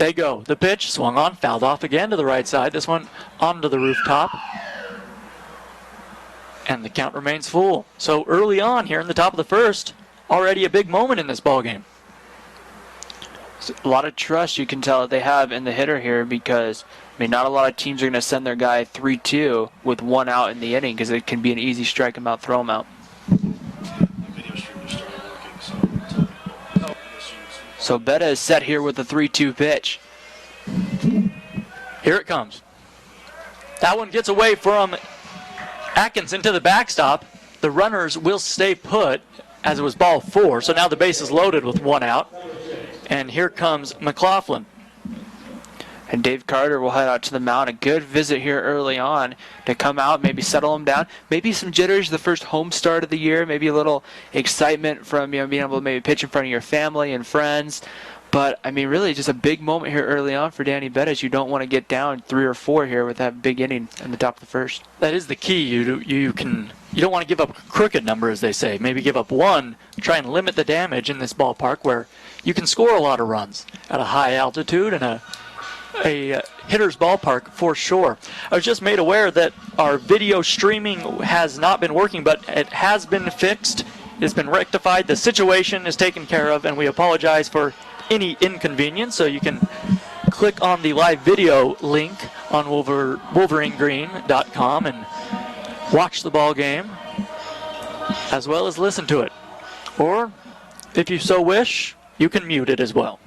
They go. The pitch swung on, fouled off again to the right side. This one onto the rooftop. And the count remains full. So early on here in the top of the first, already a big moment in this ball game. A lot of trust you can tell that they have in the hitter here because, I mean, not a lot of teams are going to send their guy 3-2 with one out in the inning because it can be an easy strike him out, throw him out. So Betta is set here with the 3-2 pitch. Here it comes. That one gets away from Atkinson to the backstop. The runners will stay put as it was ball 4. So now the base is loaded with one out. And here comes McLaughlin. And Dave Carter will head out to the mound. A good visit here early on to come out, maybe settle him down. Maybe some jitters the first home start of the year. Maybe a little excitement from being able to maybe pitch in front of your family and friends. But, I mean, really just a big moment here early on for Danny Bettis. You don't want to get down 3 or 4 here with that big inning in the top of the first. That is the key. You don't want to give up a crooked number, as they say. Maybe give up 1, try and limit the damage in this ballpark where you can score a lot of runs at a high altitude and a hitter's ballpark for sure. I was just made aware that our video streaming has not been working, but it has been fixed. It's been rectified. The situation is taken care of, and we apologize for any inconvenience. So you can click on the live video link on wolverinegreen.com and watch the ball game as well as listen to it. Or, if you so wish, you can mute it as well.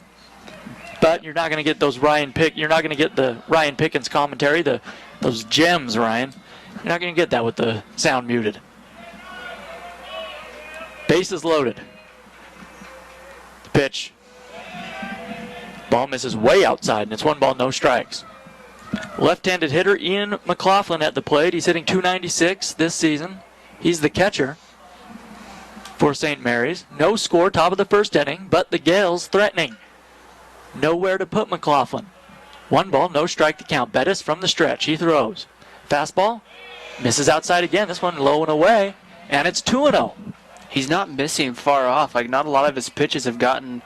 But you're not going to get those you're not going to get the Ryan Pickens commentary, those gems, Ryan. You're not going to get that with the sound muted. Base is loaded. The pitch. Ball misses way outside, and it's 1 ball, no strikes. Left-handed hitter Ian McLaughlin at the plate. He's hitting .296 this season. He's the catcher for St. Mary's. No score, top of the first inning, but the Gales threatening. Nowhere to put McLaughlin. 1 ball, no strike to count. Bettis from the stretch. He throws. Fastball. Misses outside again. This one low and away. And it's 2-0. He's not missing far off. Like, not a lot of his pitches have gotten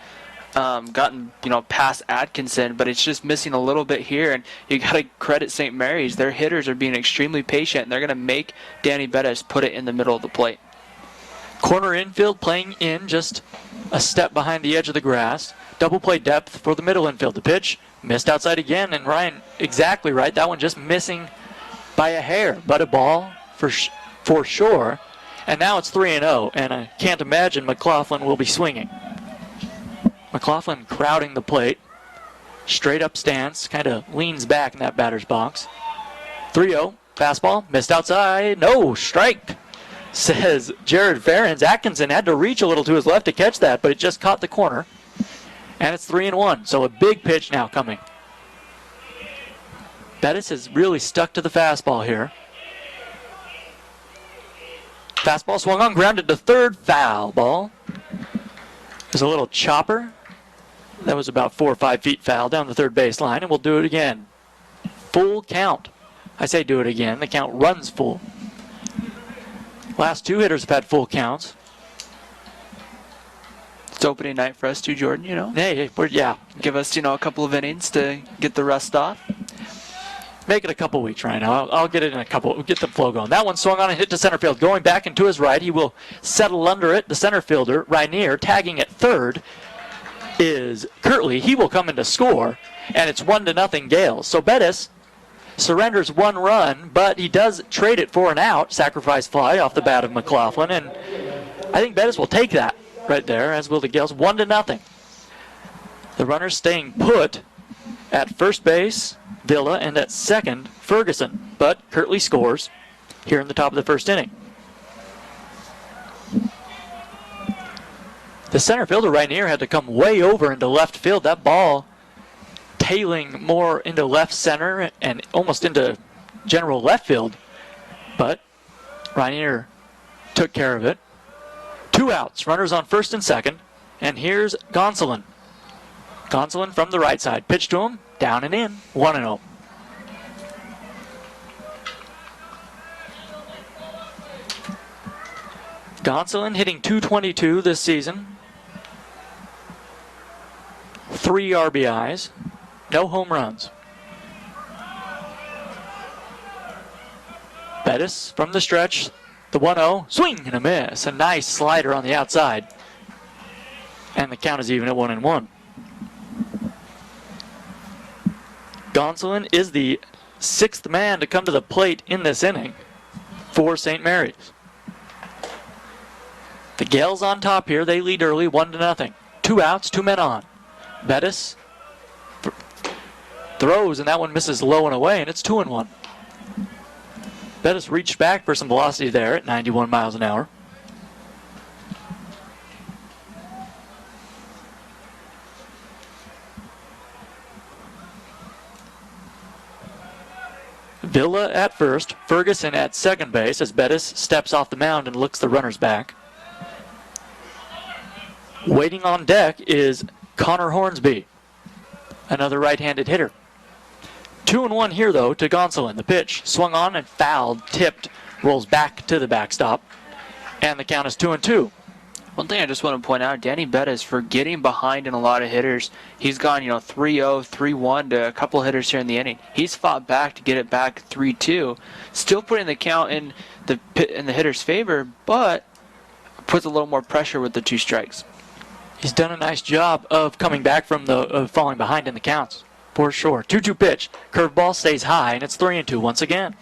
past Atkinson, but it's just missing a little bit here. And you got to credit St. Mary's. Their hitters are being extremely patient, and they're going to make Danny Bettis put it in the middle of the plate. Corner infield playing in just a step behind the edge of the grass. Double play depth for the middle infield. The pitch missed outside again, and Ryan exactly right. That one just missing by a hair, but a ball for sure. And now it's 3-0, and I can't imagine McLaughlin will be swinging. McLaughlin crowding the plate. Straight up stance, kind of leans back in that batter's box. 3-0, fastball, missed outside. No, strike, says Jared Ferens. Atkinson had to reach a little to his left to catch that, but it just caught the corner. And it's 3-1, so a big pitch now coming. Bettis has really stuck to the fastball here. Fastball swung on, grounded to third, foul ball. There's a little chopper. That was about 4 or 5 feet foul down the third baseline, and we'll do it again. Full count. I say do it again. The count runs full. Last 2 hitters have had full counts. It's opening night for us too, Jordan, Hey, yeah. Give us, a couple of innings to get the rust off. Make it a couple weeks right now. I'll get it in a couple. We'll get the flow going. That one swung on and hit to center field. Going back into his right, he will settle under it. The center fielder, Rainier, tagging at third, is Kirtley. He will come in to score, and it's 1-0 Gales. So Bettis surrenders 1 run, but he does trade it for an out. Sacrifice fly off the bat of McLaughlin, and I think Bettis will take that right there, as will the Gales. 1-0. The runners staying put at first base, Villa, and at second, Ferguson. But Kirtley scores here in the top of the first inning. The center fielder, Rainier, had to come way over into left field. That ball tailing more into left center and almost into general left field. But Rainier took care of it. 2 outs, runners on first and second. And here's Gonsolin. Gonsolin from the right side. Pitch to him, down and in, 1-0. Gonsolin hitting .222 this season. 3 RBIs. No home runs. Bettis from the stretch. The 1-0. Swing and a miss. A nice slider on the outside. And the count is even at 1-1. Gonsolin is the 6th man to come to the plate in this inning for St. Mary's. The Gales on top here. They lead early, 1-0. 2 outs, 2 men on. Bettis throws, and that one misses low and away, and it's 2-1. Bettis reached back for some velocity there at 91 miles an hour. Villa at first, Ferguson at second base as Bettis steps off the mound and looks the runners back. Waiting on deck is Connor Hornsby, another right-handed hitter. 2-1 here, though, to Gonsolin. The pitch swung on and fouled, tipped, rolls back to the backstop, and the count is 2-2. One thing I just want to point out, Danny Bettis, for getting behind in a lot of hitters, he's gone 3-0, 3-1 to a couple hitters here in the inning. He's fought back to get it back 3-2, still putting the count in the hitter's favor, but puts a little more pressure with the 2 strikes. He's done a nice job of coming back from the falling behind in the counts, for sure. 2-2 pitch. Curveball stays high, and it's 3-2 once again.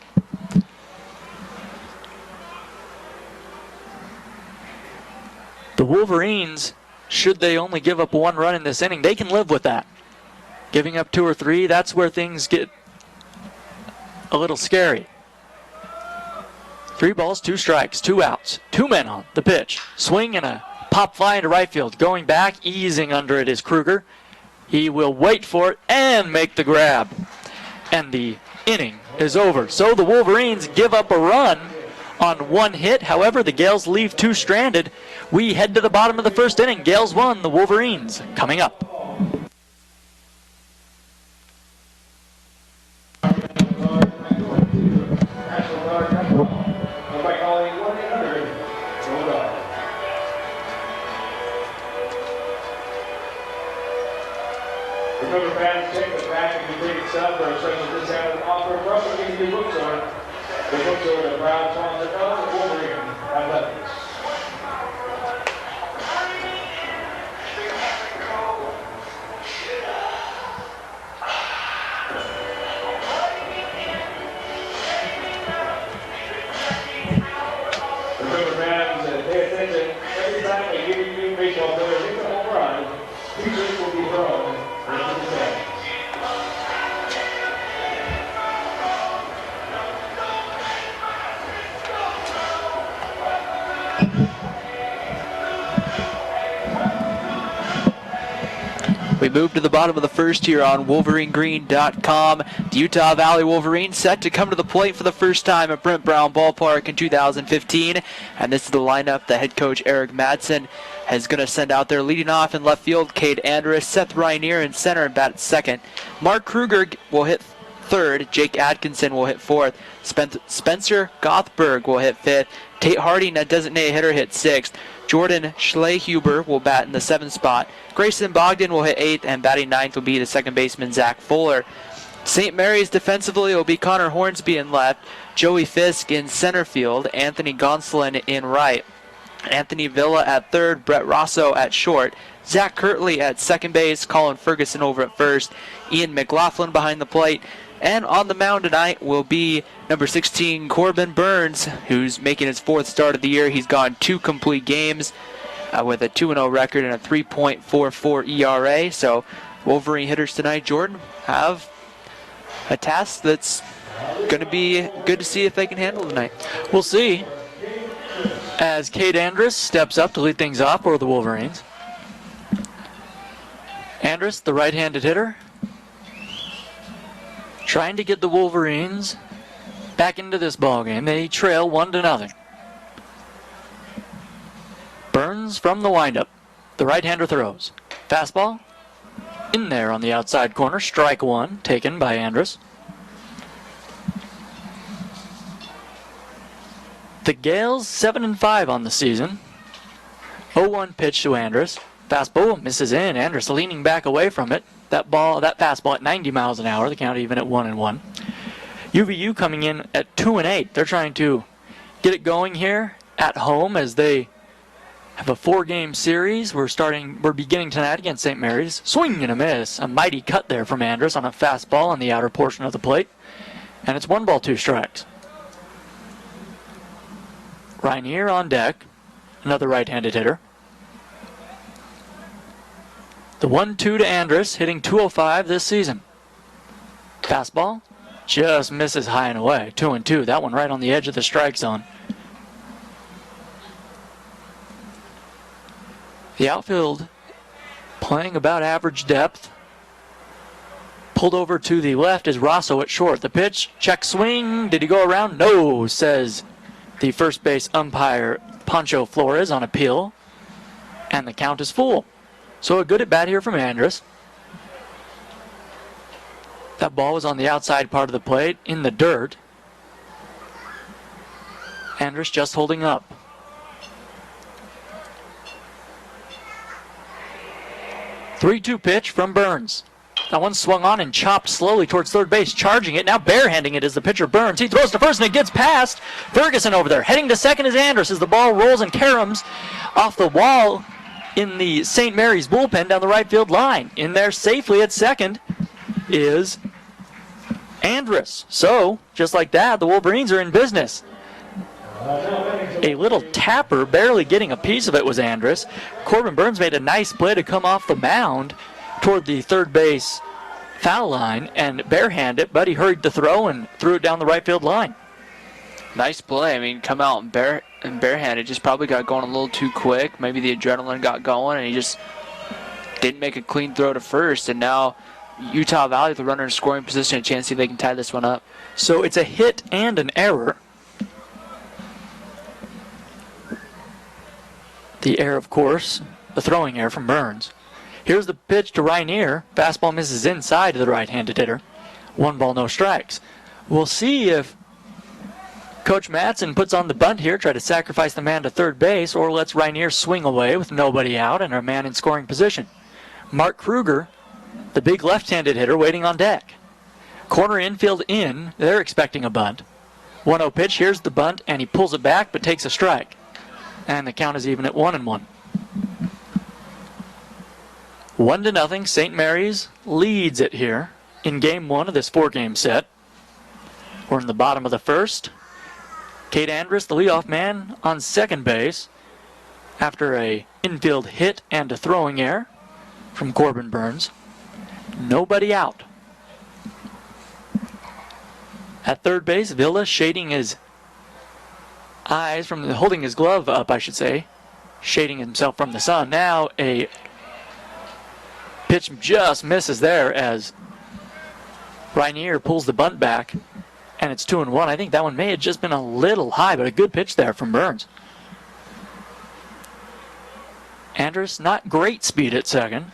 The Wolverines, should they only give up 1 run in this inning, they can live with that. Giving up 2 or 3, that's where things get a little scary. 3 balls, 2 strikes, 2 outs, 2 men on. The pitch. Swing and a pop fly into right field. Going back, easing under it is Kruger. He will wait for it and make the grab. And the inning is over. So the Wolverines give up a run on 1 hit. However, the Gales leave 2 stranded. We head to the bottom of the first inning. Gales 1, the Wolverines coming up. Remember, fans, take the tack and complete itself for a special discount offer. For us, we'll give you bookstore. The bookstore, the Brown Sponsor, the Wolverine Athletics. Remember, fans, pay attention. Every time they give you baseball players, hit the home run, pieces will be thrown into the stands. We move to the bottom of the first here on WolverineGreen.com. The Utah Valley Wolverines set to come to the plate for the first time at Brent Brown Ballpark in 2015. And this is the lineup that head coach Eric Madsen is going to send out there. Leading off in left field, Cade Andrus, Seth Rainier in center and bat at second. Mark Kruger will hit third. Jake Atkinson will hit fourth. Spencer Gothberg will hit fifth. Tate Harding, a designated hitter, hit sixth. Jordan Schlehuber will bat in the 7th spot. Grayson Bogdan will hit 8th, and batting 9th will be the second baseman Zach Fuller. St. Mary's defensively will be Connor Hornsby in left, Joey Fisk in center field, Anthony Gonsolin in right, Anthony Villa at third, Brett Rosso at short, Zach Kirtley at second base, Colin Ferguson over at first, Ian McLaughlin behind the plate, and on the mound tonight will be number 16, Corbin Burns, who's making his 4th start of the year. He's gone 2 complete games with a 2-0 record and a 3.44 ERA. So Wolverine hitters tonight, Jordan, have a task that's going to be good to see if they can handle tonight. We'll see as Cade Andrus steps up to lead things off for the Wolverines. Andrus, the right-handed hitter, trying to get the Wolverines back into this ballgame. They trail 1-0. Burns from the windup. The right-hander throws. Fastball in there on the outside corner. Strike 1 taken by Andrus. The Gales 7-5 on the season. 0-1 pitch to Andrus. Fastball misses in. Andrus leaning back away from it. that fastball at 90 miles an hour. The count even at 1-1. UVU coming in at 2-8. They're trying to get it going here at home as they have a 4-game series. We're beginning tonight against St. Mary's. Swing and a miss. A mighty cut there from Andrus on a fastball on the outer portion of the plate. And it's 1 ball, 2 strikes. Rainier on deck. Another right-handed hitter. The 1-2 to Andrus, hitting .205 this season. Fastball just misses high and away. 2-2. That one right on the edge of the strike zone. The outfield playing about average depth. Pulled over to the left is Rosso at short. The pitch, check swing. Did he go around? No, says the first base umpire Pancho Flores on appeal. And the count is full. So a good at bat here from Andrus. That ball was on the outside part of the plate in the dirt. Andrus just holding up. Three-two pitch from Burns. That one swung on and chopped slowly towards third base, charging it. Now barehanding it is the pitcher Burns. He throws to first and it gets past Ferguson over there. Heading to second is Andrus as the ball rolls and caroms off the wall in the St. Mary's bullpen down the right field line. In there safely at second is Andrus. So, just like that, the Wolverines are in business. A little tapper, barely getting a piece of it, was Andrus. Corbin Burns made a nice play to come off the mound toward the third base foul line and barehand it, but he hurried to throw and threw it down the right field line. Nice play. I mean, come out and barehand it. Just probably got going a little too quick. Maybe the adrenaline got going and he just didn't make a clean throw to first. And now Utah Valley, the runner in scoring position, a chance to see if they can tie this one up. So it's a hit and an error. The error, of course, the throwing error from Burns. Here's the pitch to Rainier. Fastball misses inside to the right-handed hitter. 1 ball, no strikes. We'll see if Coach Madsen puts on the bunt here, try to sacrifice the man to third base, or lets Rainier swing away with nobody out and a man in scoring position. Mark Kruger, the big left-handed hitter, waiting on deck. Corner infield in. They're expecting a bunt. 1-0 pitch. Here's the bunt, and he pulls it back but takes a strike. And the count is even at 1-1. 1-0. St. Mary's leads it here in game 1 of this 4-game set. We're in the bottom of the first. Cade Andrus, the leadoff man, on second base after a infield hit and a throwing error from Corbin Burns. Nobody out. At third base, Villa shading his eyes from holding his glove up, I should say, shading himself from the sun. Now a pitch just misses there as Rainier pulls the bunt back, and it's 2-1. I think that one may have just been a little high, but a good pitch there from Burns. Andrus, not great speed at second.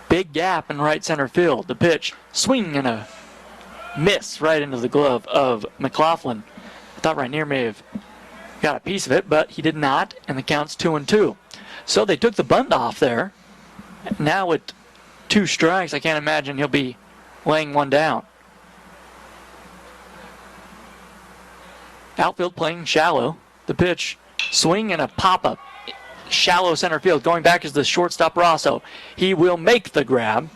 Big gap in right center field. The pitch, swing and a miss right into the glove of McLaughlin. I thought Rainier may have got a piece of it, but he did not, and the count's 2-2. So they took the bunt off there. Now with 2 strikes, I can't imagine he'll be laying one down. Outfield playing shallow. The pitch, swing and a pop-up. Shallow center field. Going back is the shortstop Rosso. He will make the grab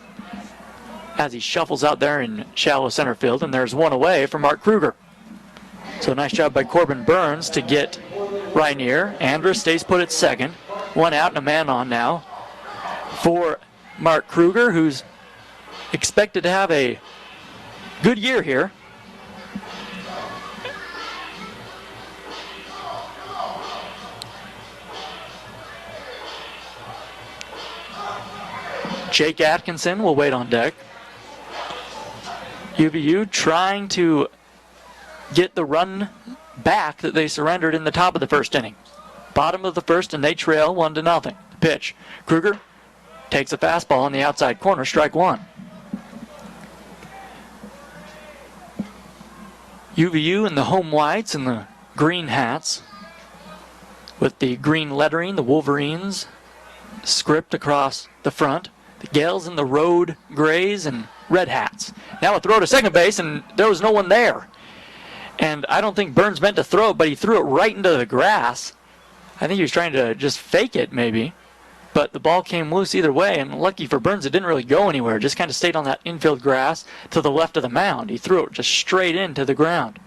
as he shuffles out there in shallow center field, and there's one away from Mark Kruger. So nice job by Corbin Burns to get Rainier. Andrus stays put at second. 1 out and a man on now for Mark Kruger, who's expected to have a good year here. Jake Atkinson will wait on deck. UVU trying to get the run back that they surrendered in the top of the first inning. Bottom of the first, and they trail 1-0. Pitch. Kruger takes a fastball on the outside corner, strike 1. UVU in the home whites and the green hats with the green lettering, the Wolverines script across the front. The Gales in the road grays and red hats. Now a throw to second base, and there was no one there. And I don't think Burns meant to throw it, but he threw it right into the grass. I think he was trying to just fake it, maybe. But the ball came loose either way, and lucky for Burns, it didn't really go anywhere. It just kind of stayed on that infield grass to the left of the mound. He threw it just straight into the ground.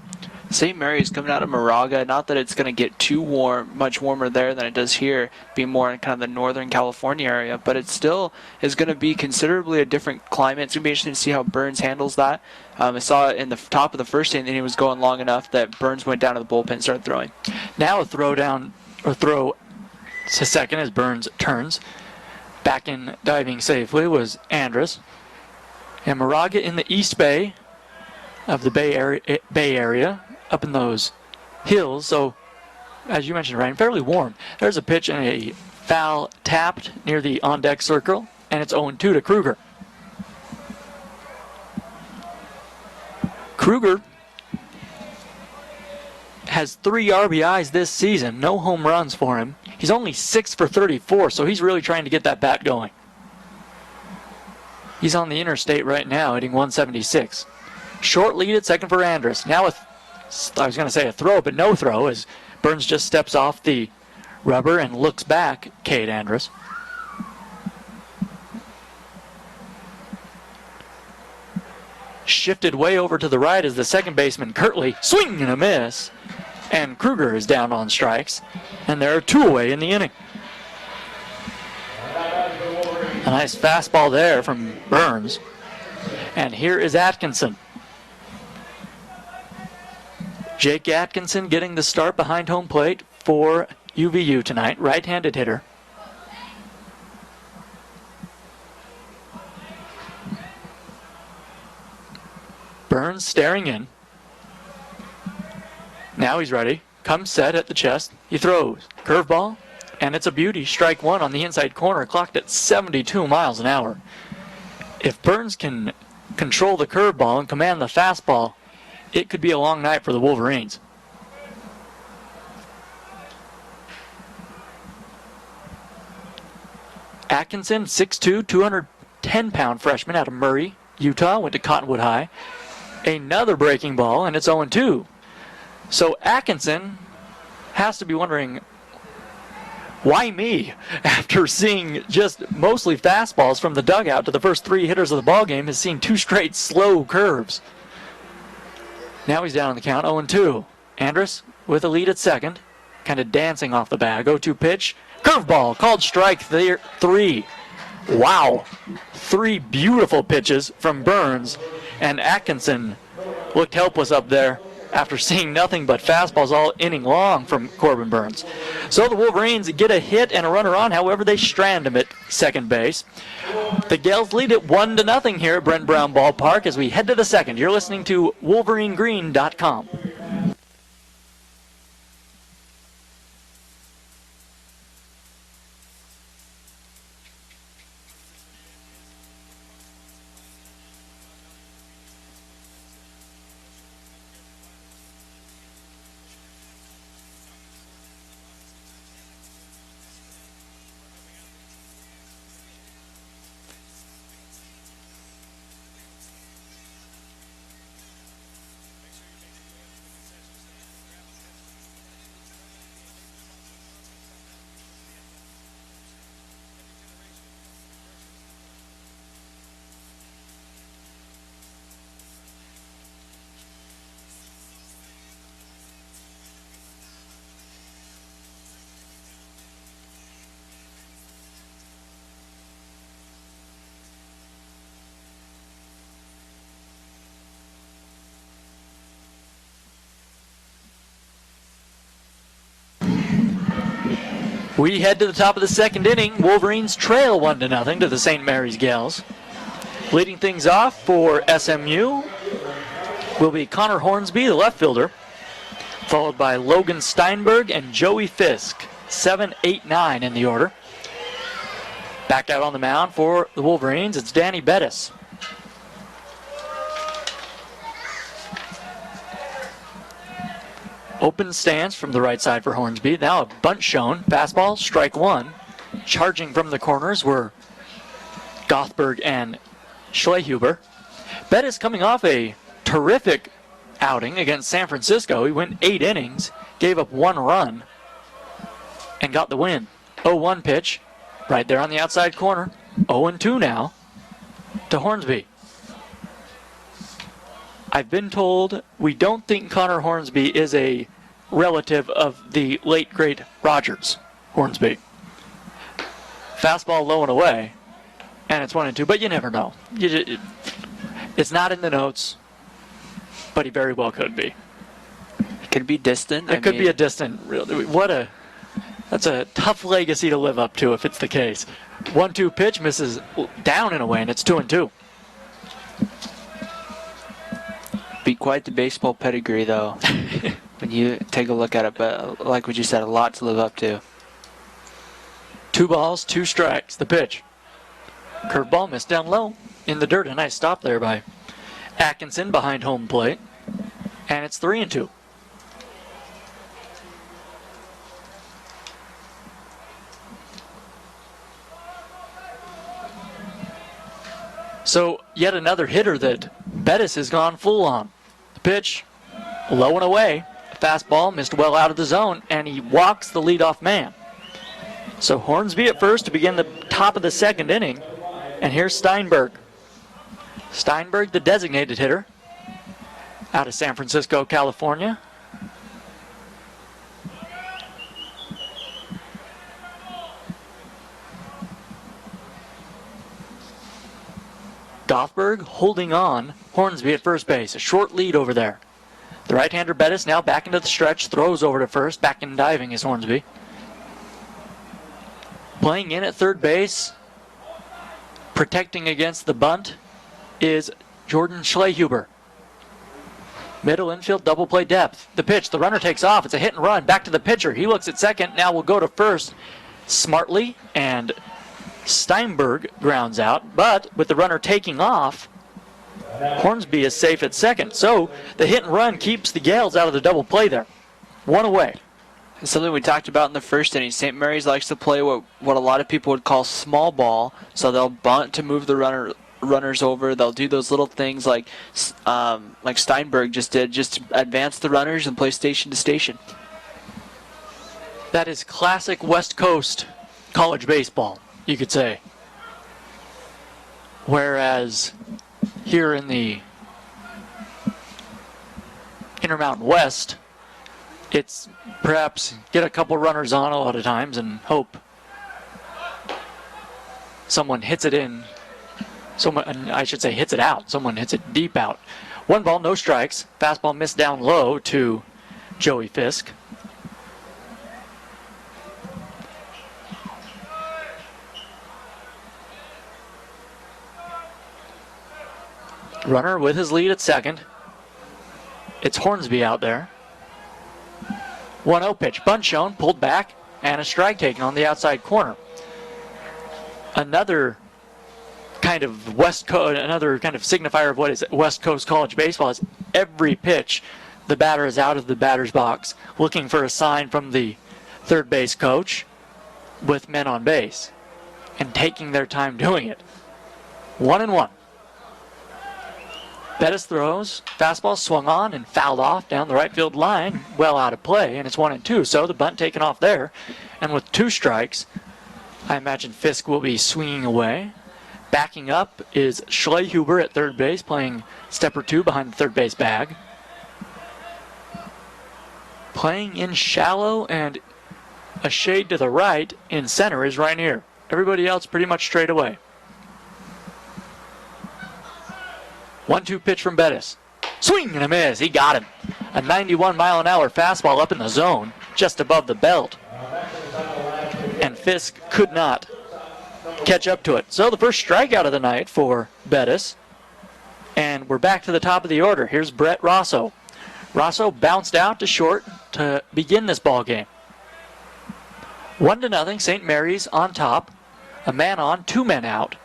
St. Mary's coming out of Moraga. Not that it's going to get too warm, much warmer there than it does here, being more in kind of the northern California area, but it still is going to be considerably a different climate. It's going to be interesting to see how Burns handles that. I saw it in the top of the first inning, and he was going long enough that Burns went down to the bullpen and started throwing. Now a throw to second as Burns turns. Back in diving safely was Andrus. And Moraga in the East Bay of the Bay Area, up in those hills. So, as you mentioned, Ryan, fairly warm. There's a pitch and a foul tapped near the on-deck circle, and it's 0-2 to Kruger. Kruger has 3 RBIs this season, no home runs for him. He's only 6 for 34, so he's really trying to get that bat going. He's on the interstate right now, hitting 176. Short lead at second for Andrus. Now I was going to say a throw, but no throw, as Burns just steps off the rubber and looks back, Cade Andrus. Shifted way over to the right as the second baseman, Kirtley, swing and a miss. And Kruger is down on strikes, and there are 2 away in the inning. A nice fastball there from Burns. And here is Atkinson. Jake Atkinson getting the start behind home plate for UVU tonight, right-handed hitter. Burns staring in. Now he's ready. Comes set at the chest. He throws. Curveball. And it's a beauty. Strike 1 on the inside corner, clocked at 72 miles an hour. If Burns can control the curveball and command the fastball, it could be a long night for the Wolverines. Atkinson, 6'2", 210-pound freshman out of Murray, Utah, went to Cottonwood High. Another breaking ball, and it's 0-2. So Atkinson has to be wondering, why me? After seeing just mostly fastballs from the dugout to the first 3 hitters of the ballgame, has seen 2 straight slow curves. Now he's down on the count, 0-2. Andrus with a lead at second, kind of dancing off the bag. 0-2 pitch, curveball, called strike 3. Wow. 3 beautiful pitches from Burns, and Atkinson looked helpless up there after seeing nothing but fastballs all inning long from Corbin Burns. So the Wolverines get a hit and a runner on, however they strand him at second base. The Gales lead it 1-0 here at Brent Brown Ballpark as we head to the second. You're listening to WolverineGreen.com. We head to the top of the second inning. Wolverines trail 1-0 to the St. Mary's Gales. Leading things off for SMU will be Connor Hornsby, the left fielder, followed by Logan Steinberg and Joey Fisk, 7, 8, 9 in the order. Back out on the mound for the Wolverines, it's Danny Bettis. Open stance from the right side for Hornsby. Now a bunt shown. Fastball, strike 1. Charging from the corners were Gothberg and Schlehuber. Bettis coming off a terrific outing against San Francisco. He went 8 innings, gave up 1 run, and got the win. 0-1 pitch right there on the outside corner. 0-2 now to Hornsby. I've been told we don't think Connor Hornsby is a relative of the late great Rogers Hornsby. Fastball low and away, and it's 1-2, but you never know. It's not in the notes, but he very well could be. It could be distant. It could be a distant. That's a tough legacy to live up to if it's the case. 1-2 pitch misses down and away, and it's 2-2. Be quite the baseball pedigree, though, when you take a look at it. But like what you said, a lot to live up to. 2 balls, 2 strikes. The pitch. Curveball missed down low in the dirt. A nice stop there by Atkinson behind home plate. And it's 3-2. So yet another hitter that Bettis has gone full on. The pitch, low and away. Fastball missed well out of the zone, and he walks the leadoff man. So Hornsby at first to begin the top of the 2nd inning. And here's Steinberg. Steinberg, the designated hitter, out of San Francisco, California. Gothberg holding on Hornsby at first base. A short lead over there. The right-hander Bettis now back into the stretch, throws over to first. Back in diving is Hornsby. Playing in at third base, protecting against the bunt, is Jordan Schlehuber. Middle infield, double play depth. The pitch, the runner takes off. It's a hit and run. Back to the pitcher. He looks at second. Now will go to first smartly, and Steinberg grounds out. But with the runner taking off, Hornsby is safe at second. So the hit and run keeps the Gales out of the double play there. 1 away. It's something we talked about in the first inning. St. Mary's likes to play what a lot of people would call small ball. So they'll bunt to move the runners over. They'll do those little things like Steinberg just did, just to advance the runners and play station to station. That is classic West Coast college baseball, you could say. Whereas here in the Intermountain West, it's perhaps get a couple runners on a lot of times and hope someone hits it in. I should say hits it out. Someone hits it deep out. 1 ball, no strikes. Fastball missed down low to Joey Fisk. Runner with his lead at second. It's Hornsby out there. 1-0 pitch. Bunt shown, pulled back, and a strike taken on the outside corner. Another kind of signifier of what is West Coast college baseball is every pitch the batter is out of the batter's box looking for a sign from the third base coach with men on base and taking their time doing it. 1-1. Bettis throws, fastball swung on and fouled off down the right field line, well out of play, and it's 1-2. So the bunt taken off there, and with 2 strikes, I imagine Fisk will be swinging away. Backing up is Schlehuber at third base, playing step or 2 behind the third base bag. Playing in shallow and a shade to the right in center is right here. Everybody else pretty much straight away. 1-2 pitch from Bettis. Swing and a miss. He got him. A 91-mile-an-hour fastball up in the zone, just above the belt. And Fisk could not catch up to it. So the first strikeout of the night for Bettis. And we're back to the top of the order. Here's Brett Rosso. Rosso bounced out to short to begin this ball game. 1-0, St. Mary's on top. A man on, 2 men out.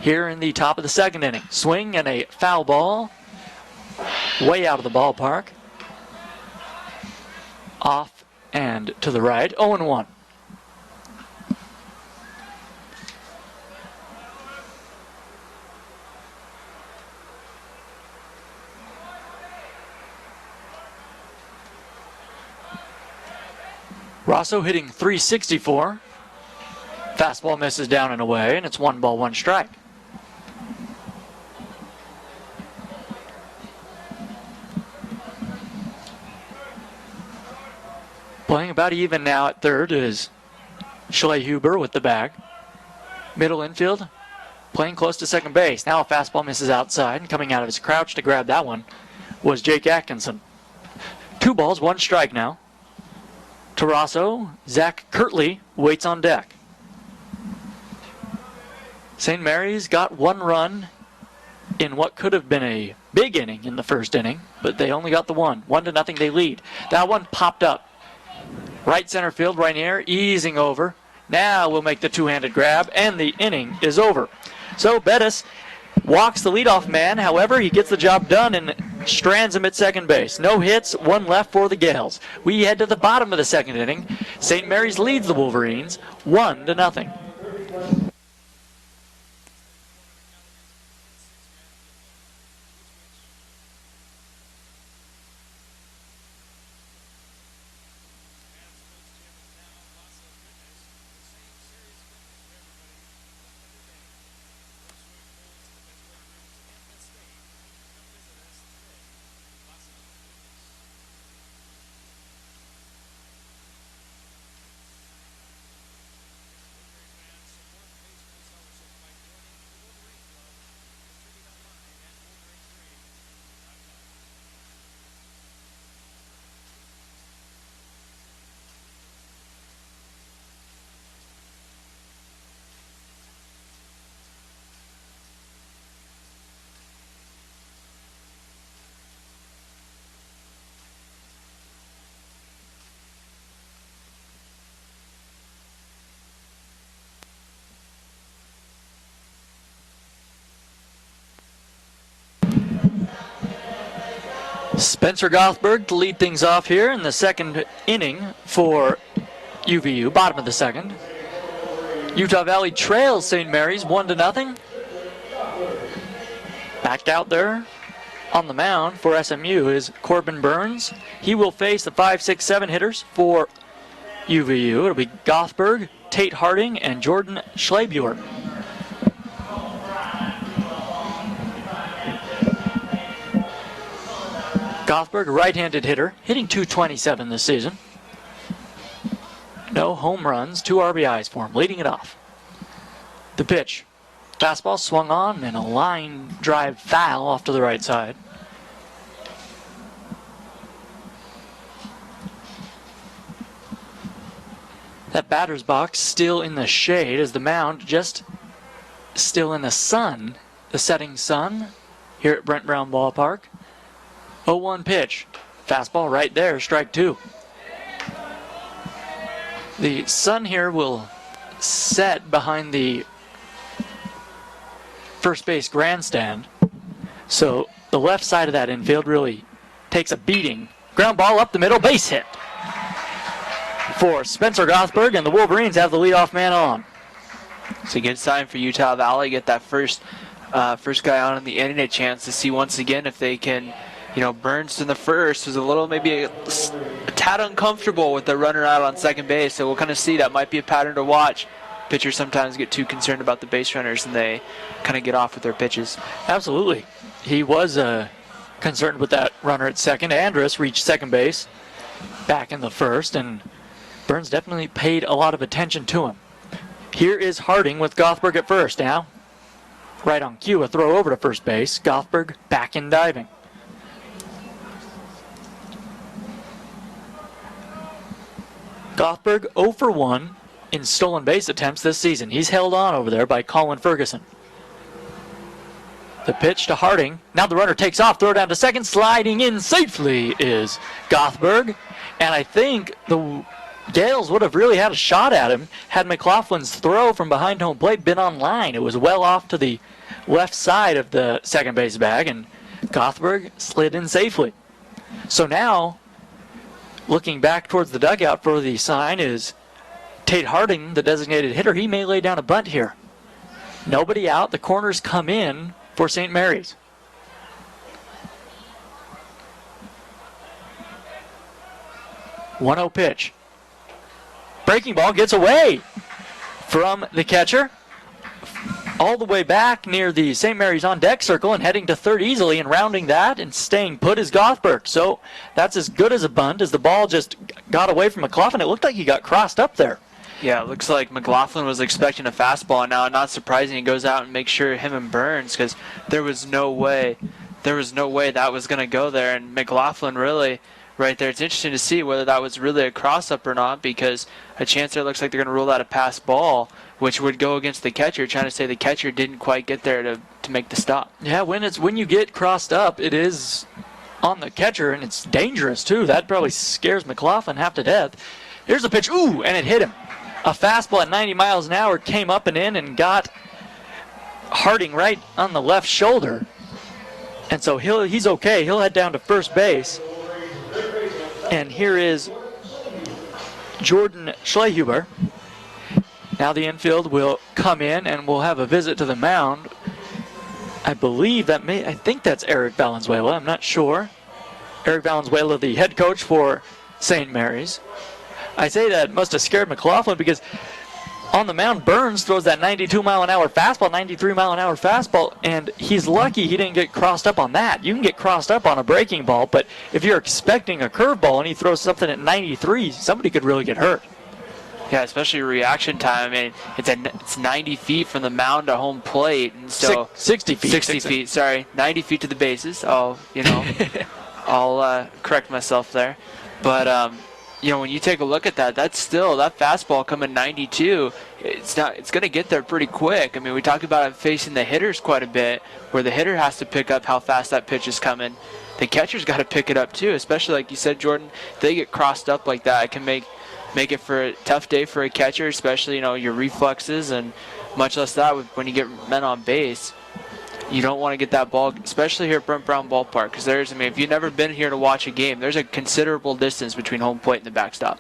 Here in the top of the 2nd inning. Swing and a foul ball. Way out of the ballpark. Off and to the right. 0-1. Rosso hitting .364. Fastball misses down and away, and it's 1 ball, 1 strike. Playing about even now at third is Schlehuber with the bag. Middle infield, playing close to second base. Now a fastball misses outside, and coming out of his crouch to grab that one was Jake Atkinson. 2 balls, 1 strike now. To Rosso, Zach Kirtley waits on deck. St. Mary's got 1 run in what could have been a big inning in the first inning, but they only got the 1. 1-0 they lead. That one popped up. Right center field, Rainier easing over. Now we'll make the two-handed grab, and the inning is over. So Bettis walks the leadoff man. However, he gets the job done and strands him at second base. No hits, 1 left for the Gales. We head to the bottom of the second inning. St. Mary's leads the Wolverines 1-0. Spencer Gothberg to lead things off here in the second inning for UVU, bottom of the second. Utah Valley trails St. Mary's 1-0. Back out there on the mound for SMU is Corbin Burns. He will face the 5, 6, 7 hitters for UVU. It'll be Gothberg, Tate Harding, and Jordan Schlebuer. Gothberg, a right-handed hitter, hitting .227 this season. No home runs, 2 RBIs for him, leading it off. The pitch. Fastball swung on and a line drive foul off to the right side. That batter's box still in the shade as the mound just still in the sun, the setting sun here at Brent Brown Ballpark. 0-1 pitch. Fastball right there, strike 2. The sun here will set behind the first base grandstand. So the left side of that infield really takes a beating. Ground ball up the middle, base hit for Spencer Gothberg, and the Wolverines have the leadoff man on. It's a good sign for Utah Valley. Get that first guy on in the inning, a chance to see once again if they can. Burns in the first was a little, maybe a tad uncomfortable with the runner out on second base, so we'll kind of see. That might be a pattern to watch. Pitchers sometimes get too concerned about the base runners and they kind of get off with their pitches. Absolutely. He was concerned with that runner at second. Andrus reached second base back in the first, and Burns definitely paid a lot of attention to him. Here is Harding with Gothberg at first now. Right on cue, a throw over to first base. Gothberg back in diving. Gothberg 0 for 1 in stolen base attempts this season. He's held on over there by Colin Ferguson. The pitch to Harding. Now the runner takes off. Throw down to second. Sliding in safely is Gothberg. And I think the Gales would have really had a shot at him had McLaughlin's throw from behind home plate been on line. It was well off to the left side of the second base bag, and Gothberg slid in safely. So now, looking back towards the dugout for the sign is Tate Harding, the designated hitter. He may lay down a bunt here. Nobody out. The corners come in for St. Mary's. .1-0 pitch. breaking ball gets away from the catcher. All the way back near the St. Mary's on deck circle and heading to third easily, and rounding that and staying put is Gothberg. So that's as good as a bunt as the ball just got away from McLaughlin. It looked like he got crossed up there. Yeah, it looks like McLaughlin was expecting a fastball. Now, not surprising, he goes out and makes sure him and Burns, because there was no way that was going to go there. And McLaughlin really, right there, it's interesting to see whether that was really a cross-up or not, because a chance there looks like they're going to rule out a pass ball, which would go against the catcher, trying to say the catcher didn't quite get there to make the stop. Yeah, when you get crossed up, it is on the catcher, and it's dangerous, too. That probably scares McLaughlin half to death. Here's the pitch. Ooh, and it hit him. A fastball at 90 miles an hour came up and in and got Harding right on the left shoulder. And so he's okay. He'll head down to first base. And here is Jordan Schlehuber. Now the infield will come in and we'll have a visit to the mound. I think that's Eric Valenzuela. I'm not sure. Eric Valenzuela, the head coach for St. Mary's. I say that must have scared McLaughlin, because on the mound, Burns throws that 92-mile-an-hour fastball, 93-mile-an-hour fastball, and he's lucky he didn't get crossed up on that. You can get crossed up on a breaking ball, but if you're expecting a curveball and he throws something at 93, somebody could really get hurt. Yeah, especially reaction time. I mean, it's 90 feet from the mound to home plate, and so 60 feet. 60 feet. Sorry, 90 feet to the bases. I'll correct myself there. But when you take a look at that fastball coming 92. It's going to get there pretty quick. I mean, we talked about it facing the hitters quite a bit, where the hitter has to pick up how fast that pitch is coming. The catcher's got to pick it up too, especially like you said, Jordan. If they get crossed up like that, it can make it for a tough day for a catcher, especially your reflexes, and much less that when you get men on base. You don't want to get that ball, especially here at Brent Brown Ballpark, because if you've never been here to watch a game, there's a considerable distance between home plate and the backstop.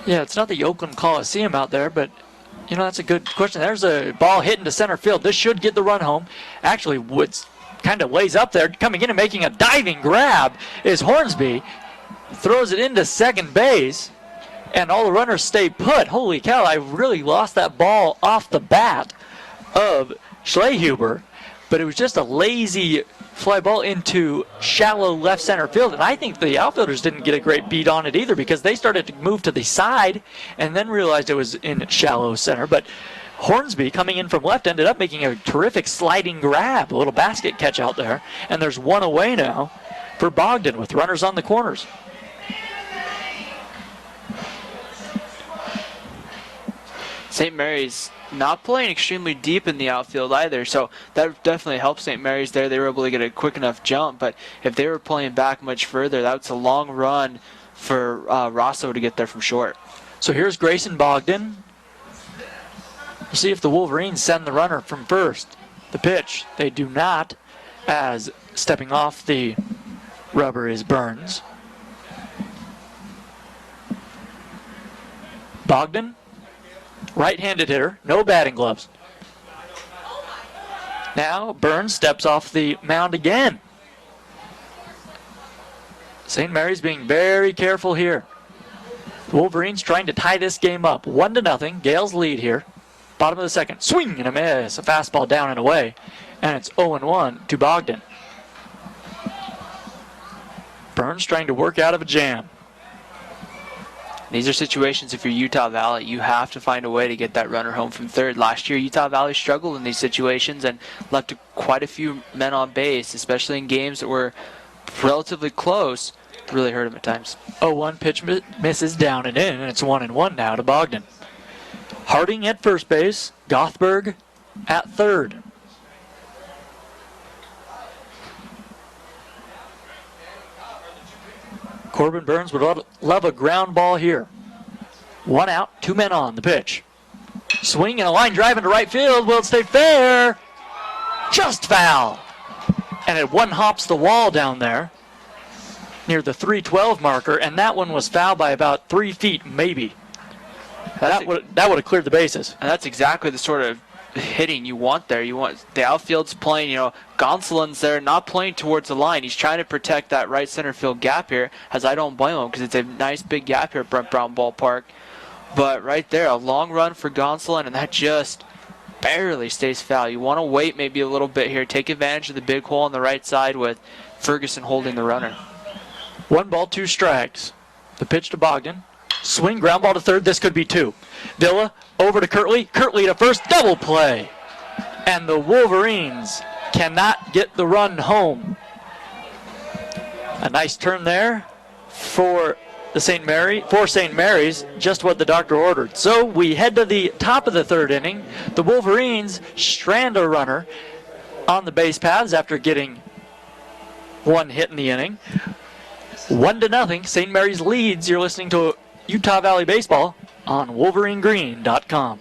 Yeah, it's not the Oakland Coliseum out there, but that's a good question. There's a ball hit into center field. This should get the run home. Actually, Woods kind of lays up there, coming in and making a diving grab is Hornsby. Throws it into second base, and all the runners stay put. Holy cow, I really lost that ball off the bat of Schlehuber, but it was just a lazy fly ball into shallow left center field, and I think the outfielders didn't get a great beat on it either, because they started to move to the side and then realized it was in shallow center. But Hornsby, coming in from left, ended up making a terrific sliding grab, a little basket catch out there, and there's one away now for Bogdan with runners on the corners. St. Mary's not playing extremely deep in the outfield either, so that definitely helped St. Mary's there. They were able to get a quick enough jump, but if they were playing back much further, that's a long run for Rosso to get there from short. So here's Grayson Bogdan. We'll see if the Wolverines send the runner from first. The pitch, they do not, as stepping off the rubber is Burns. Bogdan, right-handed hitter, no batting gloves. Now Burns steps off the mound again. St. Mary's being very careful here. The Wolverines trying to tie this game up. 1-0, Gales lead here. Bottom of the second, swing and a miss. A fastball down and away, and it's 0-1 to Bogdan. Burns trying to work out of a jam. These are situations, if you're Utah Valley, you have to find a way to get that runner home from third. Last year, Utah Valley struggled in these situations and left quite a few men on base, especially in games that were relatively close. Really hurt him at times. 0-1 pitch misses down and in, and it's 1-1 now to Bogdan. Harding at first base, Gothberg at third. Corbin Burns would love a ground ball here. 1 out, 2 men on the pitch. Swing and a line drive into right field. Will it stay fair? Just foul. And it one hops the wall down there near the 312 marker, and that one was fouled by about 3 feet maybe. That would have cleared the bases. And that's exactly the sort of hitting you want there. You want the outfield's playing, Gonsolin's there, not playing towards the line. He's trying to protect that right center field gap here, as I don't blame him because it's a nice big gap here at Brent Brown Ballpark. But right there, a long run for Gonsolin, and that just barely stays foul. You want to wait maybe a little bit here, take advantage of the big hole on the right side with Ferguson holding the runner. 1 ball, 2 strikes. The pitch to Bogdan. Swing, ground ball to third. This could be 2. Villa over to Kirtley. Kirtley to first. Double play. And the Wolverines cannot get the run home. A nice turn there for St. Mary's. Just what the doctor ordered. So we head to the top of the 3rd inning. The Wolverines strand a runner on the base paths after getting 1 hit in the inning. 1-0. St. Mary's leads. You're listening to Utah Valley Baseball on WolverineGreen.com.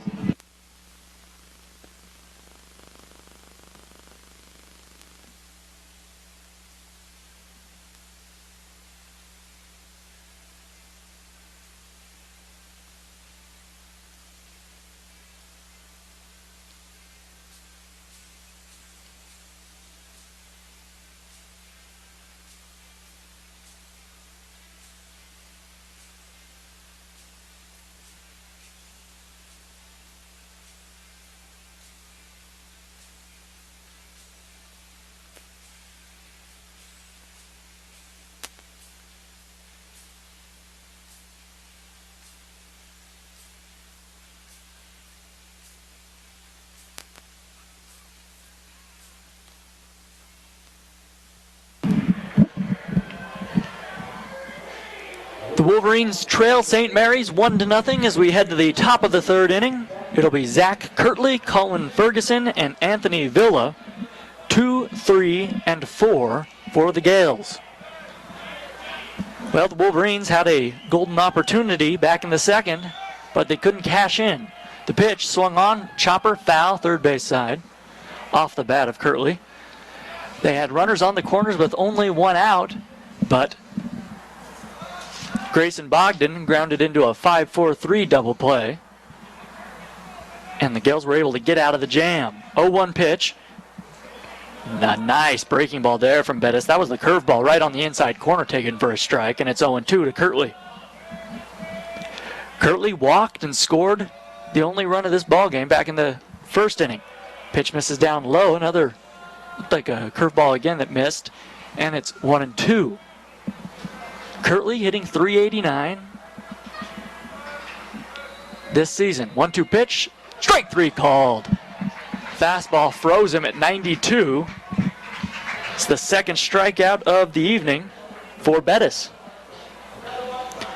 The Wolverines trail St. Mary's 1-0 as we head to the top of the 3rd inning. It'll be Zach Kirtley, Colin Ferguson, and Anthony Villa. 2, 3, and 4 for the Gales. Well, the Wolverines had a golden opportunity back in the 2nd, but they couldn't cash in. The pitch swung on, chopper, foul, third base side, off the bat of Kirtley. They had runners on the corners with only 1 out, but Grayson Bogdan grounded into a 5-4-3 double play. And the Gales were able to get out of the jam. 0-1 pitch. A nice breaking ball there from Bettis. That was the curveball right on the inside corner taken for a strike, and it's 0-2 to Kirtley. Kirtley walked and scored the only run of this ball game back in the 1st inning. Pitch misses down low. Another, looked like a curveball again that missed, and it's 1-2. Kirtley hitting .389 this season. 1-2 pitch, strike 3 called. Fastball froze him at 92. It's the 2nd strikeout of the evening for Bettis.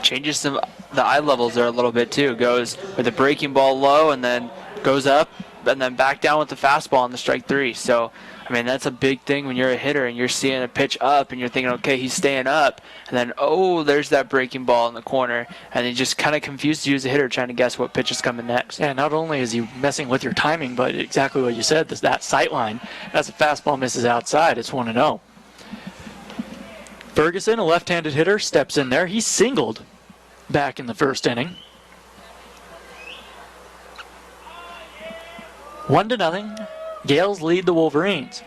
Changes the eye levels there a little bit too. Goes with the breaking ball low and then goes up and then back down with the fastball on the strike 3. So, I mean, that's a big thing when you're a hitter and you're seeing a pitch up and you're thinking, okay, he's staying up. And then, oh, there's that breaking ball in the corner. And it just kind of confuses you as a hitter trying to guess what pitch is coming next. Yeah, not only is he messing with your timing, but exactly what you said, that sight line. As the fastball misses outside, it's 1-0. Ferguson, a left-handed hitter, steps in there. He singled back in the 1st inning. 1-0. Gales lead the Wolverines.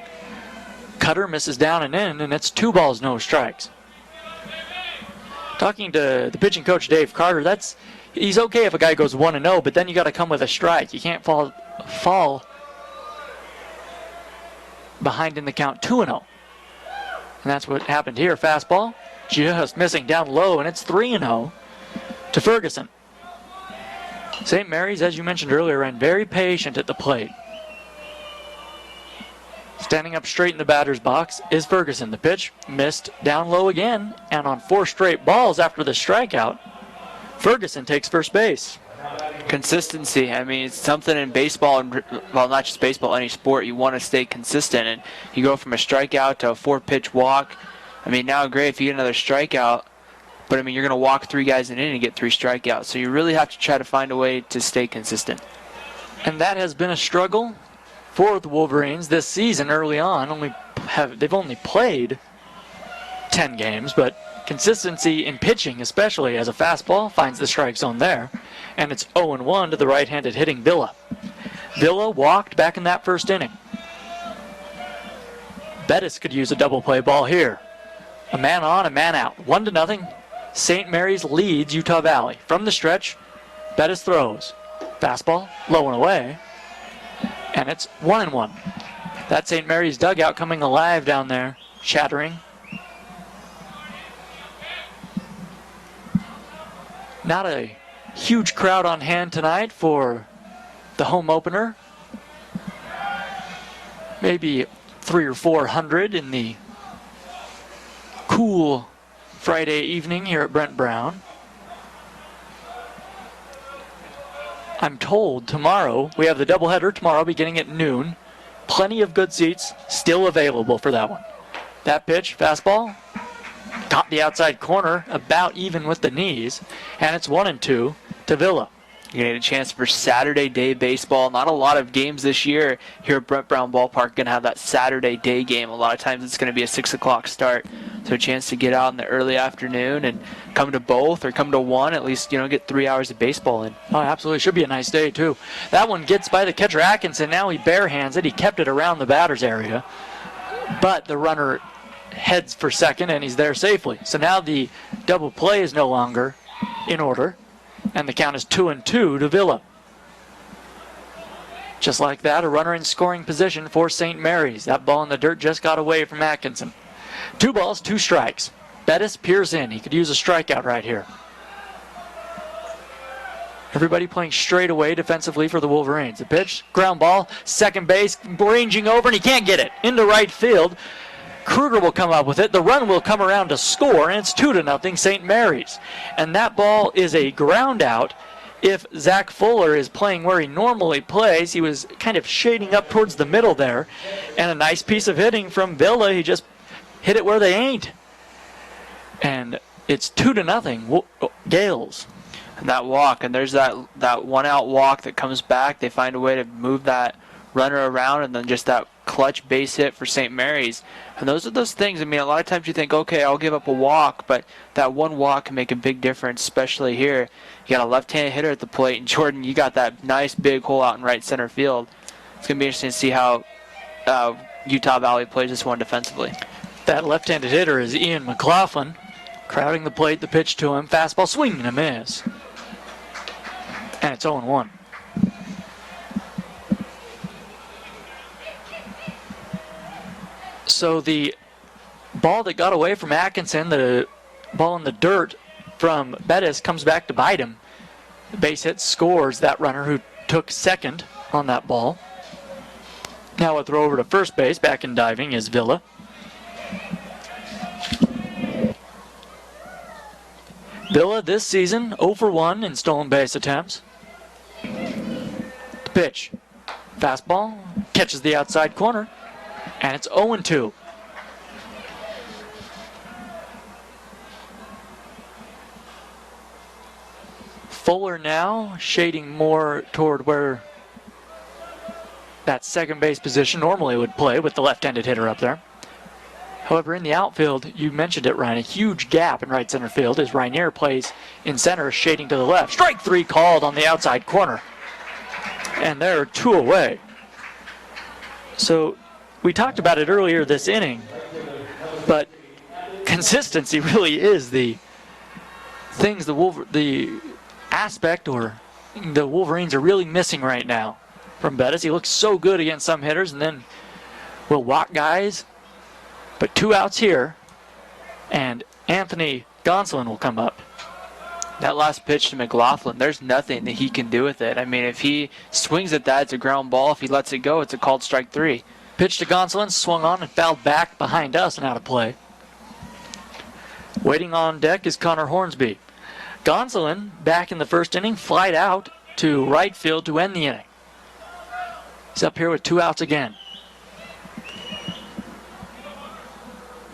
Cutter misses down and in, and it's 2 balls, no strikes. Talking to the pitching coach, Dave Carter, he's okay if a guy goes 1-0, but then you got to come with a strike. You can't fall behind in the count 2-0. And that's what happened here. Fastball just missing down low, and it's 3-0 to Ferguson. St. Mary's, as you mentioned earlier, ran very patient at the plate. Standing up straight in the batter's box is Ferguson. The pitch missed down low again, and on 4 straight balls after the strikeout, Ferguson takes first base. Consistency. I mean, it's something in baseball, well, not just baseball, any sport, you want to stay consistent. And you go from a strikeout to a 4-pitch walk. I mean, now great if you get another strikeout, but I mean, you're going to walk 3 guys in an inning and get 3 strikeouts. So you really have to try to find a way to stay consistent. And that has been a struggle for the Wolverines this season early on. They've only played 10 games, but consistency in pitching, especially as a fastball, finds the strike zone there. And it's 0-1 to the right-handed hitting Villa. Villa walked back in that first inning. Bettis could use a double play ball here. A man on, a man out. 1-0. St. Mary's leads Utah Valley. From the stretch, Bettis throws. Fastball, low and away. And it's 1-1. That St. Mary's dugout coming alive down there, chattering. Not a huge crowd on hand tonight for the home opener. Maybe 300 or 400 in the cool Friday evening here at Brent Brown. I'm told tomorrow, we have the doubleheader tomorrow beginning at noon. Plenty of good seats still available for that one. That pitch, fastball, caught the outside corner, about even with the knees, and it's 1-2 to Villa. You get a chance for Saturday day baseball. Not a lot of games this year here at Brent Brown Ballpark going to have that Saturday day game. A lot of times it's going to be a 6 o'clock start. So a chance to get out in the early afternoon and come to both or come to one, at least, get 3 hours of baseball in. Oh, absolutely. Should be a nice day, too. That one gets by the catcher Atkinson. Now he barehands it. He kept it around the batter's area. But the runner heads for second, and he's there safely. So now the double play is no longer in order. And the count is 2-2 to Villa. Just like that, a runner in scoring position for St. Mary's. That ball in the dirt just got away from Atkinson. 2 balls, 2 strikes. Bettis peers in. He could use a strikeout right here. Everybody playing straight away defensively for the Wolverines. The pitch, ground ball, second base, ranging over, and he can't get it. Into right field. Kruger will come up with it. The run will come around to score, and it's 2-0 St. Mary's. And that ball is a ground out. If Zach Fuller is playing where he normally plays, he was kind of shading up towards the middle there. And a nice piece of hitting from Villa. He just hit it where they ain't. And it's 2-0 Gales. And that walk, and there's that 1-out walk that comes back. They find a way to move that runner around, and then just that clutch base hit for St. Mary's. And those are those things. I mean, a lot of times you think, okay, I'll give up a walk, but that one walk can make a big difference, especially here. You got a left-handed hitter at the plate, and Jordan, you got that nice big hole out in right center field. It's going to be interesting to see how Utah Valley plays this one defensively. That left-handed hitter is Ian McLaughlin, crowding the plate, the pitch to him, fastball, swing and a miss. And it's 0-1. So the ball that got away from Atkinson, the ball in the dirt from Bettis, comes back to bite him. The base hit scores that runner who took second on that ball. Now a throw over to first base, back in diving is Villa. Villa this season 0 for 1 in stolen base attempts. The pitch. Fastball catches the outside corner. And it's 0-2. Fuller now shading more toward where that second base position normally would play with the left-handed hitter up there. However, in the outfield, you mentioned it, Ryan, a huge gap in right center field as Rainier plays in center, shading to the left. Strike 3 called on the outside corner. And they're 2 away. So we talked about it earlier this inning, but consistency really is the things the aspect or the Wolverines are really missing right now from Bettis. He looks so good against some hitters and then will walk guys. But 2 outs here, and Anthony Gonsolin will come up. That last pitch to McLaughlin, there's nothing that he can do with it. I mean, if he swings at that, it's a ground ball. If he lets it go, it's a called strike 3. Pitch to Gonsolin, swung on and fouled back behind us and out of play. Waiting on deck is Connor Hornsby. Gonsolin, back in the first inning, flied out to right field to end the inning. He's up here with 2 outs again.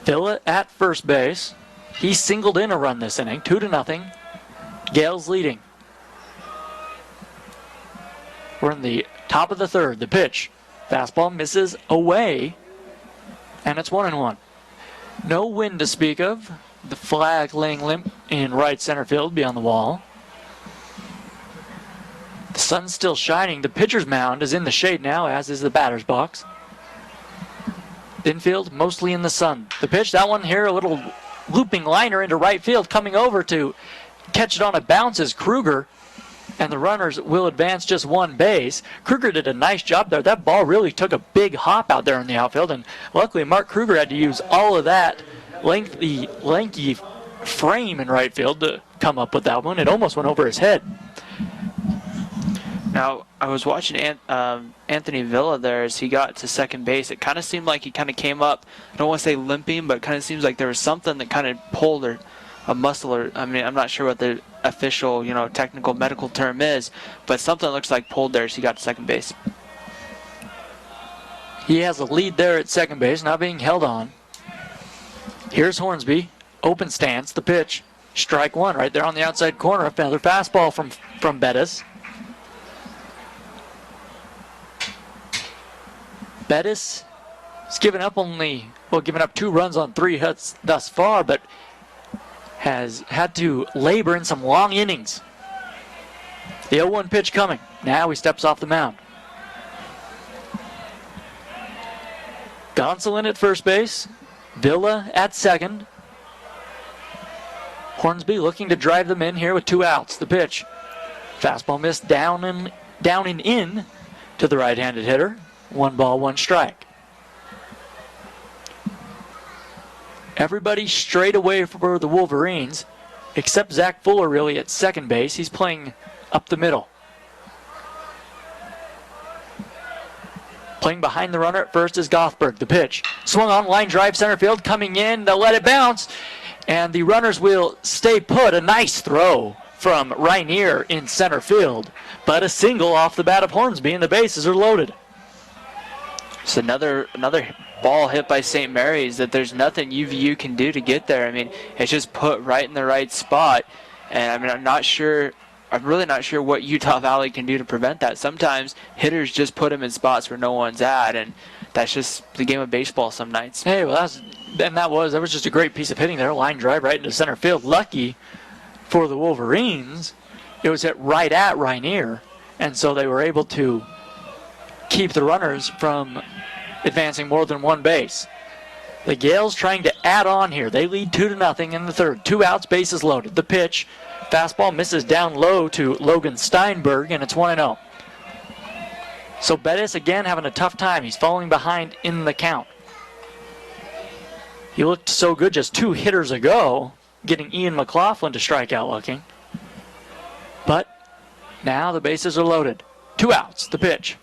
Villa at first base. He singled in a run this inning, 2-0. Gales leading. We're in the top of the third. The pitch. Fastball misses away, and it's 1-1. No wind to speak of. The flag laying limp in right center field beyond the wall. Sun's still shining. The pitcher's mound is in the shade now, as is the batter's box. Infield, mostly in the sun. The pitch, that one here, a little looping liner into right field. Coming over to catch it on a bounce is Kruger. And the runners will advance just one base. Kruger did a nice job there. That ball really took a big hop out there in the outfield. And luckily, Mark Kruger had to use all of that lanky frame in right field to come up with that one. It almost went over his head. Now, I was watching Anthony Villa there as he got to second base. It kind of seemed like he kind of came up, I don't want to say limping, but it kind of seems like there was something that kind of pulled or a muscle, or I mean, I'm not sure what the official, technical medical term is, but something looks like pulled there as he got to second base. He has a lead there at second base, not being held on. Here's Hornsby, open stance, the pitch, strike one right there on the outside corner. Another fastball from Bettis. Bettis has given up 2 runs on 3 hits thus far, but has had to labor in some long innings. The 0-1 pitch coming. Now he steps off the mound. Gonsolin at first base. Villa at second. Hornsby looking to drive them in here with 2 outs. The pitch. Fastball missed down and in to the right-handed hitter. 1 ball, 1 strike. Everybody straight away for the Wolverines, except Zach Fuller really at second base. He's playing up the middle. Playing behind the runner at first is Gothberg. The pitch. Swung on, line drive, center field, coming in. They'll let it bounce. And the runners will stay put. A nice throw from Rainier in center field. But a single off the bat of Hornsby, and the bases are loaded. It's another ball hit by St. Mary's that there's nothing UVU can do to get there. I mean, it's just put right in the right spot. And I mean, I'm really not sure what Utah Valley can do to prevent that. Sometimes hitters just put them in spots where no one's at, and that's just the game of baseball some nights. Hey, well, that was just a great piece of hitting there. Line drive right into center field. Lucky for the Wolverines, it was hit right at Rainier, and so they were able to keep the runners from advancing more than 1 base. The Gales trying to add on here. They lead 2-0 in the third. 2 outs, bases loaded. The pitch, fastball misses down low to Logan Steinberg, and it's 1-0. So Bettis again having a tough time. He's falling behind in the count. He looked so good just 2 hitters ago, getting Ian McLaughlin to strike out looking. But now the bases are loaded. 2 outs, the pitch.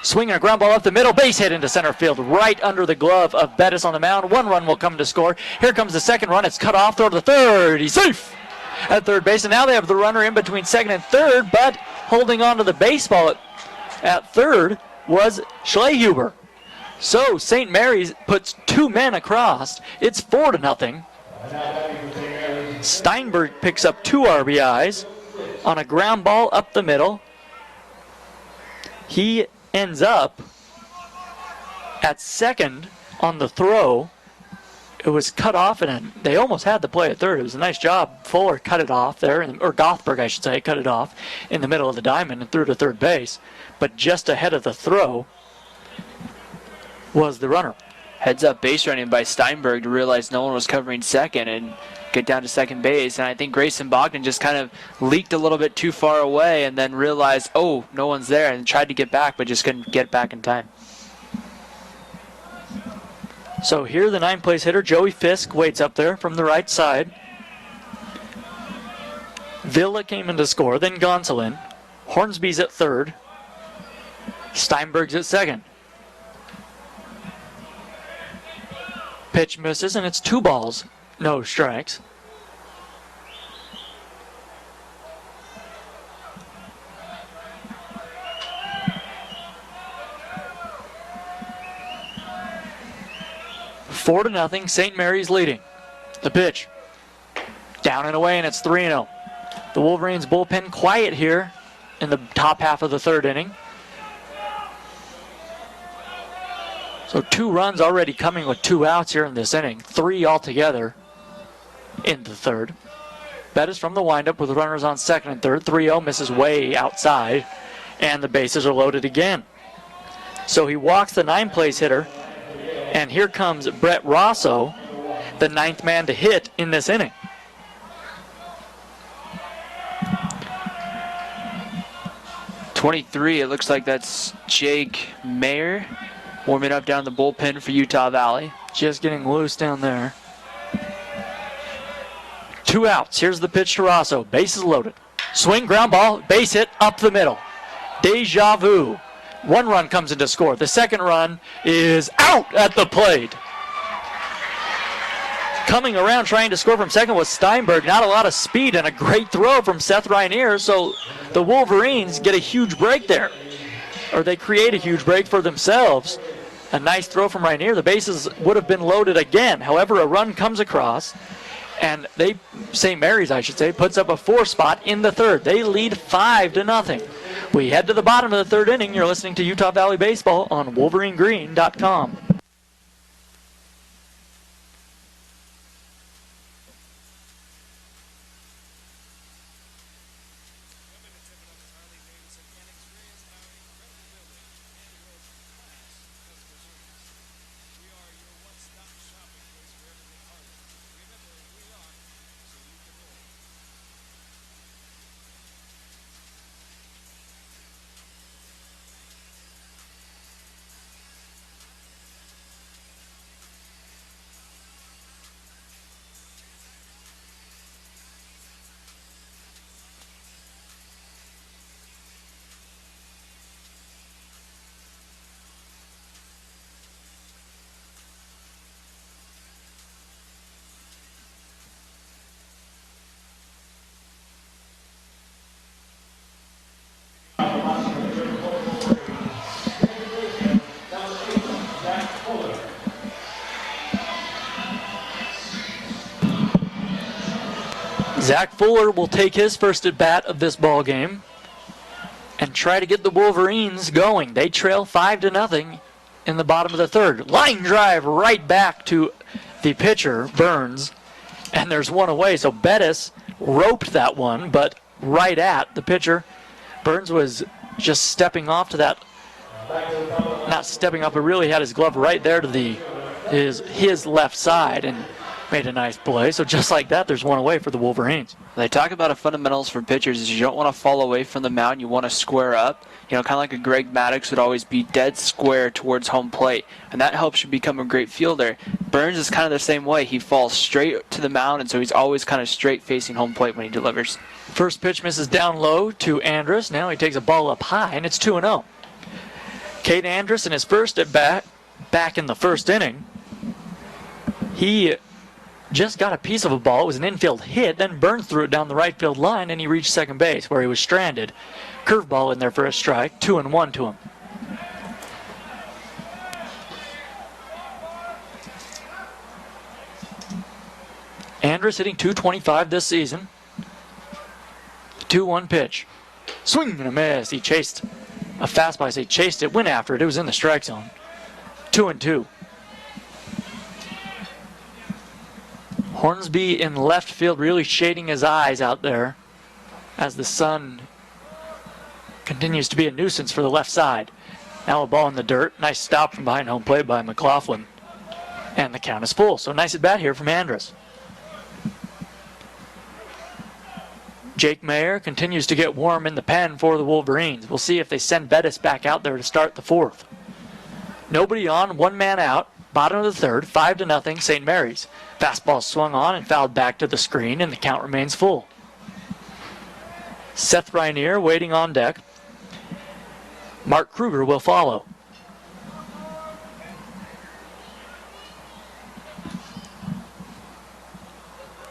Swinging a ground ball up the middle, base hit into center field, right under the glove of Bettis on the mound. 1 run will come to score. Here comes the second run. It's cut off, throw to the third. He's safe at third base, and now they have the runner in between second and third, but holding on to the baseball at third was Schlehuber. So St. Mary's puts 2 men across. It's 4-0. Steinberg picks up 2 RBIs on a ground ball up the middle. He ends up at second on the throw. It was cut off, and they almost had the play at third. It was a nice job. Fuller cut it off there, or Gothberg, I should say, cut it off in the middle of the diamond and threw to third base. But just ahead of the throw was the runner. Heads up base running by Steinberg to realize no one was covering second and get down to second base. And I think Grayson Bogdan just kind of leaked a little bit too far away and then realized, oh, no one's there, and tried to get back but just couldn't get back in time. So here the 9th-place hitter, Joey Fisk, waits up there from the right side. Villa came in to score, then Gonsolin. Hornsby's at third. Steinberg's at second. Pitch misses, and it's 2 balls, no strikes. Four to nothing, St. Mary's leading. The pitch. Down and away, and it's 3-0. The Wolverines bullpen quiet here in the top half of the third inning. So 2 runs already coming with 2 outs here in this inning. 3 altogether in the third. Bettis from the windup with runners on second and third. 3-0 misses way outside. and the bases are loaded again. So he walks the 9th-place hitter, and here comes Brett Rosso, the 9th man to hit in this inning. '23, it looks like that's Jake Mayer warming up down the bullpen for Utah Valley. Just getting loose down there. 2 outs. Here's the pitch to Rosso. Bases loaded. Swing, ground ball, base hit, up the middle. Deja vu. 1 run comes in to score. The 2nd run is out at the plate. Coming around trying to score from second was Steinberg. Not a lot of speed and a great throw from Seth Reinier. So the Wolverines get a huge break there. Or they create a huge break for themselves. A nice throw from Reinier. The bases would have been loaded again. However, a run comes across. And St. Mary's, I should say, puts up a 4 spot in the 3rd. They lead 5-0. We head to the bottom of the 3rd inning. You're listening to Utah Valley Baseball on WolverineGreen.com. Zach Fuller will take his first at bat of this ball game and try to get the Wolverines going. They trail 5-0 in the bottom of the 3rd. Line drive right back to the pitcher, Burns, and there's 1 away. So Bettis roped that one, but right at the pitcher. Burns was just stepping off to that, not stepping up, but really had his glove right there to his left side and made a nice play. So just like that, there's 1 away for the Wolverines. They talk about fundamentals for pitchers is you don't want to fall away from the mound. You want to square up. Kind of like a Greg Maddox would always be dead square towards home plate. And that helps you become a great fielder. Burns is kind of the same way. He falls straight to the mound, and so he's always kind of straight facing home plate when he delivers. First pitch misses down low to Andrus. Now he takes a ball up high, and it's 2-0. Cade Andrus in his first at bat, back in the 1st inning. He just got a piece of a ball. It was an infield hit. Then Burns threw it down the right field line, and he reached second base where he was stranded. Curveball in there for a strike. 2-1 to him. Andrus hitting .225 this season. 2-1 pitch. Swing and a miss. He chased a fastball. I say chased it, went after it. It was in the strike zone. 2-2. Hornsby in left field really shading his eyes out there as the sun continues to be a nuisance for the left side. Now a ball in the dirt. Nice stop from behind home plate by McLaughlin. And the count is full. So nice at bat here from Andrus. Jake Mayer continues to get warm in the pen for the Wolverines. We'll see if they send Bettis back out there to start the 4th. Nobody on, 1 man out. Bottom of the 3rd, 5-0 St. Mary's. Fastball swung on and fouled back to the screen, and the count remains full. Seth Reinier waiting on deck. Mark Kruger will follow.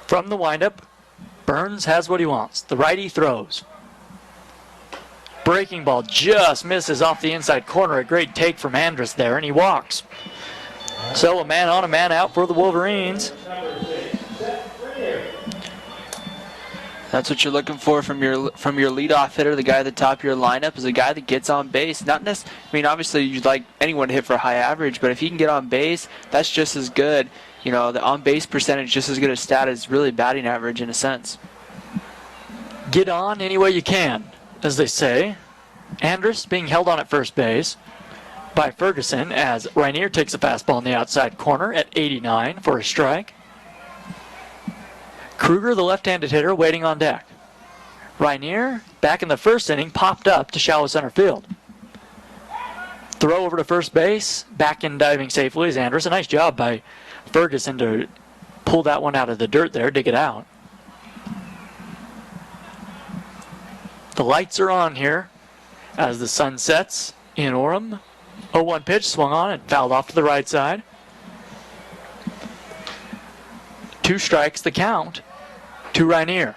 From the windup, Burns has what he wants. The righty throws. Breaking ball just misses off the inside corner. A great take from Andrus there, and he walks. So a man on, a man out for the Wolverines. That's what you're looking for from your leadoff hitter. The guy at the top of your lineup is a guy that gets on base. Not necessarily. I mean, obviously you'd like anyone to hit for a high average, but if he can get on base, that's just as good. You know, the on base percentage just as good a stat as really batting average in a sense. Get on any way you can, as they say. Andrus being held on at first base by Ferguson as Rainier takes a fastball in the outside corner at 89 for a strike. Kruger, the left-handed hitter, waiting on deck. Rainier, back in the first inning, popped up to shallow center field. Throw over to first base, back in diving safely is Andrus. A nice job by Ferguson to pull that one out of the dirt there, dig it out. The lights are on here as the sun sets in Orem. 0-1 pitch swung on and fouled off to the right side. 2 strikes the count to Rainier.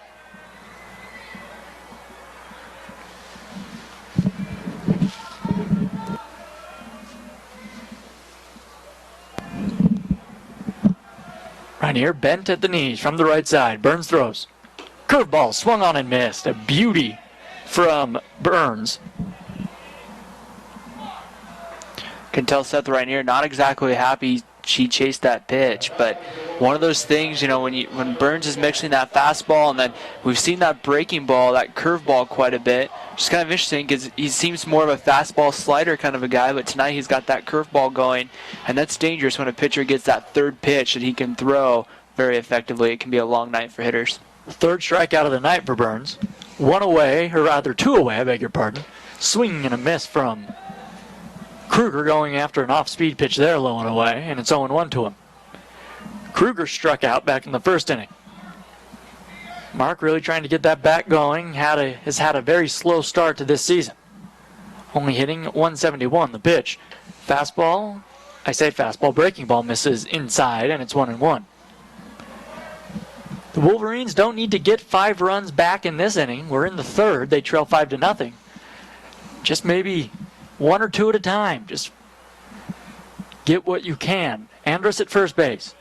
Rainier bent at the knees from the right side. Burns throws. Curveball swung on and missed. A beauty from Burns. Can tell Seth Rainier not exactly happy she chased that pitch, but one of those things, when Burns is mixing that fastball, and then we've seen that breaking ball, that curveball quite a bit. Just kind of interesting because he seems more of a fastball slider kind of a guy, but tonight he's got that curveball going, and that's dangerous when a pitcher gets that third pitch that he can throw very effectively. It can be a long night for hitters. Third strikeout of the night for Burns. 1 away, or rather 2 away, I beg your pardon. Swinging and a miss from Kruger going after an off-speed pitch there, low and away, and it's 0-1 to him. Kruger struck out back in the first inning. Mark really trying to get that back going. Has had a very slow start to this season. Only hitting 171 the pitch. Fastball, breaking ball misses inside, and it's 1-1. The Wolverines don't need to get 5 runs back in this inning. We're in the third. They trail 5-0. Just maybe 1 or 2 at a time. Just get what you can. Andrus at first base.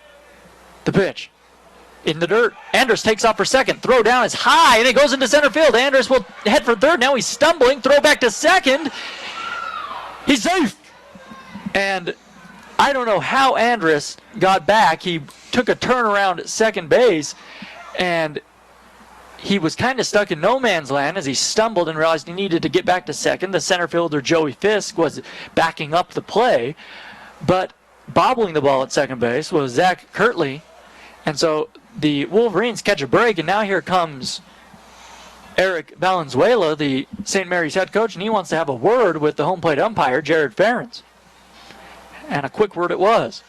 The pitch. In the dirt. Andrus takes off for second. Throw down is high, and it goes into center field. Andrus will head for third. Now he's stumbling. Throw back to second. He's safe. And I don't know how Andrus got back. He took a turnaround at second base, and he was kind of stuck in no man's land as he stumbled and realized he needed to get back to second. The center fielder, Joey Fisk, was backing up the play, but bobbling the ball at second base was Zach Kirtley. And so the Wolverines catch a break, and now here comes Eric Valenzuela, the St. Mary's head coach, and he wants to have a word with the home plate umpire, Jared Ferens. And a quick word it was.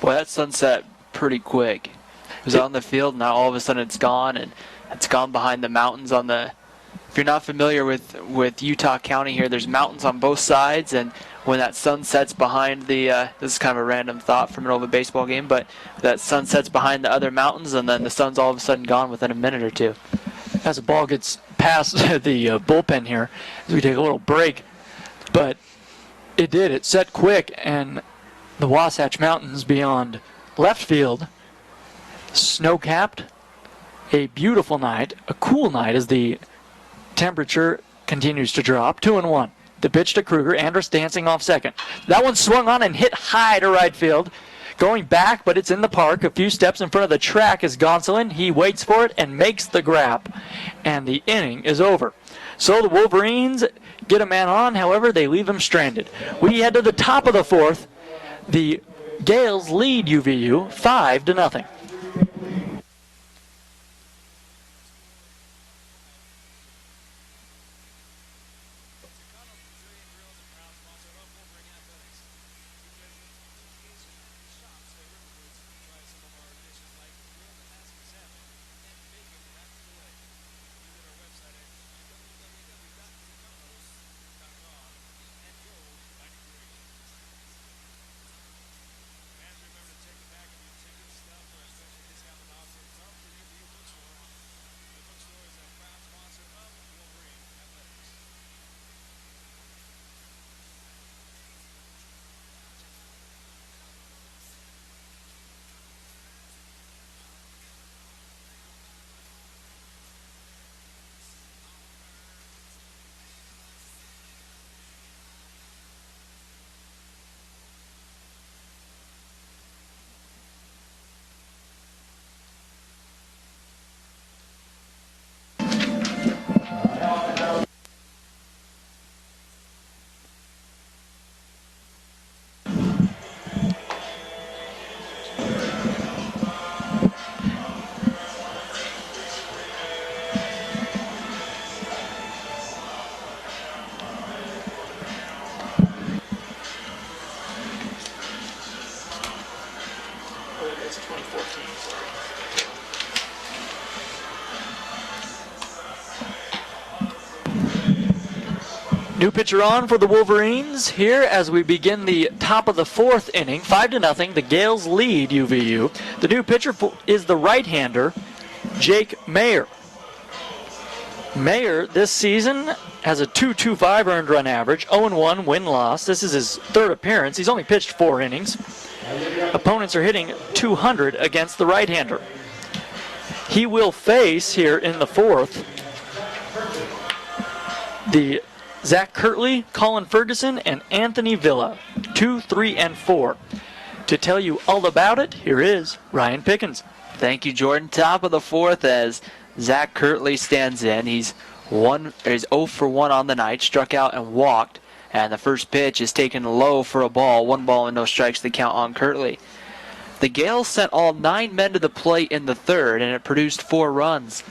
Boy, that sunset pretty quick. It was on the field, and now all of a sudden it's gone, and it's gone behind the mountains on the... If you're not familiar with Utah County here, there's mountains on both sides, and when that sun sets behind the... this is kind of a random thought from the middle of a baseball game, but that sun sets behind the other mountains, and then the sun's all of a sudden gone within a minute or two. As the ball gets past the bullpen here, as we take a little break, but it did. It set quick, and the Wasatch Mountains beyond left field, snow-capped, a beautiful night, a cool night as the temperature continues to drop. 2-1. The pitch to Kruger. Andrus dancing off second. That one swung on and hit high to right field. Going back, but it's in the park. A few steps in front of the track is Gonsolin. He waits for it and makes the grab. And the inning is over. So the Wolverines get a man on. However, they leave him stranded. We head to the top of the fourth. The Gales lead UVU 5-0. New pitcher on for the Wolverines here as we begin the top of the fourth inning. 5-0. The Gales lead UVU. The new pitcher is the right-hander, Jake Mayer. Mayer this season has a 2.25 earned run average, 0-1 win-loss. This is his third appearance. He's only pitched 4 innings. Opponents are hitting 200 against the right-hander. He will face here in the fourth the Zach Kirtley, Colin Ferguson, and Anthony Villa, 2, 3, and 4. To tell you all about it, here is Ryan Pickens. Thank you, Jordan. Top of the fourth as Zach Kirtley stands in. He's 0 for 1 on the night, struck out and walked. And the first pitch is taken low for a ball. 1 ball and no strikes to count on Kirtley. The Gales sent all 9 men to the plate in the third, and it produced 4 runs.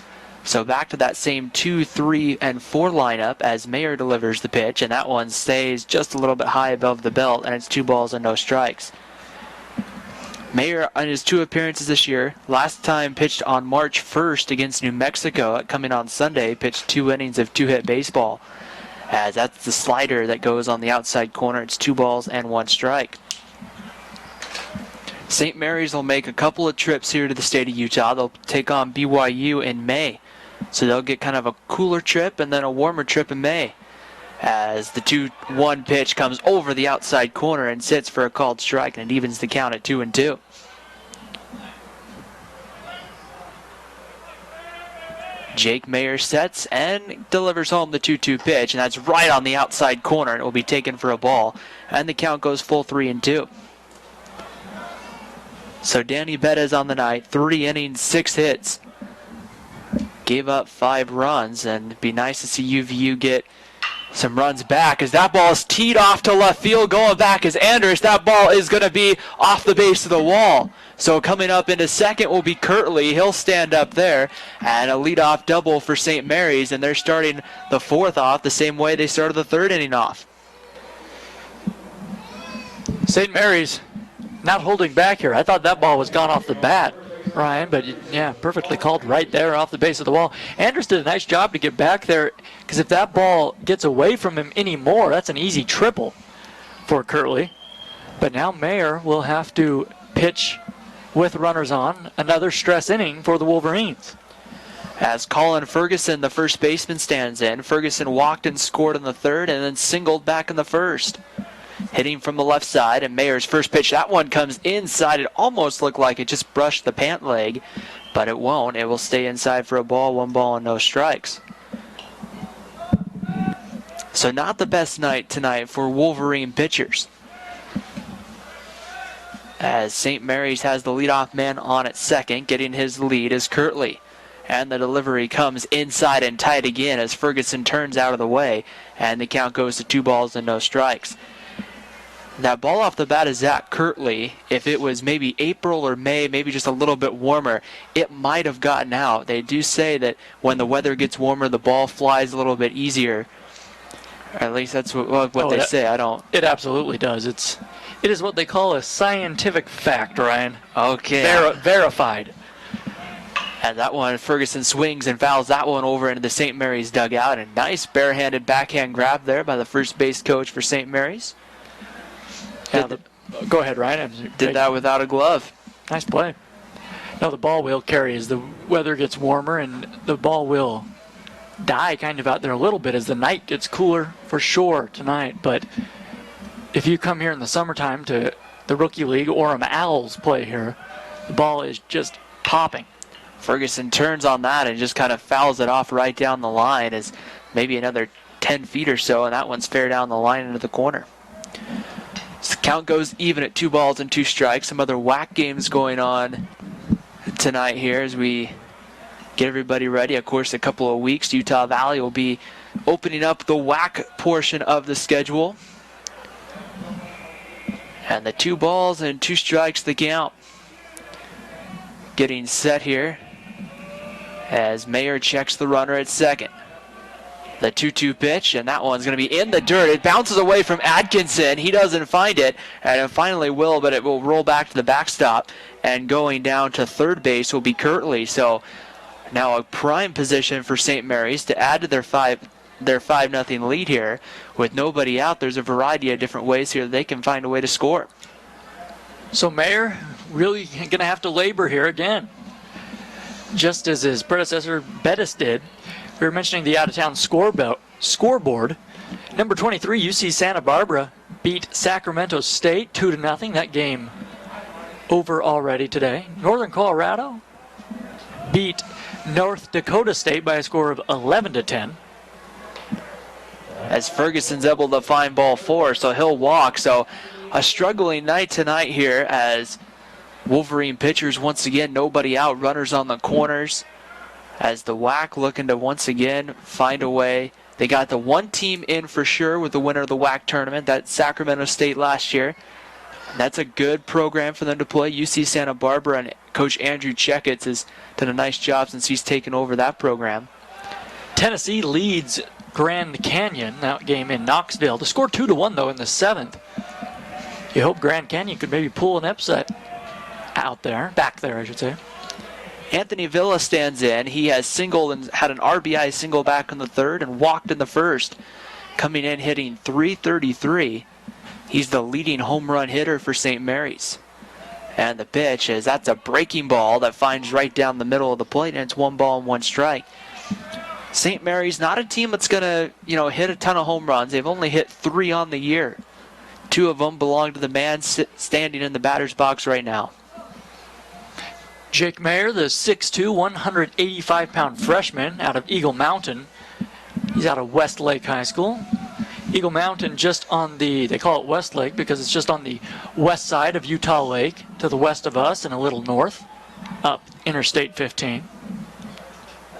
So back to that same 2, 3, and 4 lineup as Mayer delivers the pitch, and that one stays just a little bit high above the belt, and it's 2 balls and no strikes. Mayer, on his 2 appearances this year, last time pitched on March 1st against New Mexico, coming on Sunday, pitched 2 innings of 2-hit baseball. As that's the slider that goes on the outside corner. It's 2 balls and 1 strike. St. Mary's will make a couple of trips here to the state of Utah. They'll take on BYU in May. So they'll get kind of a cooler trip and then a warmer trip in May. As the 2-1 pitch comes over the outside corner and sits for a called strike, and it evens the count at 2-2. Jake Mayer sets and delivers home the 2-2 pitch, and that's right on the outside corner, and it will be taken for a ball. And the count goes full 3-2. So Danny Bettis on the night, 3 innings, 6 hits. Gave up 5 runs, and it'd be nice to see UVU get some runs back as that ball is teed off to left field. Going back is Anders. That ball is going to be off the base of the wall. So coming up into second will be Kirtley. He'll stand up there, and a leadoff double for St. Mary's, and they're starting the fourth off the same way they started the third inning off. St. Mary's not holding back here. I thought that ball was gone off the bat, Ryan, but yeah, perfectly called right there off the base of the wall. Anders did a nice job to get back there, because if that ball gets away from him anymore, that's an easy triple for Kirtley. But now Mayer will have to pitch with runners on, another stress inning for the Wolverines. As Colin Ferguson, the first baseman, stands in. Ferguson walked and scored in the third and then singled back in the first. Hitting from the left side, and Mayer's first pitch, that one comes inside. It almost looked like it just brushed the pant leg, but it won't. It will stay inside for a ball, 1 ball and no strikes. So not the best night tonight for Wolverine pitchers. As St. Mary's has the leadoff man on at second, getting his lead is Kirtley. And the delivery comes inside and tight again as Ferguson turns out of the way, and the count goes to 2 balls and no strikes. That ball off the bat is Zach Kirtley. If it was maybe April or May, maybe just a little bit warmer, it might have gotten out. They do say that when the weather gets warmer, the ball flies a little bit easier. Or at least that's what they say. I don't. It absolutely does. It is what they call a scientific fact, Ryan. Okay. Verified. And that one, Ferguson swings and fouls that one over into the St. Mary's dugout. A nice barehanded backhand grab there by the first base coach for St. Mary's. Go ahead, Ryan. Did that without a glove. Nice play. No, the ball will carry as the weather gets warmer, and the ball will die kind of out there a little bit as the night gets cooler for sure tonight. But if you come here in the summertime to the Rookie League, Orem Owls play here, the ball is just popping. Ferguson turns on that and just kind of fouls it off right down the line as maybe another 10 feet or so, and that one's fair down the line into the corner. So the count goes even at 2 balls and 2 strikes. Some other whack games going on tonight here as we get everybody ready. Of course, a couple of weeks, Utah Valley will be opening up the whack portion of the schedule. And the 2 balls and 2 strikes the count. Getting set here as Mayer checks the runner at second. The 2-2 pitch, and that one's going to be in the dirt. It bounces away from Atkinson. He doesn't find it, and it finally will, but it will roll back to the backstop. And going down to third base will be Kirtley. So now a prime position for St. Mary's to add to their their 5-0 lead here. With nobody out, there's a variety of different ways here they can find a way to score. So Mayer really going to have to labor here again. Just as his predecessor Bettis did. We were mentioning the out-of-town scoreboard. Number 23, UC Santa Barbara beat Sacramento State 2-0. That game over already today. Northern Colorado beat North Dakota State by a score of 11-10. As Ferguson's able to find ball 4, so he'll walk. So a struggling night tonight here as Wolverine pitchers once again, nobody out, runners on the corners. As the WAC looking to once again find a way. They got the one team in for sure with the winner of the WAC tournament. That's Sacramento State last year. And that's a good program for them to play. UC Santa Barbara and Coach Andrew Checketts has done a nice job since he's taken over that program. Tennessee leads Grand Canyon, that game in Knoxville. The score 2-1 though in the 7th. You hope Grand Canyon could maybe pull an upset back there I should say. Anthony Villa stands in. He has singled and had an RBI single back in the 3rd and walked in the 1st. Coming in hitting .333. He's the leading home run hitter for St. Mary's. And the pitch is that's a breaking ball that finds right down the middle of the plate, and it's 1 ball and 1 strike. St. Mary's not a team that's going to, hit a ton of home runs. They've only hit 3 on the year. 2 of them belong to the man standing in the batter's box right now. Jake Mayer, the 6'2", 185-pound freshman out of Eagle Mountain. He's out of Westlake High School. Eagle Mountain just on they call it Westlake because it's just on the west side of Utah Lake, to the west of us and a little north, up Interstate 15.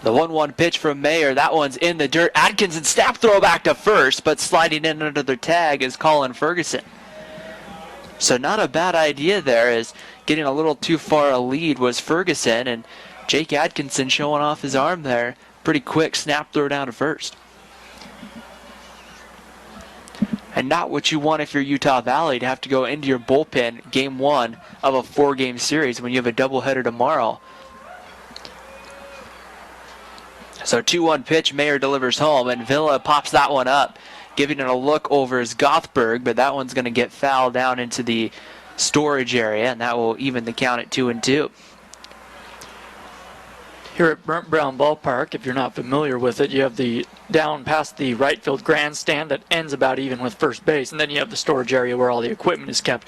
The 1-1 pitch from Mayer, that one's in the dirt. Atkinson snap throw back to first, but sliding in under the tag is Colin Ferguson. So not a bad idea there, as getting a little too far a lead was Ferguson, and Jake Atkinson showing off his arm there. Pretty quick snap throw down to first. And not what you want if you're Utah Valley to have to go into your bullpen game 1 of a 4-game series when you have a doubleheader tomorrow. So 2-1 pitch, Mayer delivers home, and Villa pops that one up, giving it a look over as Gothberg, but that one's going to get fouled down into the storage area, and that will even the count at 2-2. Here at Brent Brown Ballpark, if you're not familiar with it, you have the down past the right field grandstand that ends about even with first base, and then you have the storage area where all the equipment is kept.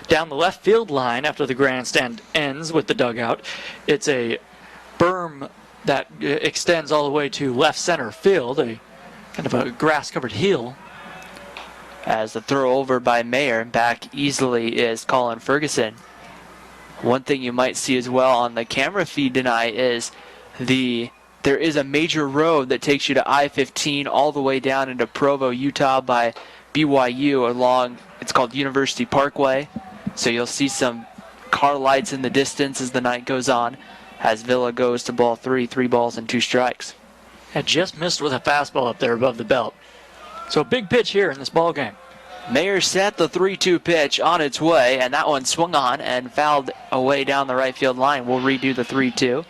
Down the left field line after the grandstand ends with the dugout, it's a berm that extends all the way to left center field, a kind of a grass-covered hill. As the throw over by Mayer, back easily is Colin Ferguson. One thing you might see as well on the camera feed tonight is there is a major road that takes you to I-15 all the way down into Provo, Utah by BYU along, it's called University Parkway. So you'll see some car lights in the distance as the night goes on, as Villa goes to ball 3, 3 balls and 2 strikes. Had just missed with a fastball up there above the belt. So a big pitch here in this ball game. Mayer set the 3-2 pitch on its way, and that one swung on and fouled away down the right field line. We'll redo the 3-2.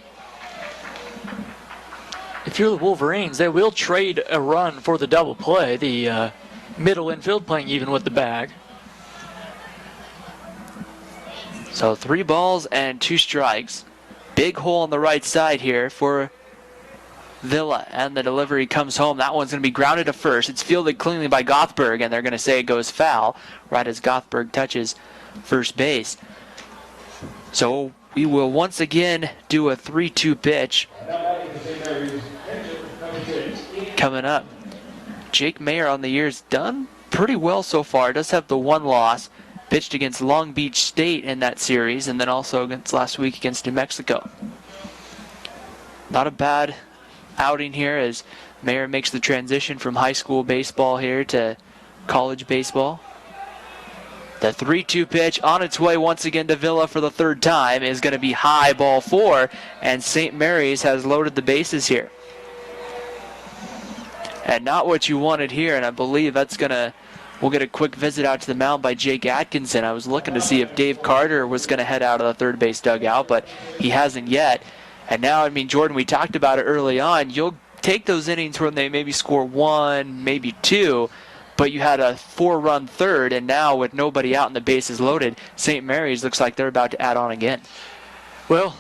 If you're the Wolverines, they will trade a run for the double play. The middle infield playing even with the bag. So 3 balls and 2 strikes. Big hole on the right side here for Villa, and the delivery comes home. That one's going to be grounded to first. It's fielded cleanly by Gothberg, and they're going to say it goes foul right as Gothberg touches first base. So we will once again do a 3-2 pitch. Coming up, Jake Mayer on the year's done pretty well so far. Does have the 1 loss. Pitched against Long Beach State in that series, and then also against last week against New Mexico. Not a bad outing here as Mayer makes the transition from high school baseball here to college baseball. The 3-2 pitch on its way once again to Villa for the 3rd time is going to be high, ball 4, and St. Mary's has loaded the bases here. And not what you wanted here, and I believe that's going to, we'll get a quick visit out to the mound by Jake Atkinson. I was looking to see if Dave Carter was going to head out of the third base dugout, but he hasn't yet. And now, Jordan, we talked about it early on. You'll take those innings where they maybe score 1, maybe 2, but you had a 4-run third, and now with nobody out and the bases loaded, St. Mary's looks like they're about to add on again. Well,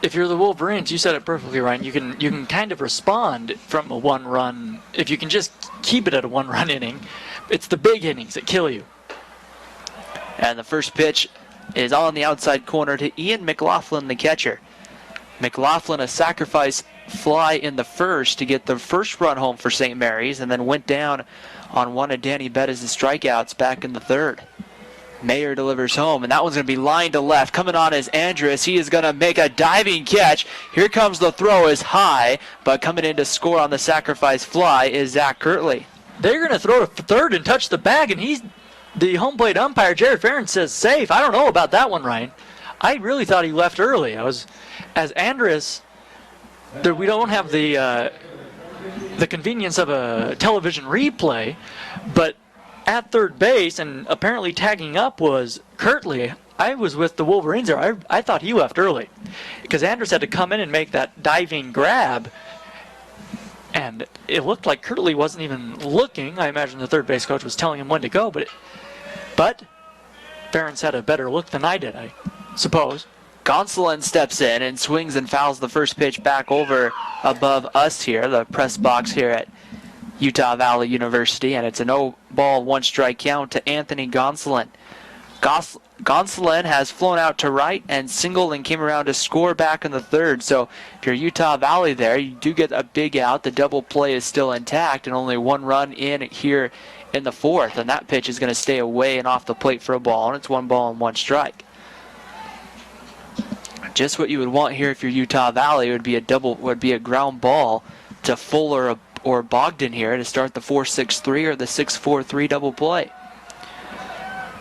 if you're the Wolverines, you said it perfectly, Ryan. You can kind of respond from a 1-run. If you can just keep it at a 1-run inning, it's the big innings that kill you. And the first pitch is on the outside corner to Ian McLaughlin, the catcher. McLaughlin, a sacrifice fly in the first to get the first run home for St. Mary's, and then went down on one of Danny Bettis' strikeouts back in the third. Mayer delivers home, and that one's going to be lined to left. Coming on is Andrus. He is going to make a diving catch. Here comes the throw, is high, but coming in to score on the sacrifice fly is Zach Kirtley. They're going to throw to third and touch the bag, and the home plate umpire, Jared Farron, says safe. I don't know about that one, Ryan. I really thought he left early. As Andrus, we don't have the convenience of a television replay, but at third base and apparently tagging up was Kirtley. I was with the Wolverines there. I thought he left early because Andrus had to come in and make that diving grab, and it looked like Kirtley wasn't even looking. I imagine the third base coach was telling him when to go, but Farron's had a better look than I did, I suppose. Gonsolin steps in and swings and fouls the first pitch back over above us here, the press box here at Utah Valley University, and it's a 0-ball, 1-strike count to Anthony Gonsolin. Gonsolin has flown out to right and singled and came around to score back in the third. So if you're Utah Valley there, you do get a big out. The double play is still intact and only 1 run in here in the fourth, and that pitch is going to stay away and off the plate for a ball, and it's 1 ball and 1 strike. Just what you would want here if you're Utah Valley would be a ground ball to Fuller or Bogdan here to start the 4-6-3 or the 6-4-3 double play.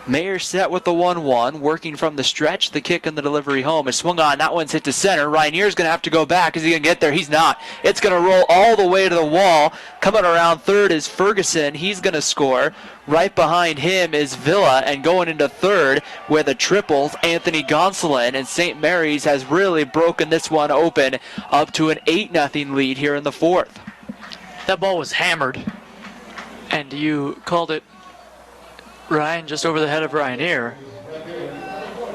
Mayer set with the 1-1, working from the stretch, the kick and the delivery home. It's swung on, that one's hit to center. Ryanier's going to have to go back. Is he going to get there? He's not. It's going to roll all the way to the wall. Coming around third is Ferguson. He's going to score. Right behind him is Villa, and going into third with a triple, Anthony Gonsolin, and St. Mary's has really broken this one open up to an 8-0 lead here in the fourth. That ball was hammered, and you called it, Ryan, just over the head of Ryanier.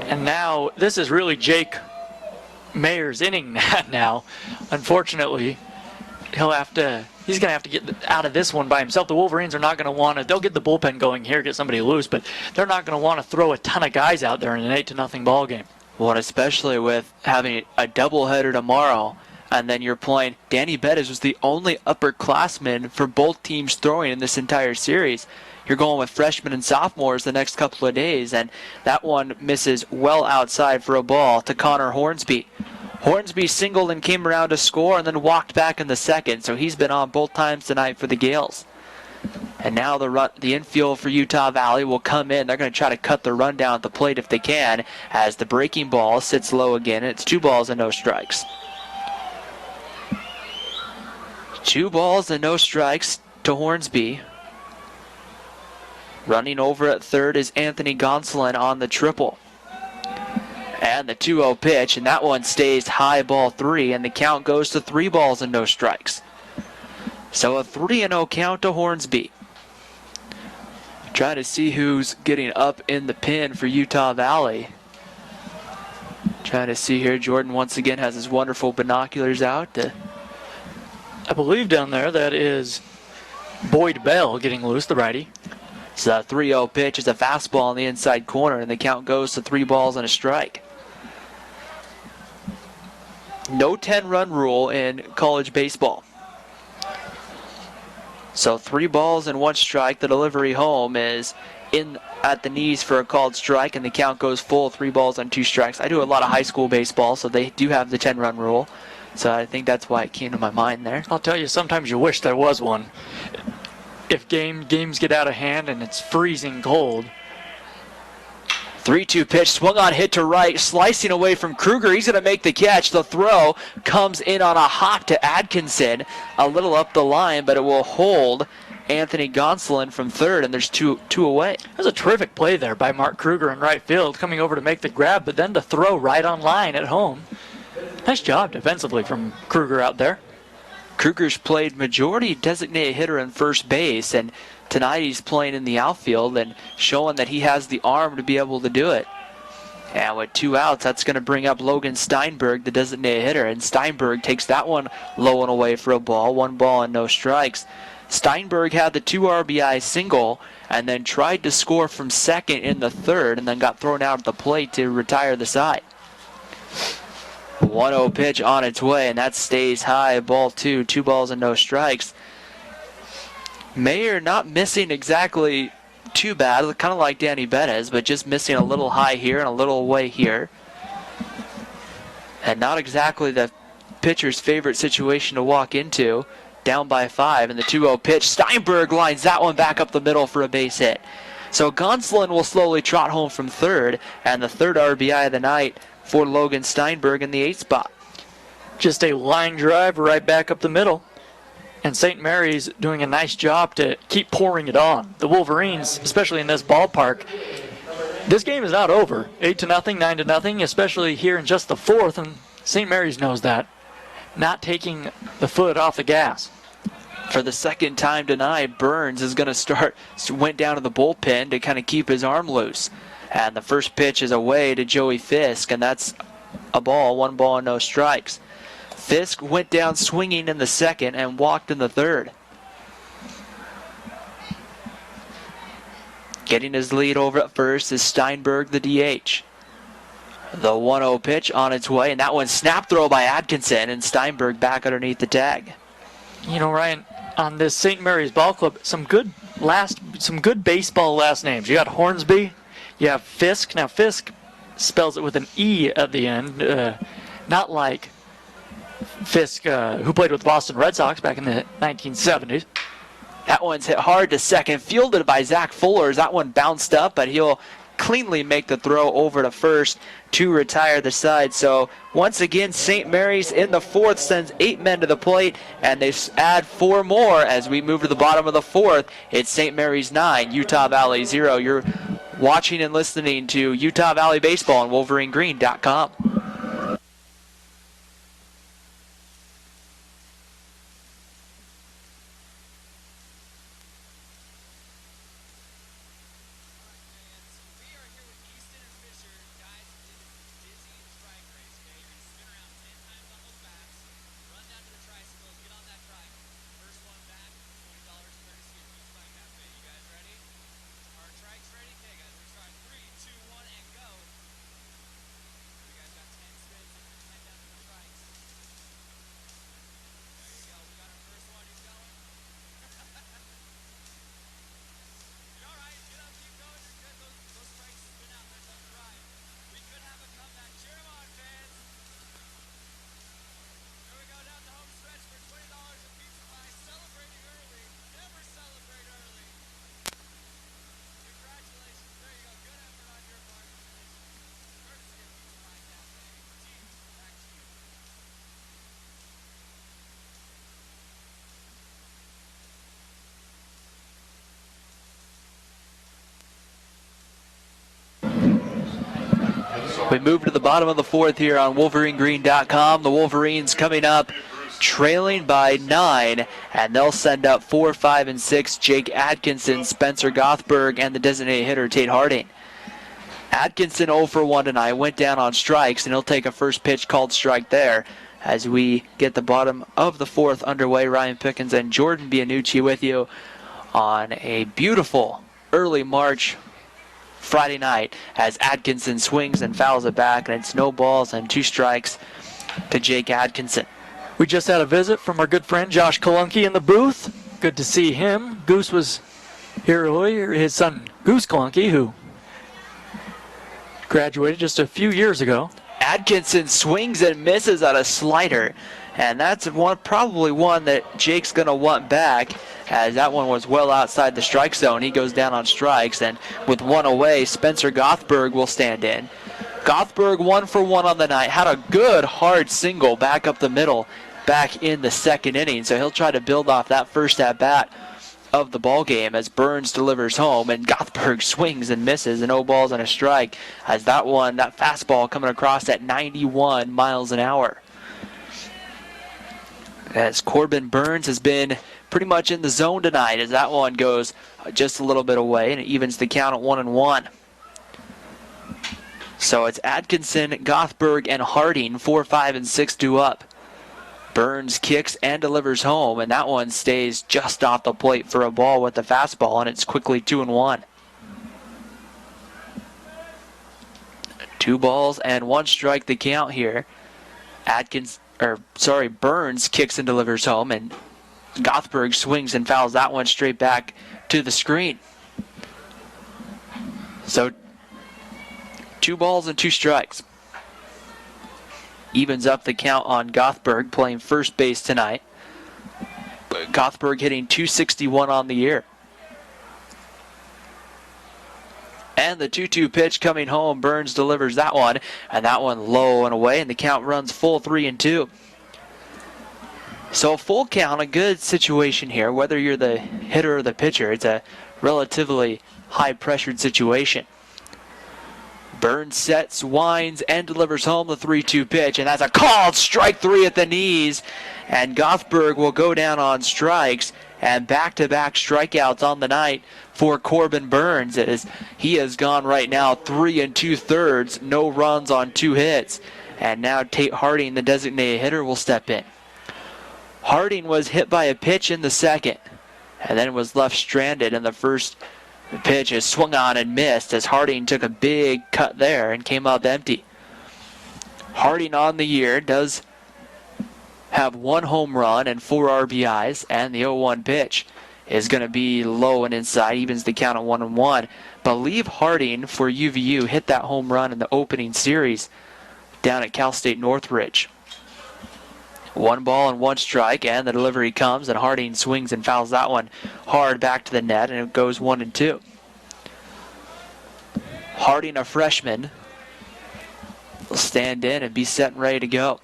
And now this is really Jake Mayer's inning now. Unfortunately, he's going to have to get out of this one by himself. The Wolverines are not going to want to, they'll get the bullpen going here, get somebody loose, but they're not going to want to throw a ton of guys out there in an 8-0 ball game. Well, especially with having a doubleheader tomorrow, and then you're playing, Danny Bettis was the only upperclassman for both teams throwing in this entire series. You're going with freshmen and sophomores the next couple of days, and that one misses well outside for a ball to Connor Hornsby. Hornsby singled and came around to score and then walked back in the second, so he's been on both times tonight for the Gales. And now the infield for Utah Valley will come in. They're going to try to cut the run down at the plate if they can, as the breaking ball sits low again. It's 2 balls and no strikes. 2 balls and no strikes to Hornsby. Running over at third is Anthony Gonsolin on the triple. And the 2-0 pitch, and that one stays high, ball 3, and the count goes to 3 balls and no strikes. So a 3-0 count to Hornsby. Trying to see who's getting up in the pin for Utah Valley. Trying to see here, Jordan once again has his wonderful binoculars out. I believe down there that is Boyd Bell getting loose, the righty. So the 3-0 pitch is a fastball on the inside corner, and the count goes to 3 balls and a strike. No 10-run rule in college baseball. So 3 balls and 1 strike. The delivery home is in at the knees for a called strike, and the count goes full, 3 balls and 2 strikes. I do a lot of high school baseball, so they do have the 10-run rule. So I think that's why it came to my mind there. I'll tell you, sometimes you wish there was one. If games get out of hand and it's freezing cold. 3-2 pitch, swung on, hit to right, slicing away from Kruger. He's going to make the catch. The throw comes in on a hop to Atkinson, a little up the line, but it will hold Anthony Gonsolin from third, and there's two away. That was a terrific play there by Mark Kruger in right field, coming over to make the grab, but then to throw right on line at home. Nice job defensively from Kruger out there. Kruger's played majority designated hitter in first base, and tonight he's playing in the outfield and showing that he has the arm to be able to do it. And with 2 outs, that's going to bring up Logan Steinberg, the designated hitter, and Steinberg takes that one low and away for a ball. 1 ball and no strikes. Steinberg had the 2 RBI single and then tried to score from second in the third and then got thrown out at the plate to retire the side. 1-0 pitch on its way, and that stays high. Ball 2, 2 balls and no strikes. Mayer not missing exactly too bad, kind of like Danny Bettis, but just missing a little high here and a little away here. And not exactly the pitcher's favorite situation to walk into. Down by 5 in the 2-0 pitch. Steinberg lines that one back up the middle for a base hit. So Gonsolin will slowly trot home from third, and the third RBI of the night for Logan Steinberg in the 8th spot. Just a line drive right back up the middle. And St. Mary's doing a nice job to keep pouring it on. The Wolverines, especially in this ballpark, this game is not over. 8-0, 9-0, especially here in just the 4th, and St. Mary's knows that. Not taking the foot off the gas. For the second time tonight, Burns is going to went down to the bullpen to kind of keep his arm loose. And the first pitch is away to Joey Fisk, and that's a ball, 1 ball and no strikes. Fisk went down swinging in the second and walked in the third. Getting his lead over at first is Steinberg, the DH. The 1-0 pitch on its way, and that one snap throw by Atkinson, and Steinberg back underneath the tag. You know, Ryan, on this St. Mary's Ball Club, some good baseball last names. You got Hornsby, you have Fisk. Now Fisk spells it with an E at the end, not like Fisk, who played with the Boston Red Sox back in the 1970s. That one's hit hard to second, fielded by Zach Fuller. That one bounced up, but he'll cleanly make the throw over to first to retire the side. So once again, St. Mary's in the 4th sends 8 men to the plate, and they add 4 more as we move to the bottom of the 4th. It's St. Mary's 9, Utah Valley 0. You're watching and listening to Utah Valley Baseball on WolverineGreen.com. We move to the bottom of the 4th here on WolverineGreen.com. The Wolverines coming up trailing by 9, and they'll send up 4, 5, and 6 Jake Atkinson, Spencer Gothberg, and the designated hitter Tate Harding. Atkinson 0 for 1 tonight, went down on strikes, and he'll take a first pitch called strike there as we get the bottom of the 4th underway. Ryan Pickens and Jordan Bianucci with you on a beautiful early March Friday night as Atkinson swings and fouls it back, and it's no balls and 2 strikes to Jake Atkinson. We just had a visit from our good friend Josh Kolunke in the booth. Good to see him. Goose was here earlier. His son Goose Kolunke, who graduated just a few years ago. Atkinson swings and misses at a slider, and that's probably one that Jake's going to want back, as that one was well outside the strike zone. He goes down on strikes, and with 1 away, Spencer Gothberg will stand in. Gothberg 1 for 1 on the night, had a good hard single back up the middle back in the 2nd inning, so he'll try to build off that first at-bat of the ball game as Burns delivers home, and Gothberg swings and misses, and 0 balls and a strike as that fastball coming across at 91 miles an hour. as Corbin Burns has been pretty much in the zone tonight, as that one goes just a little bit away, and it evens the count at 1-1. So it's Atkinson, Gothberg, and Harding, 4, 5, and 6 due up. Burns kicks and delivers home, and that one stays just off the plate for a ball with the fastball, and it's quickly 2-1. 2 balls and 1 strike the count here. Burns kicks and delivers home, and Gothberg swings and fouls that one straight back to the screen. So 2 balls and 2 strikes. Evens up the count on Gothberg, playing first base tonight. Gothberg hitting .261 on the year. And the 2-2 pitch coming home. Burns delivers that one, and that one low and away, and the count runs full 3-2. So full count, a good situation here. Whether you're the hitter or the pitcher, it's a relatively high-pressured situation. Burns sets, winds, and delivers home the 3-2 pitch, and that's a called strike 3 at the knees. And Gothberg will go down on strikes, and back-to-back strikeouts on the night for Corbin Burns, as he has gone right now 3 2/3, no runs on 2 hits. And now Tate Harding, the designated hitter, will step in. Harding was hit by a pitch in the second, and then was left stranded in the first. The pitch is swung on and missed, as Harding took a big cut there and came up empty. Harding on the year does have 1 home run and 4 RBIs, and the 0-1 pitch is going to be low and inside, evens the count at 1-1. Believe Harding for UVU hit that home run in the opening series down at Cal State Northridge. 1 ball and 1 strike, and the delivery comes, and Harding swings and fouls that one hard back to the net, and it goes 1-2. Harding, a freshman, will stand in and be set and ready to go.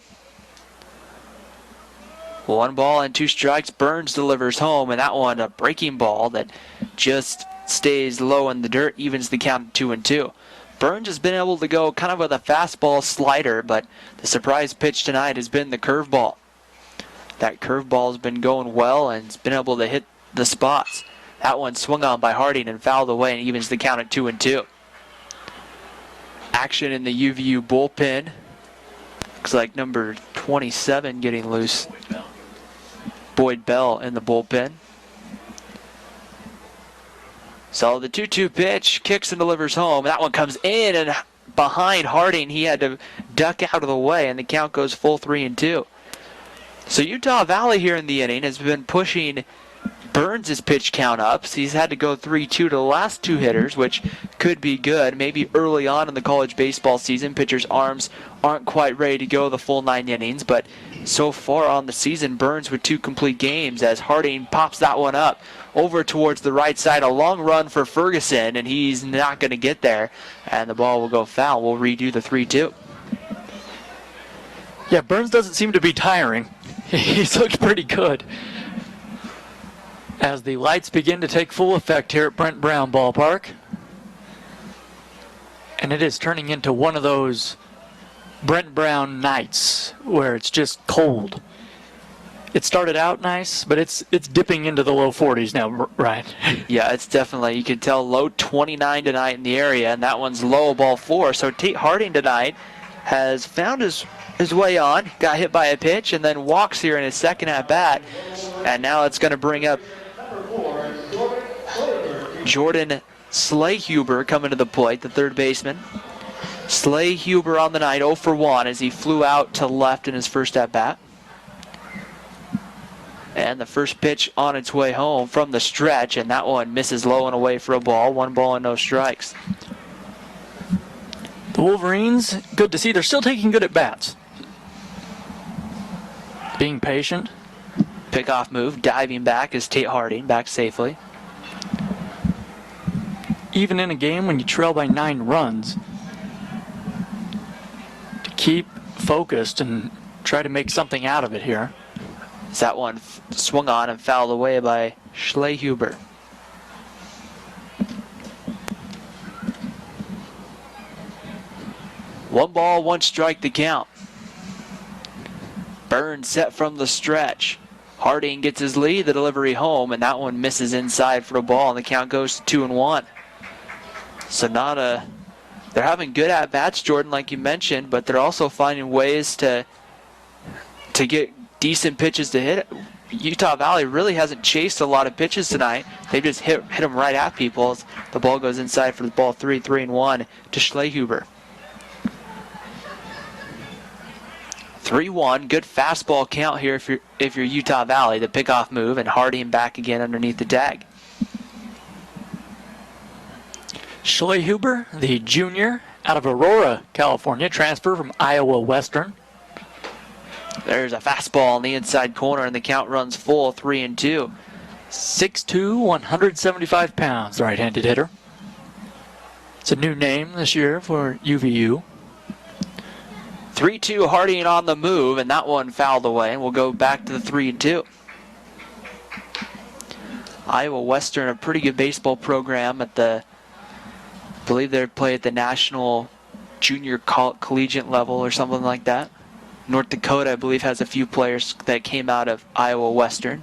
1 ball and 2 strikes. Burns delivers home, and that one a breaking ball that just stays low in the dirt, evens the count at 2-2. Burns has been able to go kind of with a fastball slider, but the surprise pitch tonight has been the curveball. That curveball has been going well and has been able to hit the spots. That one swung on by Harding and fouled away, and evens the count at 2-2. Action in the UVU bullpen. Looks like number 27 getting loose. Boyd Bell in the bullpen. So the 2-2 pitch, kicks and delivers home. That one comes in and behind Harding. He had to duck out of the way, and the count goes full 3-2. So Utah Valley here in the inning has been pushing Burns' pitch count up. So he's had to go 3-2 to the last 2 hitters, which could be good. Maybe early on in the college baseball season, pitchers' arms aren't quite ready to go the full 9 innings. But so far on the season, Burns with 2 complete games, as Harding pops that one up over towards the right side. A long run for Ferguson, and he's not going to get there. And the ball will go foul. We'll redo the 3-2. Yeah, Burns doesn't seem to be tiring. He's looked pretty good. As the lights begin to take full effect here at Brent Brown Ballpark. And it is turning into one of those Brent Brown nights where it's just cold. It started out nice, but it's dipping into the low 40s now, Ryan. Yeah, it's definitely, you can tell, low 29 tonight in the area, and that one's low, ball 4. So Tate Harding tonight has found his way on, got hit by a pitch, and then walks here in his second at bat. And now it's going to bring up Jordan Slayhuber coming to the plate, the third baseman. Slayhuber on the night, 0 for 1 as he flew out to left in his first at bat. And the first pitch on its way home from the stretch, and that one misses low and away for a ball. 1 ball and no strikes. The Wolverines, good to see. They're still taking good at bats. Being patient. Pickoff move, diving back is Tate Harding, back safely. Even in a game when you trail by 9 runs, to keep focused and try to make something out of it here. That one swung on and fouled away by Schlehuber. One ball, 1 strike to count. Burns set from the stretch. Harding gets his lead, the delivery home, and that one misses inside for a ball, and the count goes to 2-1. So they're having good at-bats, Jordan, like you mentioned, but they're also finding ways to get decent pitches to hit. Utah Valley really hasn't chased a lot of pitches tonight. They've just hit them right at people. The ball goes inside for the ball 3-1 to Schlehuber. 3-1, good fastball count here if you're Utah Valley. The pickoff move, and Harding back again underneath the tag. Schlehuber, the junior out of Aurora, California, transfer from Iowa Western. There's a fastball in the inside corner, and the count runs full, 3-2. 6'2", 175 pounds, the right-handed hitter. It's a new name this year for UVU. 3-2 Harding on the move, and that one fouled away, and we'll go back to the 3-2. Iowa Western, a pretty good baseball program at I believe they play at the national junior collegiate level or something like that. North Dakota, I believe, has a few players that came out of Iowa Western.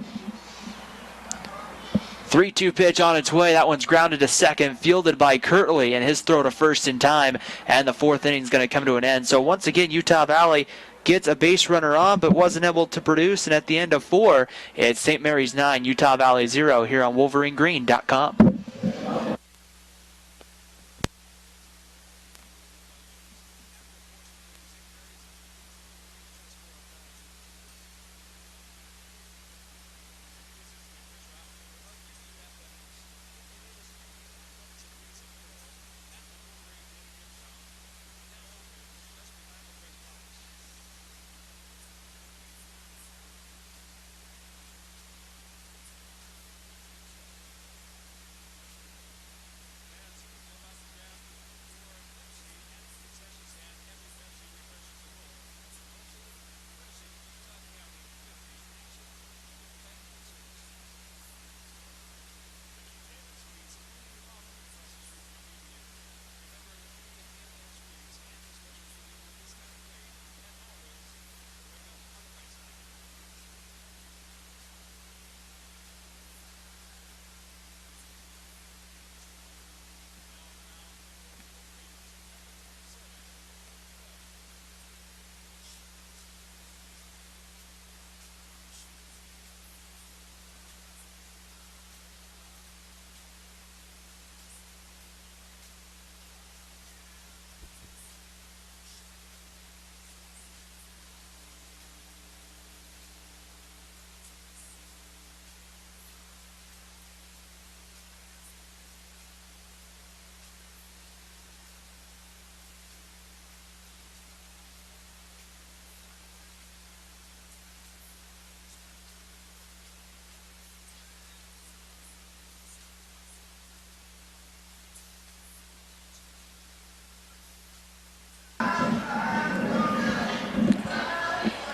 3-2 pitch on its way. That one's grounded to second, fielded by Kirtley, and his throw to first in time. And the fourth inning is going to come to an end. So once again, Utah Valley gets a base runner on, but wasn't able to produce. And at the end of 4, it's St. Mary's 9, Utah Valley 0 here on WolverineGreen.com.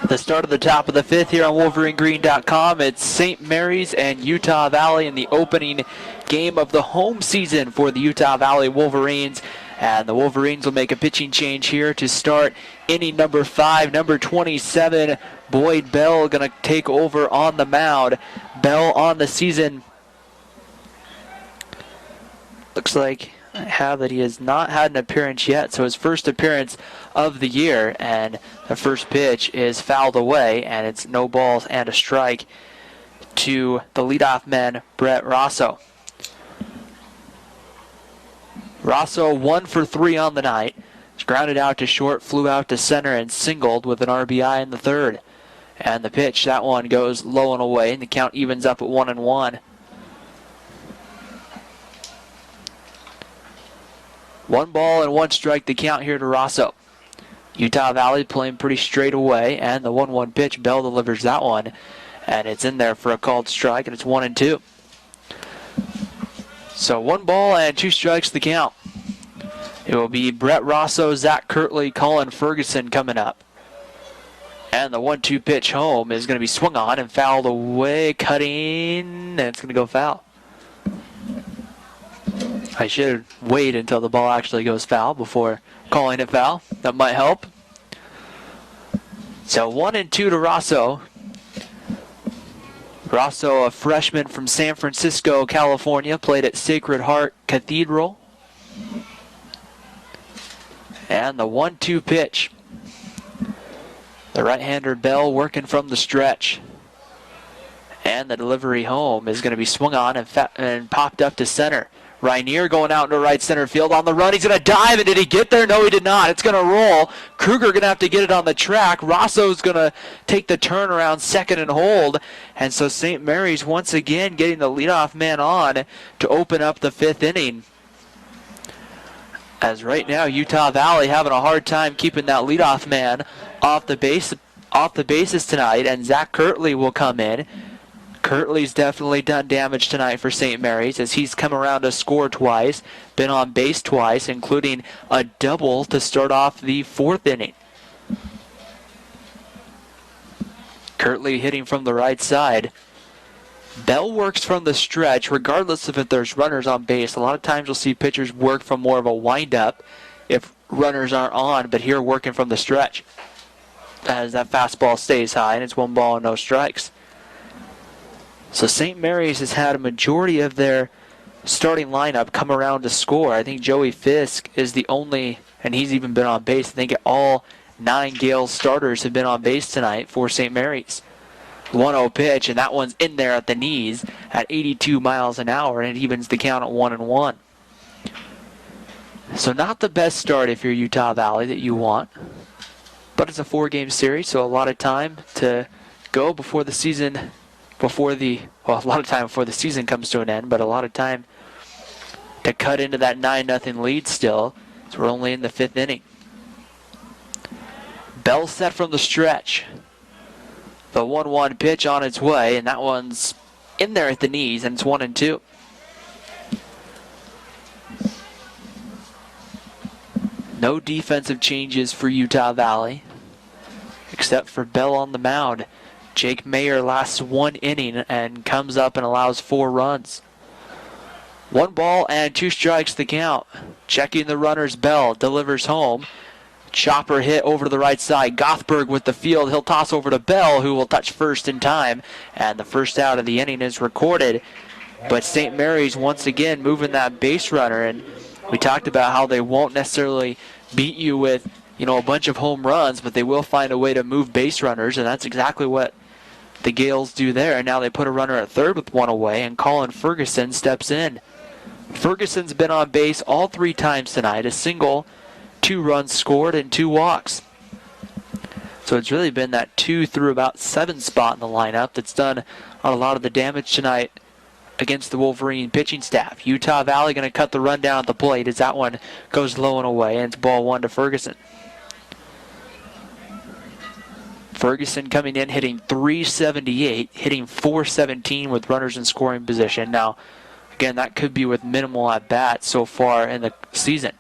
The start of the top of the 5th here on WolverineGreen.com. It's St. Mary's and Utah Valley in the opening game of the home season for the Utah Valley Wolverines. And the Wolverines will make a pitching change here to start inning number 5. Number 27, Boyd Bell, going to take over on the mound. Bell on the season. Looks like I have that he has not had an appearance yet, so his first appearance of the year, and the first pitch is fouled away, and it's no balls and a strike to the leadoff man, Brett Rosso. Rosso 1 for 3 on the night. He's grounded out to short, flew out to center, and singled with an RBI in the 3rd. And the pitch, that one goes low and away, and the count evens up at 1-1. 1 ball and 1 strike the count here to Rosso. Utah Valley playing pretty straight away, and the 1-1 pitch, Bell delivers that one, and it's in there for a called strike, and it's 1-2. So 1 ball and 2 strikes the count. It will be Brett Rosso, Zach Kirtley, Colin Ferguson coming up. And the 1-2 pitch home is going to be swung on and fouled away, cutting, and it's going to go foul. I should wait until the ball actually goes foul before calling it foul. That might help. So 1-2 to Rosso. Rosso, a freshman from San Francisco, California, played at Sacred Heart Cathedral. And the 1-2 pitch. The right-hander Bell working from the stretch. And the delivery home is going to be swung on and popped up to center. Rainier going out into right center field on the run. He's going to dive, and did he get there? No, he did not. It's going to roll. Kruger going to have to get it on the track. Rosso's going to take the turnaround second and hold. And so St. Mary's once again getting the leadoff man on to open up the 5th inning. As right now Utah Valley having a hard time keeping that leadoff man off the bases tonight, and Zach Kirtley will come in. Kirtley's definitely done damage tonight for St. Mary's as he's come around to score twice, been on base twice, including a double to start off the 4th inning. Kirtley hitting from the right side. Bell works from the stretch regardless of if there's runners on base. A lot of times you'll see pitchers work from more of a wind-up if runners aren't on, but here working from the stretch as that fastball stays high and it's 1 ball and no strikes. So St. Mary's has had a majority of their starting lineup come around to score. I think Joey Fisk is the only, and he's even been on base. I think all 9 Gales starters have been on base tonight for St. Mary's. 1-0 pitch, and that one's in there at the knees at 82 miles an hour, and it evens the count at 1-1. So not the best start if you're Utah Valley that you want, but it's a 4-game series, so a lot of time to go before the season. A lot of time before the season comes to an end, but a lot of time to cut into that 9-0 lead still. So we're only in the 5th inning. Bell set from the stretch. The 1-1 pitch on its way, and that one's in there at the knees, and it's 1-2. No defensive changes for Utah Valley, except for Bell on the mound. Jake Mayer lasts 1 inning and comes up and allows 4 runs. 1 ball and 2 strikes the count. Checking the runners, Bell delivers home. Chopper hit over to the right side. Gothberg with the field. He'll toss over to Bell, who will touch first in time. And the first out of the inning is recorded. But St. Mary's once again moving that base runner. And we talked about how they won't necessarily beat you with, a bunch of home runs, but they will find a way to move base runners. And that's exactly what the Gales do there. And now they put a runner at third with 1 away, and Colin Ferguson steps in. Ferguson's been on base all 3 times tonight. A single, 2 runs scored, and 2 walks. So it's really been that 2 through about 7 spot in the lineup that's done a lot of the damage tonight against the Wolverine pitching staff. Utah Valley going to cut the run down at the plate as that one goes low and away, and it's ball 1 to Ferguson. Ferguson coming in hitting .378, hitting .417 with runners in scoring position. Now, again, that could be with minimal at-bats so far in the season.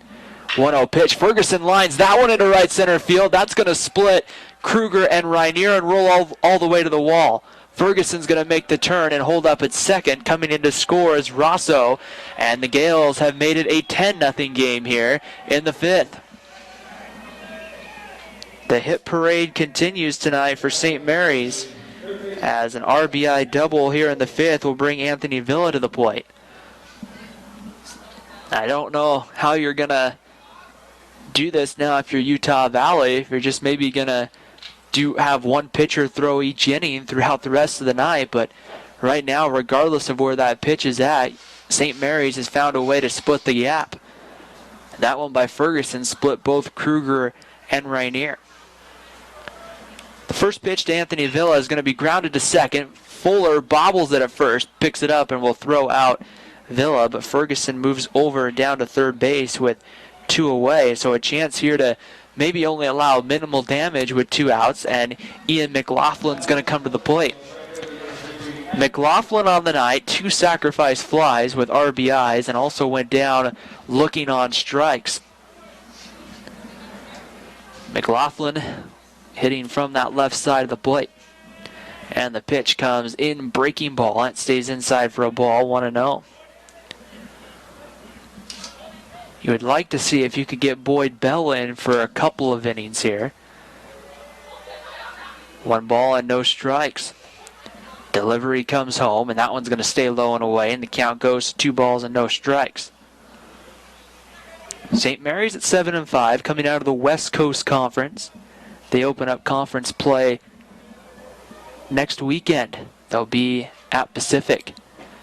1-0 pitch. Ferguson lines that one into right center field. That's going to split Kruger and Rainier and roll all the way to the wall. Ferguson's going to make the turn and hold up at second. Coming in to score is Rosso, and the Gales have made it a 10-0 game here in the 5th. The hit parade continues tonight for St. Mary's as an RBI double here in the 5th will bring Anthony Villa to the plate. I don't know how you're going to do this now if you're Utah Valley, if you're just maybe going to have one pitcher throw each inning throughout the rest of the night, but right now, regardless of where that pitch is at, St. Mary's has found a way to split the gap. That one by Ferguson split both Kruger and Rainier. The first pitch to Anthony Villa is going to be grounded to second. Fuller bobbles it at first, picks it up, and will throw out Villa, but Ferguson moves over down to third base with 2 away, so a chance here to maybe only allow minimal damage with 2 outs, and Ian McLaughlin's going to come to the plate. McLaughlin on the night, 2 sacrifice flies with RBIs, and also went down looking on strikes. McLaughlin hitting from that left side of the plate. And the pitch comes in, breaking ball. It stays inside for a ball, 1-0. You would like to see if you could get Boyd Bell in for a couple of innings here. 1 ball and no strikes. Delivery comes home, and that one's going to stay low and away, and the count goes to 2 balls and no strikes. St. Mary's at 7-5, coming out of the West Coast Conference. They open up conference play next weekend. They'll be at Pacific.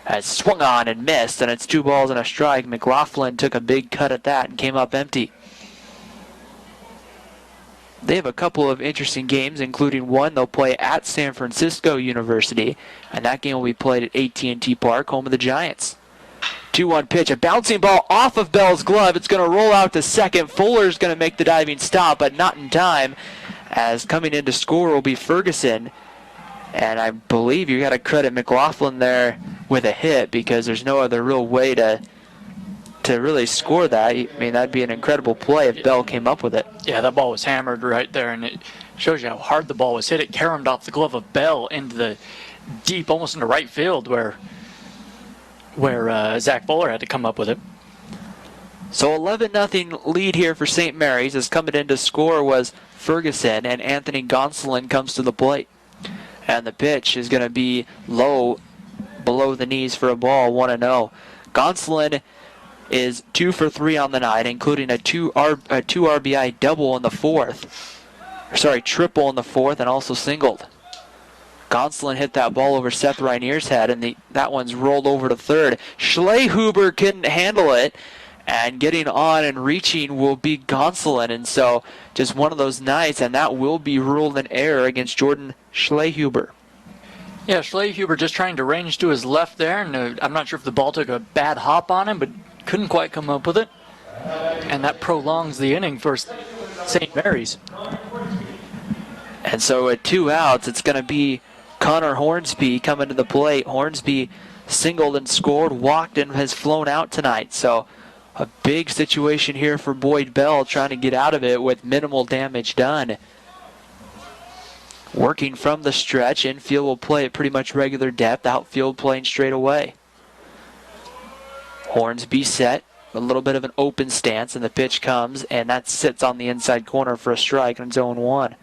As swung on and missed, and it's 2 balls and a strike. McLaughlin took a big cut at that and came up empty. They have a couple of interesting games, including one they'll play at San Francisco University, and that game will be played at AT&T Park, home of the Giants. 2-1 pitch, a bouncing ball off of Bell's glove. It's going to roll out to second. Fuller's going to make the diving stop, but not in time, as coming in to score will be Ferguson. And I believe you got to credit McLaughlin there with a hit, because there's no other real way to really score that. I mean, that'd be an incredible play if Bell came up with it. Yeah, that ball was hammered right there, and it shows you how hard the ball was hit. It caromed off the glove of Bell into the deep, almost into right field, where Zach Fuller had to come up with it. So 11-0 lead here for St. Mary's, as coming in to score was Ferguson, and Anthony Gonsolin comes to the plate. And the pitch is going to be low, below the knees for a ball, 1-0. Gonsolin is 2 for 3 on the night, including a 2 RBI double in the fourth. Triple in the fourth, and also singled. Gonsolin hit that ball over Seth Rainier's head, and that one's rolled over to third. Schlehuber couldn't handle it, and getting on and reaching will be Gonsolin. And so just one of those nights, and that will be ruled an error against Jordan Schlehuber. Yeah, Schlehuber just trying to range to his left there, and I'm not sure if the ball took a bad hop on him, but couldn't quite come up with it. And that prolongs the inning for St. Mary's. And so at 2 outs, it's going to be Connor Hornsby coming to the plate. Hornsby singled and scored, walked, and has flown out tonight. So a big situation here for Boyd Bell, trying to get out of it with minimal damage done. Working from the stretch, infield will play at pretty much regular depth, outfield playing straight away. Hornsby set, a little bit of an open stance, and the pitch comes, and that sits on the inside corner for a strike, and it's 0-1.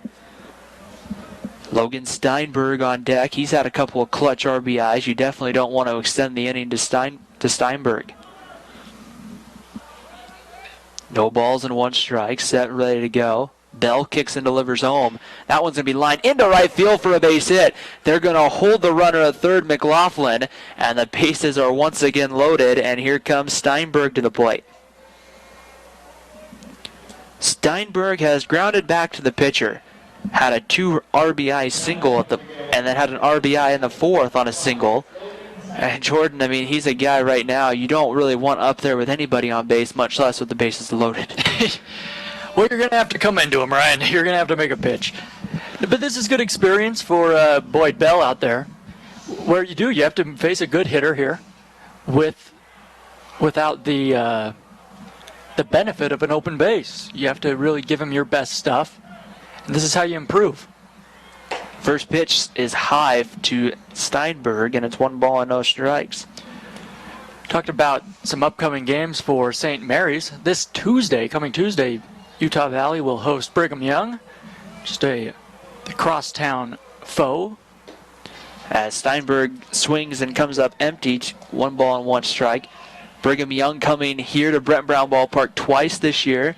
Logan Steinberg on deck. He's had a couple of clutch RBIs. You definitely don't want to extend the inning to Steinberg. No balls and 1 strike, set, ready to go. Bell kicks and delivers home. That one's going to be lined into right field for a base hit. They're going to hold the runner at third, McLaughlin, and the bases are once again loaded, and here comes Steinberg to the plate. Steinberg has grounded back to the pitcher. Had a 2 RBI single and then had an RBI in the fourth on a single. And Jordan, I mean, he's a guy right now you don't really want up there with anybody on base, much less with the bases loaded. Well, you're going to have to come into him, Ryan. You're going to have to make a pitch. But this is good experience for Boyd Bell out there, where you have to face a good hitter here without the benefit of an open base. You have to really give him your best stuff, and this is how you improve. First pitch is high to Steinberg, and it's 1 ball and no strikes. Talked about some upcoming games for St. Mary's. This coming Tuesday, Utah Valley will host Brigham Young, just the crosstown foe. As Steinberg swings and comes up empty, 1 ball and 1 strike. Brigham Young coming here to Brent Brown Ballpark twice this year,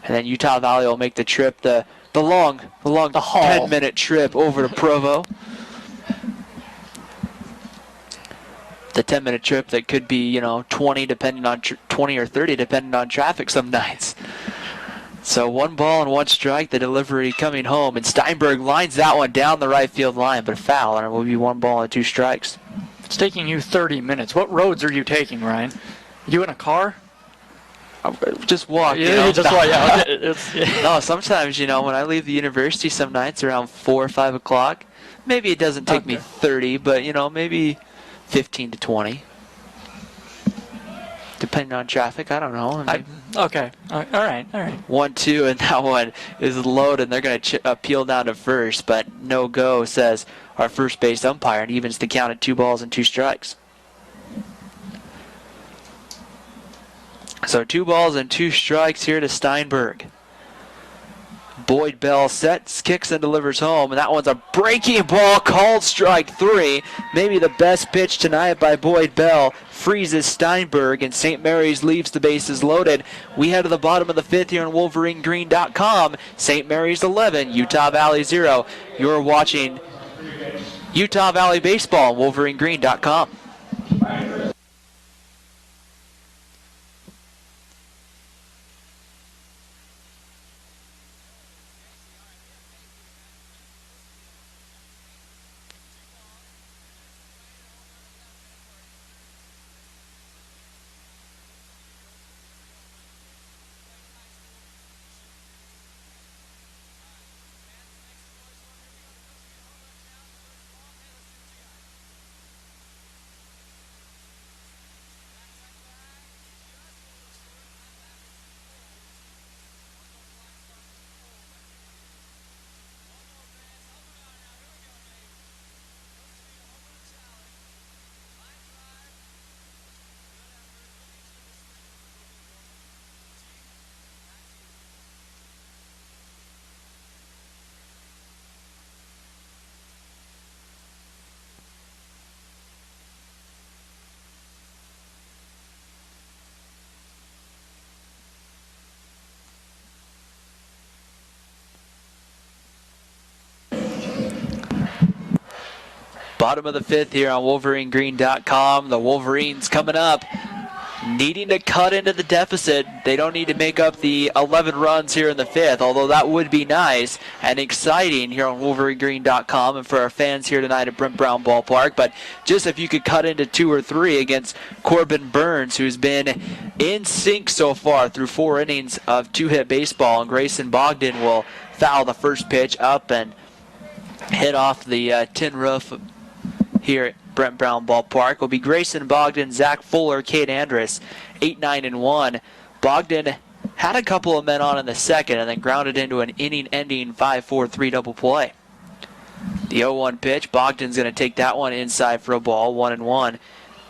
and then Utah Valley will make the trip, the long 10-minute trip over to Provo. The 10-minute trip that could be 20 depending on 20 or 30 depending on traffic some nights. So 1 ball and 1 strike, the delivery coming home, and Steinberg lines that one down the right field line, but a foul, and it will be 1 ball and 2 strikes. It's taking you 30 minutes. What roads are you taking, Ryan? You in a car? Just walk. Yeah, just walk. Yeah. No, sometimes, when I leave the university some nights around 4 or 5 o'clock, maybe it doesn't take me 30, but, maybe 15 to 20. Depending on traffic, I don't know. Okay. All right. 1-2, and that one is loaded. They're going to appeal down to first, but no go, says our first base umpire, and evens the count at 2 balls and 2 strikes. So 2 balls and 2 strikes here to Steinberg. Boyd Bell sets, kicks, and delivers home. And that one's a breaking ball called strike 3. Maybe the best pitch tonight by Boyd Bell. Freezes Steinberg, and St. Mary's leaves the bases loaded. We head to the bottom of the 5th here on WolverineGreen.com. St. Mary's 11, Utah Valley 0. You're watching Utah Valley Baseball on WolverineGreen.com. Bottom of the 5th here on WolverineGreen.com. The Wolverines coming up, needing to cut into the deficit. They don't need to make up the 11 runs here in the 5th, although that would be nice and exciting here on WolverineGreen.com and for our fans here tonight at Brent Brown Ballpark. But just if you could cut into 2 or 3 against Corbin Burns, who's been in sync so far through 4 innings of 2-hit baseball, and Grayson Bogdan will foul the first pitch up and hit off the tin roof here at Brent Brown Ballpark. Will be Grayson Bogdan, Zach Fuller, Cade Andrus, 8-9-1. Bogdan had a couple of men on in the second and then grounded into an inning-ending 5-4-3 double play. The 0-1 pitch, Bogdan's going to take that one inside for a ball, 1-1.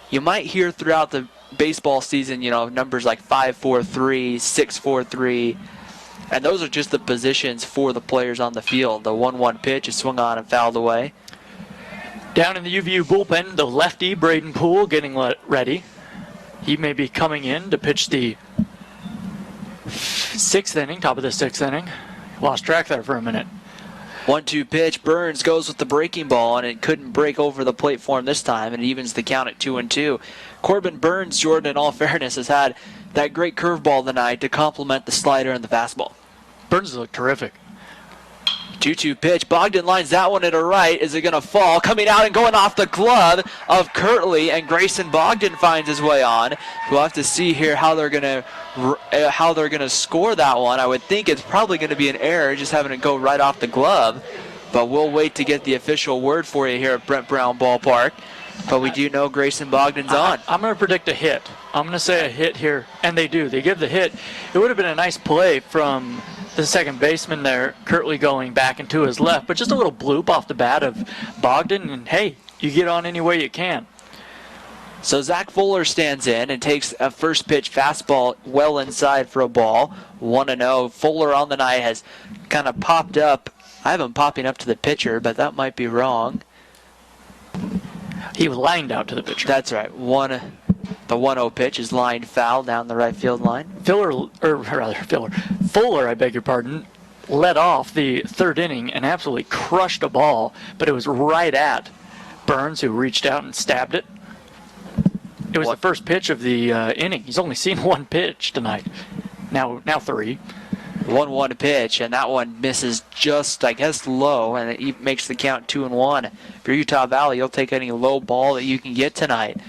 You might hear throughout the baseball season, numbers like 5-4-3, 6-4-3, and those are just the positions for the players on the field. The 1-1 pitch is swung on and fouled away. Down in the UVU bullpen, the lefty, Braden Poole, getting ready. He may be coming in to pitch the 6th inning, top of the 6th inning. Lost track there for a minute. 1-2 pitch. Burns goes with the breaking ball, and it couldn't break over the plate for him this time, and it evens the count at 2-2. Corbin Burns, Jordan, in all fairness, has had that great curveball tonight to complement the slider and the fastball. Burns looked terrific. 2-2 pitch. Bogdan lines that one to right. Is it going to fall? Coming out and going off the glove of Kirtley, and Grayson Bogdan finds his way on. We'll have to see here how they're going to score that one. I would think it's probably going to be an error, just having it go right off the glove. But we'll wait to get the official word for you here at Brent Brown Ballpark. But we do know Grayson Bogdan's on. I'm going to predict a hit. I'm going to say a hit here, and they do. They give the hit. It would have been a nice play from the second baseman there, Kirtley going back and to his left, but just a little bloop off the bat of Bogdan, and hey, you get on any way you can. So Zach Fuller stands in and takes a first pitch fastball well inside for a ball, 1-0. Fuller on the night has kind of popped up. I have him popping up to the pitcher, but that might be wrong. He was lined out to the pitcher. That's right. The 1-0 pitch is lined foul down the right field line. Fuller, I beg your pardon, led off the 3rd inning and absolutely crushed a ball, but it was right at Burns, who reached out and stabbed it. It was the first pitch of the inning. He's only seen 1 pitch tonight. Now 3. 1-1 pitch, and that one misses just, low, and it makes the count 2-1. If you're Utah Valley, you'll take any low ball that you can get tonight.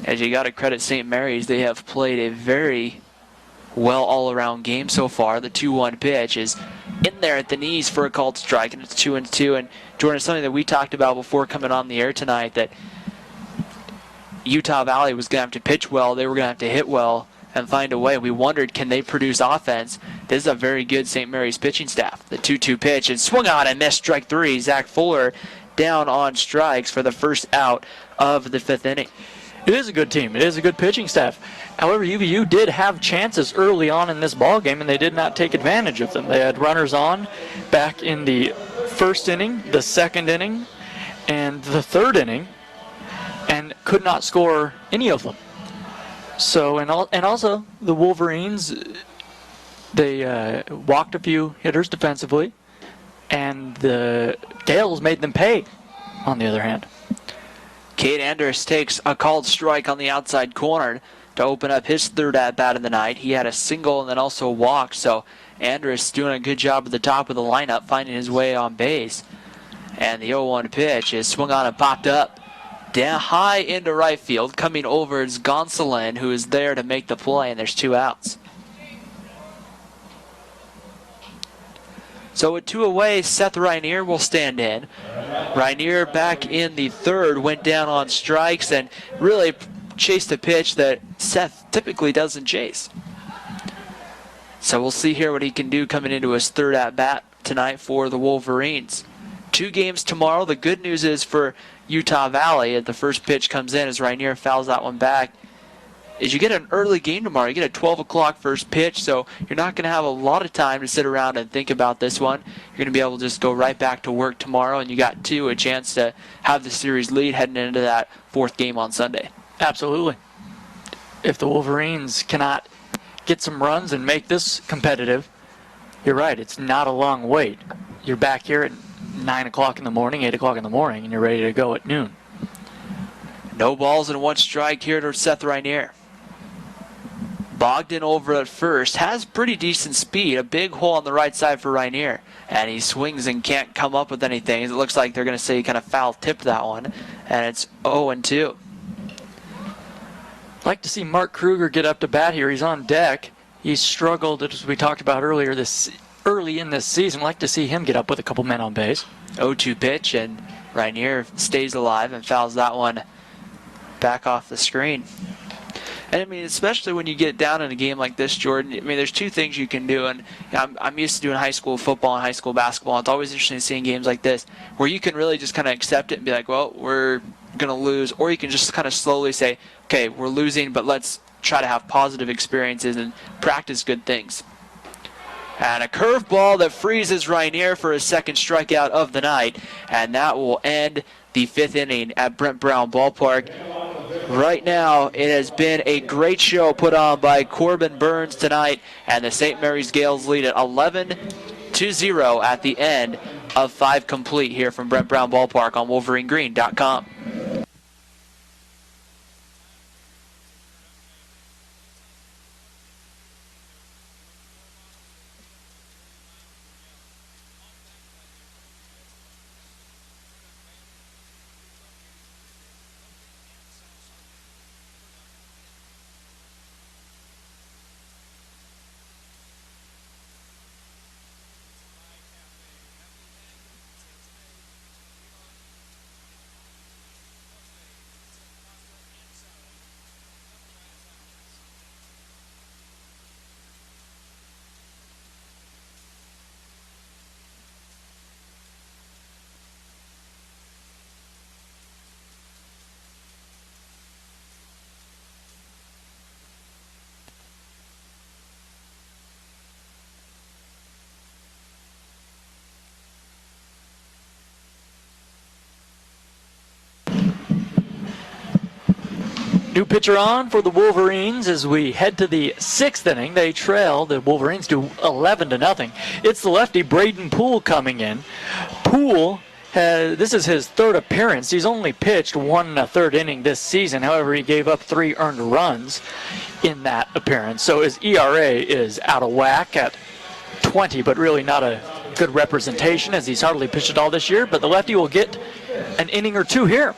As you got to credit St. Mary's, they have played a very well all-around game so far. The 2-1 pitch is in there at the knees for a called strike, and it's 2-2. And Jordan, it's something that we talked about before coming on the air tonight, that Utah Valley was going to have to pitch well, they were going to have to hit well and find a way. We wondered, can they produce offense? This is a very good St. Mary's pitching staff. The 2-2 pitch and swung on and missed, strike 3. Zach Fuller down on strikes for the first out of the 5th inning. It is a good team. It is a good pitching staff. However, UVU did have chances early on in this ball game, and they did not take advantage of them. They had runners on back in the first inning, the second inning, and the third inning, and could not score any of them. So, and also the Wolverines, they walked a few hitters defensively, and the Gales made them pay, on the other hand. Cade Andrus takes a called strike on the outside corner to open up his third at-bat of the night. He had a single and then also a walk, so Andrus doing a good job at the top of the lineup, finding his way on base. And the 0-1 pitch is swung on and popped up down high into right field. Coming over is Gonsolin, who is there to make the play, and there's 2 outs. So with 2 away, Seth Rainier will stand in. Rainier back in the third, went down on strikes and really chased a pitch that Seth typically doesn't chase. So we'll see here what he can do coming into his third at-bat tonight for the Wolverines. 2 games tomorrow. The good news is for Utah Valley, if the first pitch comes in as Rainier fouls that one back, is you get an early game tomorrow. You get a 12 o'clock first pitch, so you're not going to have a lot of time to sit around and think about this one. You're going to be able to just go right back to work tomorrow, and you got a chance to have the series lead heading into that 4th game on Sunday. Absolutely. If the Wolverines cannot get some runs and make this competitive, you're right, it's not a long wait. You're back here at 9 o'clock in the morning, 8 o'clock in the morning, and you're ready to go at noon. No balls and 1 strike here to Seth Rainier. Bogdan over at first, has pretty decent speed, a big hole on the right side for Rainier, and he swings and can't come up with anything. It looks like they're going to say he kind of foul-tipped that one, and it's 0-2. I'd like to see Mark Kruger get up to bat here. He's on deck. He's struggled, as we talked about earlier, early in this season. I'd like to see him get up with a couple men on base. 0-2 pitch, and Rainier stays alive and fouls that one back off the screen. And I mean, especially when you get down in a game like this, Jordan, I mean, there's 2 things you can do. And you know, I'm used to doing high school football and high school basketball. It's always interesting seeing games like this where you can really just kind of accept it and be like, well, we're going to lose. Or you can just kind of slowly say, okay, we're losing, but let's try to have positive experiences and practice good things. And a curveball that freezes Rainier for his 2nd strikeout of the night. And that will end the 5th inning at Brent Brown Ballpark. Right now, it has been a great show put on by Corbin Burns tonight, and the St. Mary's Gales lead at 11-0 at the end of 5 complete here from Brent Brown Ballpark on WolverineGreen.com. New pitcher on for the Wolverines as we head to the 6th inning. They trail the Wolverines to 11-0. It's the lefty Braden Poole coming in. Poole this is his 3rd appearance. He's only pitched 1 1/3 inning this season. However, he gave up 3 earned runs in that appearance. So his ERA is out of whack at 20, but really not a good representation as he's hardly pitched at all this year. But the lefty will get an inning or 2 here.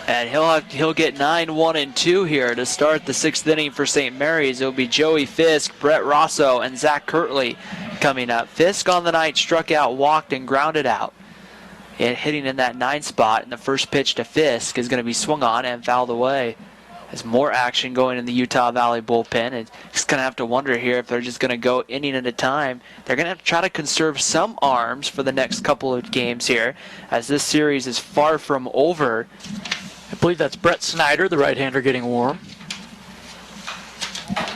And he'll get 9, 1, and 2 here to start the 6th inning for St. Mary's. It'll be Joey Fisk, Brett Rosso, and Zach Kirtley coming up. Fisk on the night struck out, walked, and grounded out. And hitting in that 9 spot, and the first pitch to Fisk is going to be swung on and fouled away. There's more action going in the Utah Valley bullpen. And just going to have to wonder here if they're just going to go inning at a time. They're going to have to try to conserve some arms for the next couple of games here, as this series is far from over. I believe that's Brett Snyder, the right-hander, getting warm.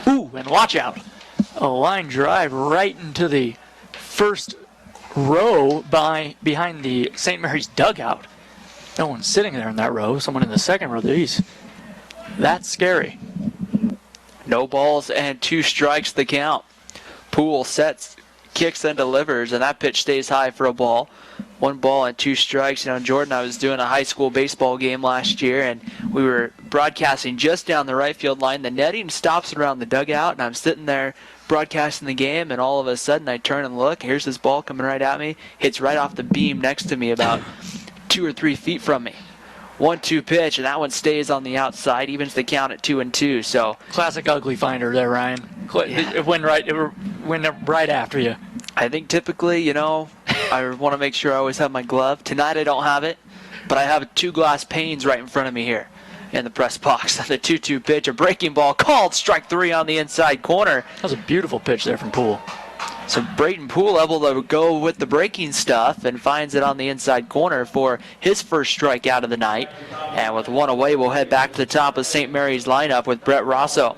Ooh, and watch out. A line drive right into the first row behind the St. Mary's dugout. No one's sitting there in that row. Someone in the second row. That's scary. No balls and 2 strikes the count. Poole sets, kicks, and delivers, and that pitch stays high for a ball. 1 ball and 2 strikes. Jordan, I was doing a high school baseball game last year, and we were broadcasting just down the right field line. The netting stops around the dugout, and I'm sitting there broadcasting the game, and all of a sudden I turn and look. Here's this ball coming right at me. Hits right off the beam next to me about 2 or 3 feet from me. 1-2 pitch, and that one stays on the outside, evens the count at 2-2. So classic ugly finder there, Ryan. It went right after you. I think typically, I want to make sure I always have my glove. Tonight I don't have it, but I have 2 glass panes right in front of me here in the press box. The 2-2 pitch, a breaking ball called, strike 3 on the inside corner. That was a beautiful pitch there from Poole. So Brayton Poole able to go with the breaking stuff and finds it on the inside corner for his first strikeout of the night. And with 1 away, we'll head back to the top of St. Mary's lineup with Brett Rosso.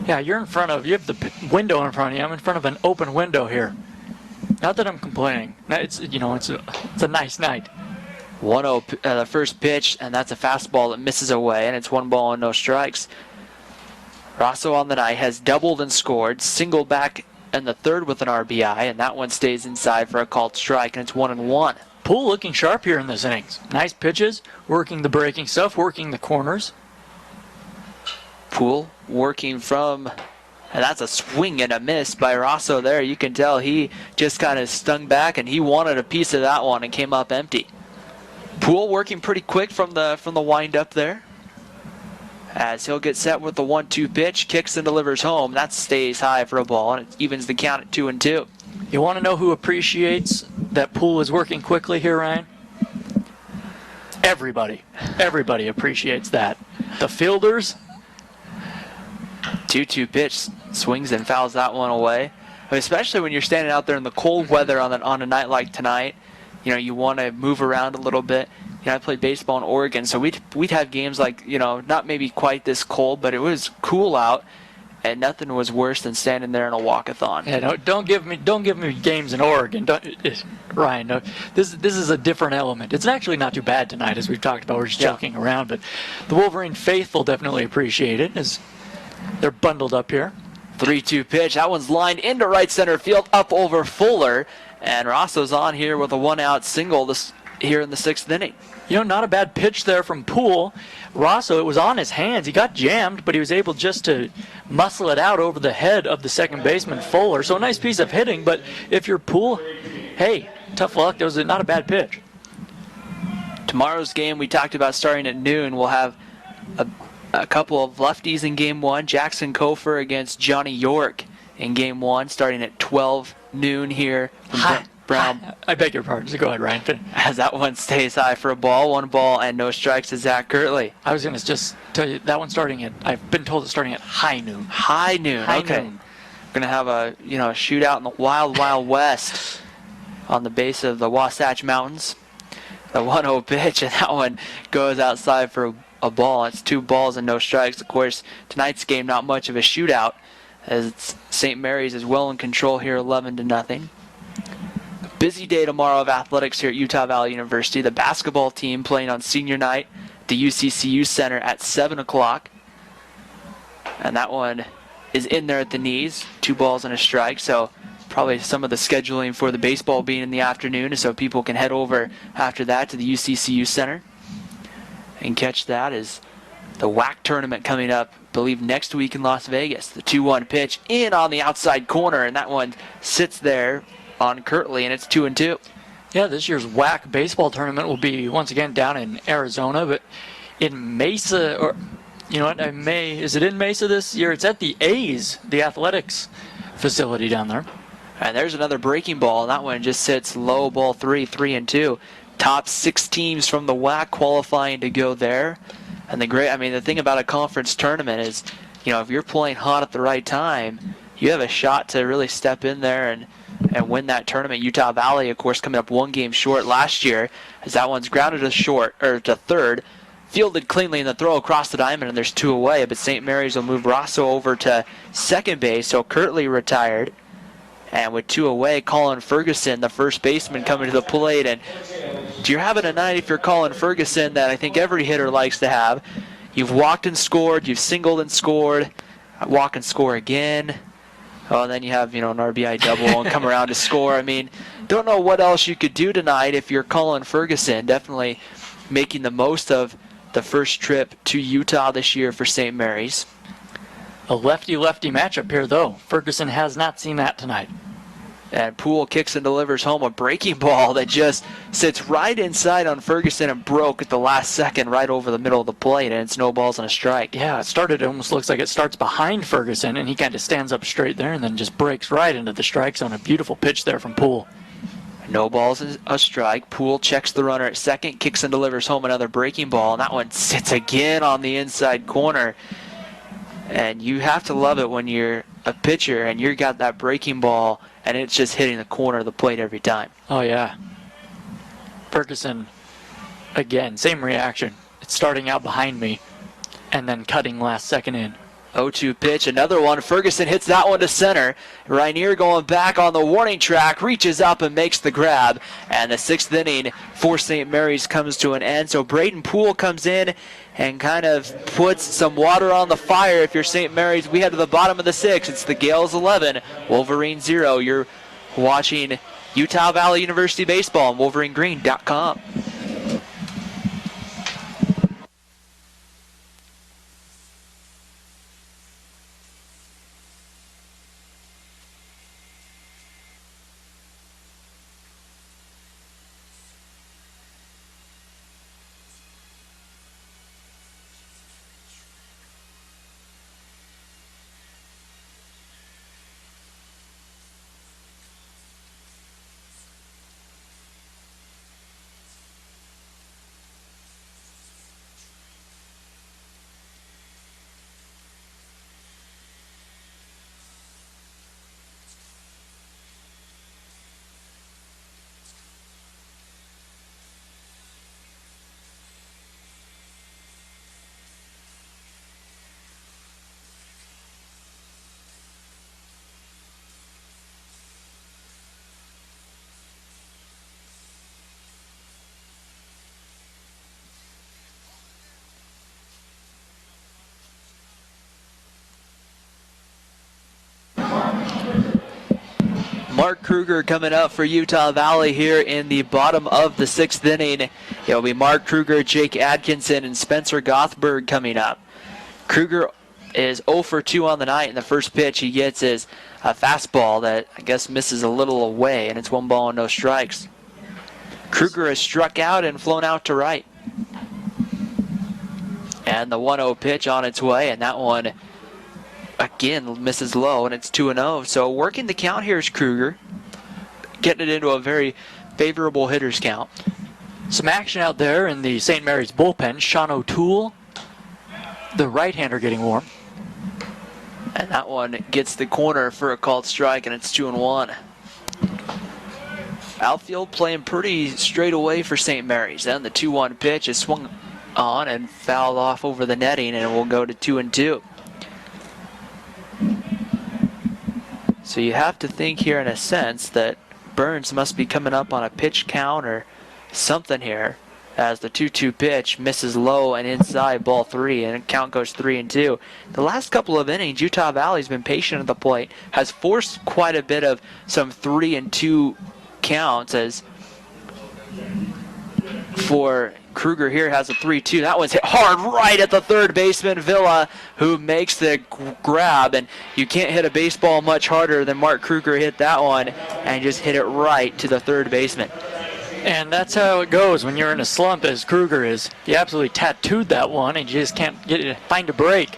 Yeah, you have the window in front of you. I'm in front of an open window here. Not that I'm complaining. It's a nice night. 1-0 the first pitch, and that's a fastball that misses away, and it's 1 ball and no strikes. Rosso on the night has doubled and scored, singled back in the third with an RBI, and that one stays inside for a called strike, and it's 1-1. Poole looking sharp here in this innings. Nice pitches, working the breaking stuff, working the corners. Poole working from, and that's a swing and a miss by Rosso there. You can tell he just kind of stung back, and he wanted a piece of that one and came up empty. Poole working pretty quick from the wind-up there, as he'll get set with the 1-2 pitch, kicks and delivers home. That stays high for a ball, and it evens the count at 2-2. You want to know who appreciates that Poole is working quickly here, Ryan? Everybody. Everybody appreciates that. The fielders. 2-2 pitch, swings and fouls that one away. Especially when you're standing out there in the cold weather on a night like tonight. You want to move around a little bit. I played baseball in Oregon, so we'd have games like, not maybe quite this cold, but it was cool out, and nothing was worse than standing there in a walkathon. Yeah, no, don't give me games in Oregon, Ryan. No, this is a different element. It's actually not too bad tonight, as we've talked about. We're just joking around, but the Wolverine faithful definitely appreciate it as they're bundled up here. 3-2 pitch. That one's lined into right center field, up over Fuller, and Rosso's on here with a 1-out single here in the 6th inning. Not a bad pitch there from Poole. Rosso, it was on his hands. He got jammed, but he was able just to muscle it out over the head of the second baseman, Fuller. So a nice piece of hitting, but if you're Poole, hey, tough luck. That was not a bad pitch. Tomorrow's game, we talked about starting at noon. We'll have a couple of lefties in Game 1. Jackson Kofer against Johnny York in Game 1, starting at 12 noon here from Brown. I beg your pardon. So go ahead, Ryan. As that one stays high for a ball. 1 ball and no strikes to Zach Kirtley. I was going to just tell you, that one's I've been told it's starting at high noon. High noon, okay. Noon. We're going to have a shootout in the wild, wild west on the base of the Wasatch Mountains. The 1-0 pitch, and that one goes outside for a ball. It's 2 balls and no strikes. Of course, tonight's game, not much of a shootout, as St. Mary's is well in control here, 11-0. Busy day tomorrow of athletics here at Utah Valley University. The basketball team playing on senior night at the UCCU Center at 7 o'clock. And that one is in there at the knees. 2 balls and a strike. So probably some of the scheduling for the baseball being in the afternoon, so people can head over after that to the UCCU Center and catch that. As the WAC tournament coming up, I believe next week in Las Vegas. The 2-1 pitch in on the outside corner, and that one sits there on Kirtley, and it's 2-2. Yeah, this year's WAC baseball tournament will be once again down in Arizona, but in Mesa, or is it in Mesa this year? It's at the A's, the athletics facility down there. And there's another breaking ball, and that one just sits low, ball 3-2. Top 6 teams from the WAC qualifying to go there. And the thing about a conference tournament is, if you're playing hot at the right time, you have a shot to really step in there and win that tournament. Utah Valley, of course, coming up 1 game short last year, as that one's grounded to third. fielded cleanly in the throw across the diamond, and there's 2 away, but St. Mary's will move Rosso over to second base, so Kirtley retired. And with 2 away, Colin Ferguson, the first baseman, coming to the plate. And you're having a night if you're Colin Ferguson that I think every hitter likes to have. You've walked and scored, you've singled and scored, walk and score again. Oh, and then you have, an RBI double and come around to score. I mean, don't know what else you could do tonight if you're Colin Ferguson. Definitely making the most of the first trip to Utah this year for St. Mary's. A lefty-lefty matchup here, though. Ferguson has not seen that tonight. And Poole kicks and delivers home a breaking ball that just sits right inside on Ferguson and broke at the last second right over the middle of the plate, and it's no balls and a strike. Yeah, it almost looks like it starts behind Ferguson, and he kind of stands up straight there and then just breaks right into the strike zone. A beautiful pitch there from Poole. No balls and a strike. Poole checks the runner at second, kicks and delivers home another breaking ball, and that one sits again on the inside corner. And you have to love it when you're a pitcher and you got that breaking ball and it's just hitting the corner of the plate every time. Oh, yeah. Ferguson, again, same reaction. It's starting out behind me and then cutting last second in. 0-2 pitch, another one. Ferguson hits that one to center. Rainier going back on the warning track, reaches up and makes the grab. And the 6th inning for St. Mary's comes to an end. So Braden Poole comes in and kind of puts some water on the fire. If you're St. Mary's, we head to the bottom of the 6th. It's the Gales 11, Wolverine 0. You're watching Utah Valley University Baseball on WolverineGreen.com. Mark Kruger coming up for Utah Valley here in the bottom of the 6th inning. It'll be Mark Kruger, Jake Atkinson, and Spencer Gothberg coming up. Kruger is 0 for 2 on the night. In the first pitch he gets is a fastball that I guess misses a little away, and it's 1 ball and no strikes. Kruger has struck out and flown out to right. And the 1-0 pitch on its way, and that one again misses low, and it's 2-0. So working the count here is Kruger, getting it into a very favorable hitter's count. Some action out there in the St. Mary's bullpen. Sean O'Toole, the right-hander, getting warm. And that one gets the corner for a called strike, and it's 2-1. Outfield playing pretty straight away for St. Mary's. Then the 2-1 pitch is swung on and fouled off over the netting, and it will go to 2-2. So you have to think here in a sense that Burns must be coming up on a pitch count or something here, as the 2-2 pitch misses low and inside, ball 3, and count goes 3-2. The last couple of innings, Utah Valley's been patient at the plate, has forced quite a bit of some 3-2 counts, as for Kruger here has a 3-2. That one's hit hard right at the third baseman, Villa, who makes the grab. And you can't hit a baseball much harder than Mark Kruger hit that one, and just hit it right to the third baseman. And that's how it goes when you're in a slump, as Kruger is. He absolutely tattooed that one, and you just can't find a break.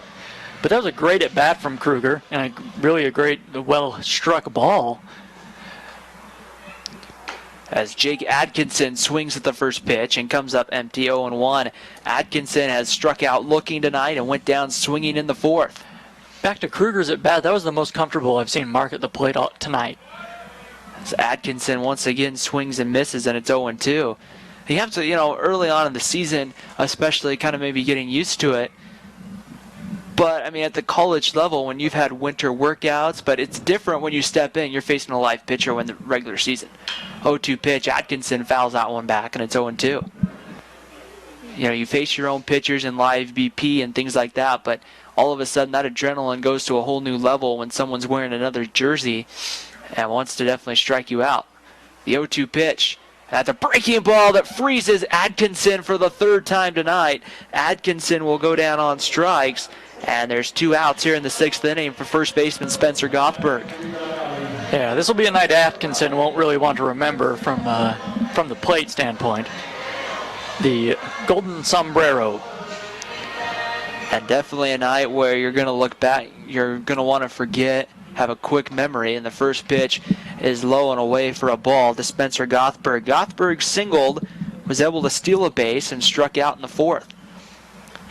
But that was a great at-bat from Kruger, and really a great, well-struck ball. As Jake Atkinson swings at the first pitch and comes up empty, 0-1. Atkinson has struck out looking tonight and went down swinging in the fourth. Back to Kruger's at bat. That was the most comfortable I've seen Mark at the plate tonight. As Atkinson once again swings and misses, and it's 0-2. You have to, early on in the season, especially kind of maybe getting used to it. But, I mean, at the college level, when you've had winter workouts, but it's different when you step in. You're facing a live pitcher in the regular season. 0-2 pitch, Atkinson fouls that one back, and it's 0-2. You face your own pitchers in live BP and things like that, but all of a sudden that adrenaline goes to a whole new level when someone's wearing another jersey and wants to definitely strike you out. The 0-2 pitch. At the breaking ball that freezes Atkinson for the third time tonight. Atkinson will go down on strikes, and there's 2 outs here in the 6th inning for first baseman Spencer Gothberg. Yeah, this will be a night Atkinson won't really want to remember from the plate standpoint. The golden sombrero. And definitely a night where you're going to look back, you're going to want to forget, have a quick memory, and the first pitch is low and away for a ball to Spencer Gothberg. Gothberg singled, was able to steal a base, and struck out in the 4th.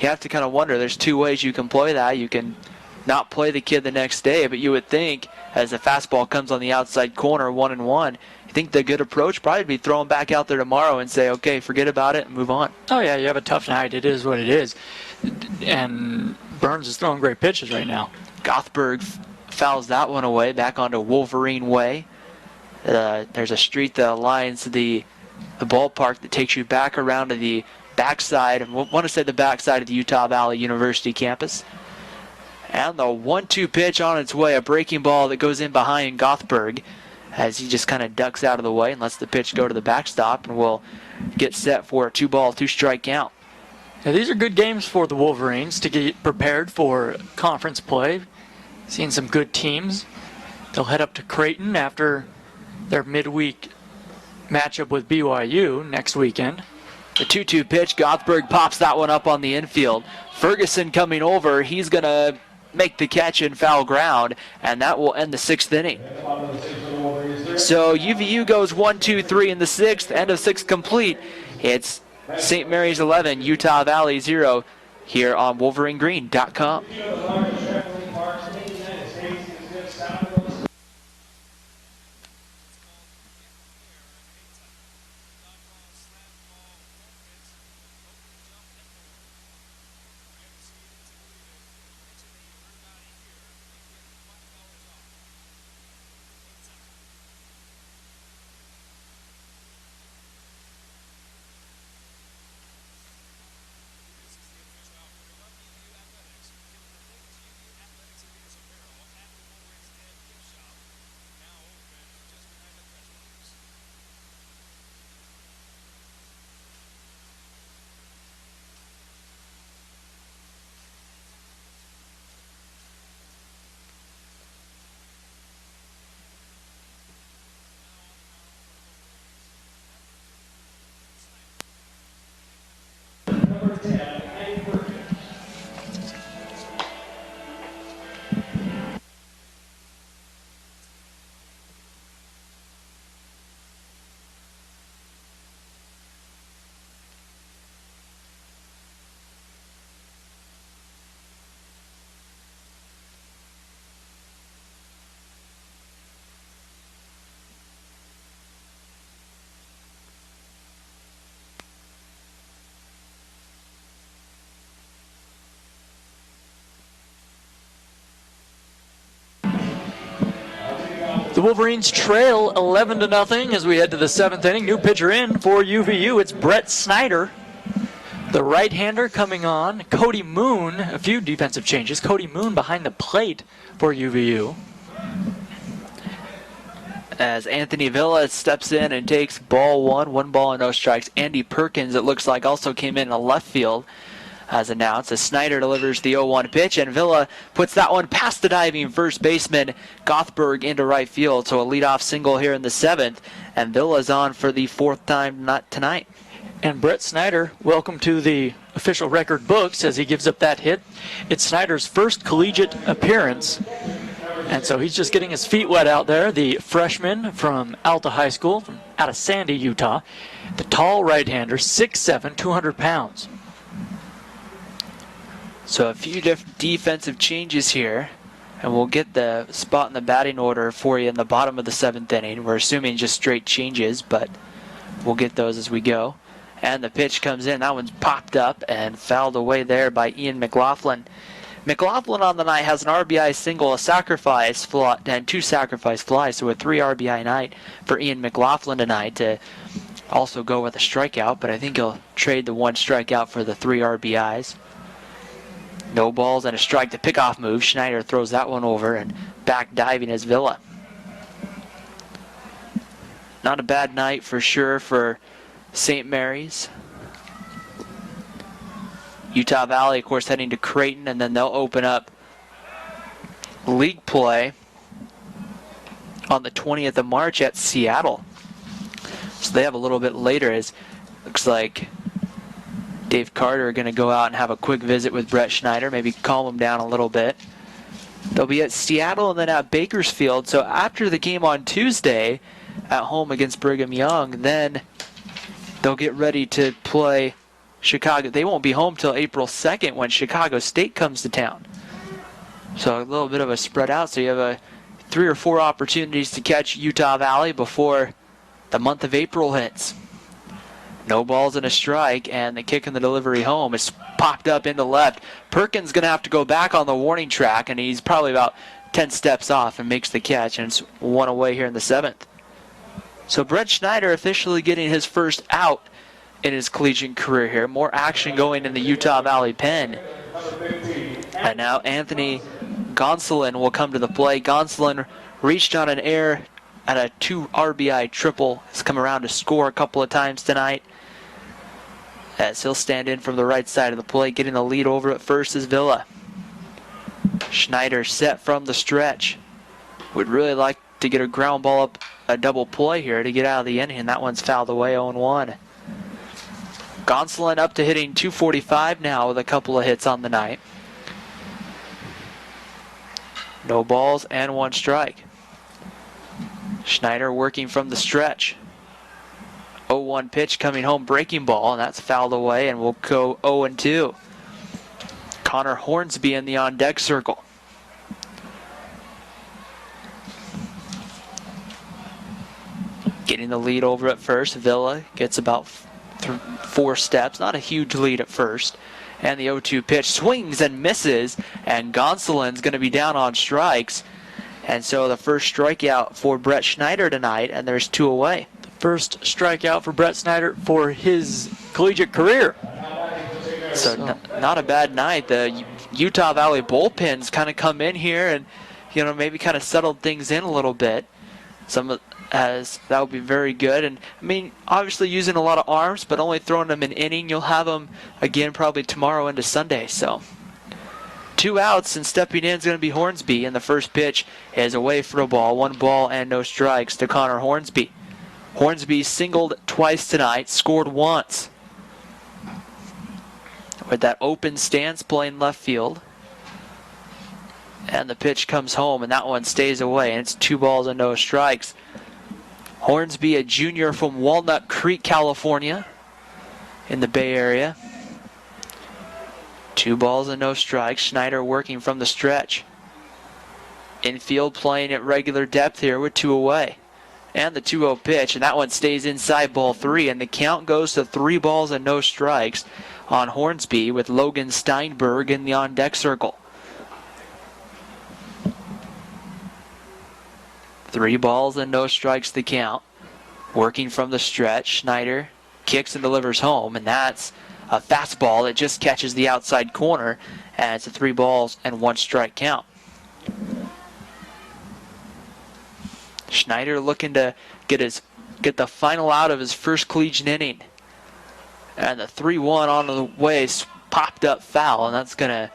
You have to kind of wonder, there's 2 ways you can play that. You can not play the kid the next day, but you would think as the fastball comes on the outside corner, 1-1, you think the good approach probably be throw him back out there tomorrow and say, okay, forget about it and move on. Oh, yeah, you have a tough night. It is what it is. And Burns is throwing great pitches right now. Gothberg fouls that one away, back onto Wolverine Way. There's a street that lines the ballpark that takes you back around to the backside, and want to say the backside of the Utah Valley University campus. And the 1-2 pitch on its way, a breaking ball that goes in behind Gothberg as he just kind of ducks out of the way and lets the pitch go to the backstop, and will get set for a 2-ball, 2-strike count. Now, these are good games for the Wolverines to get prepared for conference play. Seeing some good teams. They'll head up to Creighton after their midweek matchup with BYU next weekend. The 2-2 pitch, Gothberg pops that one up on the infield. Ferguson coming over, he's going to make the catch in foul ground, and that will end the 6th inning. So UVU goes 1-2-3 in the 6th, end of 6th complete. It's St. Mary's 11, Utah Valley 0 here on WolverineGreen.com. The Wolverines trail 11-0 as we head to the 7th inning. New pitcher in for UVU. It's Brett Snyder. The right-hander coming on. Cody Moon, a few defensive changes. Cody Moon behind the plate for UVU. As Anthony Villa steps in and takes ball 1 ball and no strikes. Andy Perkins, it looks like, also came in left field as announced, as Snyder delivers the 0-1 pitch, and Villa puts that one past the diving first baseman Gothberg into right field. So a leadoff single here in the 7th, and Villa's on for the 4th time tonight. And Brett Snyder, welcome to the official record books as he gives up that hit. It's Snyder's first collegiate appearance, and so he's just getting his feet wet out there. The freshman from Alta High School, from out of Sandy, Utah. The tall right-hander, 6'7", 200 pounds. So a few defensive changes here, and we'll get the spot in the batting order for you in the bottom of the 7th inning. We're assuming just straight changes, but we'll get those as we go. And the pitch comes in. That one's popped up and fouled away there by Ian McLaughlin. McLaughlin on the night has an RBI single, a sacrifice fly, and 2 sacrifice flies, so a 3 RBI night for Ian McLaughlin tonight to also go with a strikeout, but I think he'll trade the 1 strikeout for the 3 RBIs. No balls and a strike. The pickoff move. Schneider throws that one over, and back diving is Villa. Not a bad night for sure for St. Mary's. Utah Valley, of course, heading to Creighton, and then they'll open up league play on the 20th of March at Seattle. So they have a little bit later, as looks like Dave Carter are going to go out and have a quick visit with Brett Schneider, maybe calm him down a little bit. They'll be at Seattle and then at Bakersfield. So after the game on Tuesday at home against Brigham Young, then they'll get ready to play Chicago. They won't be home till April 2nd when Chicago State comes to town. So a little bit of a spread out. So you have 3 or 4 opportunities to catch Utah Valley before the month of April hits. No balls and a strike, and the kick and the delivery home is popped up into left. Perkins going to have to go back on the warning track, and he's probably about 10 steps off and makes the catch, and it's 1 away here in the 7th. So Brett Schneider officially getting his first out in his collegiate career here. More action going in the Utah Valley pen. And now Anthony Gonsolin will come to the plate. Gonsolin reached on an air at a 2 RBI triple. Has come around to score a couple of times tonight, as he'll stand in from the right side of the plate. Getting the lead over at first is Villa. Schneider set from the stretch. Would really like to get a ground ball up a double play here to get out of the inning, and that one's fouled away 0-1. Gonsolin up to hitting .245 now with a couple of hits on the night. No balls and 1 strike. Schneider working from the stretch. 0-1 pitch coming home, breaking ball, and that's fouled away, and we'll go 0-2. Connor Hornsby in the on-deck circle. Getting the lead over at first. Villa gets about 4 steps. Not a huge lead at first. And the 0-2 pitch swings and misses, and Gonsolin's going to be down on strikes. And so the first strikeout for Brett Schneider tonight, and there's 2 away. First strikeout for Brett Schneider for his collegiate career. So not a bad night. The Utah Valley bullpens kind of come in here and, maybe kind of settled things in a little bit. That would be very good. And I mean, obviously using a lot of arms, but only throwing them an inning. You'll have them again probably tomorrow into Sunday. So 2 outs, and stepping in is going to be Hornsby, and the first pitch is away for a ball. 1 ball and no strikes to Connor Hornsby. Hornsby singled twice tonight, scored once. With that open stance playing left field. And the pitch comes home, and that one stays away, and it's 2 balls and no strikes. Hornsby, a junior from Walnut Creek, California, in the Bay Area. 2 balls and no strikes. Schneider working from the stretch. Infield playing at regular depth here with 2 away. And the 2-0 pitch, and that one stays inside ball 3, and the count goes to 3 balls and no strikes on Hornsby with Logan Steinberg in the on-deck circle. 3 balls and no strikes the count. Working from the stretch, Schneider kicks and delivers home, and that's a fastball that just catches the outside corner, and it's a 3 balls and 1 strike count. Schneider looking to get the final out of his first collegiate inning. And the 3-1 on the way popped up foul, and that's going to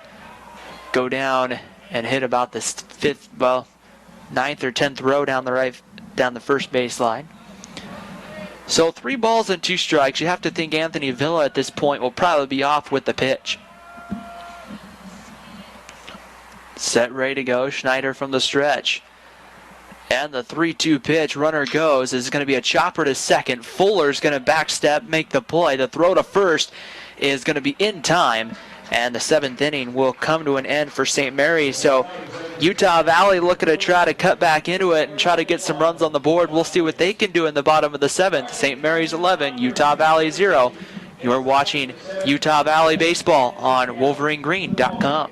go down and hit about the 9th or 10th row down the first baseline. So 3 balls and 2 strikes. You have to think Anthony Villa at this point will probably be off with the pitch. Set, ready to go. Schneider from the stretch. And the 3-2 pitch, runner goes, is going to be a chopper to second. Fuller's going to backstep, make the play. The throw to first is going to be in time, and the 7th inning will come to an end for St. Mary's. So Utah Valley looking to try to cut back into it and try to get some runs on the board. We'll see what they can do in the bottom of the 7th. St. Mary's 11, Utah Valley 0. You're watching Utah Valley Baseball on WolverineGreen.com.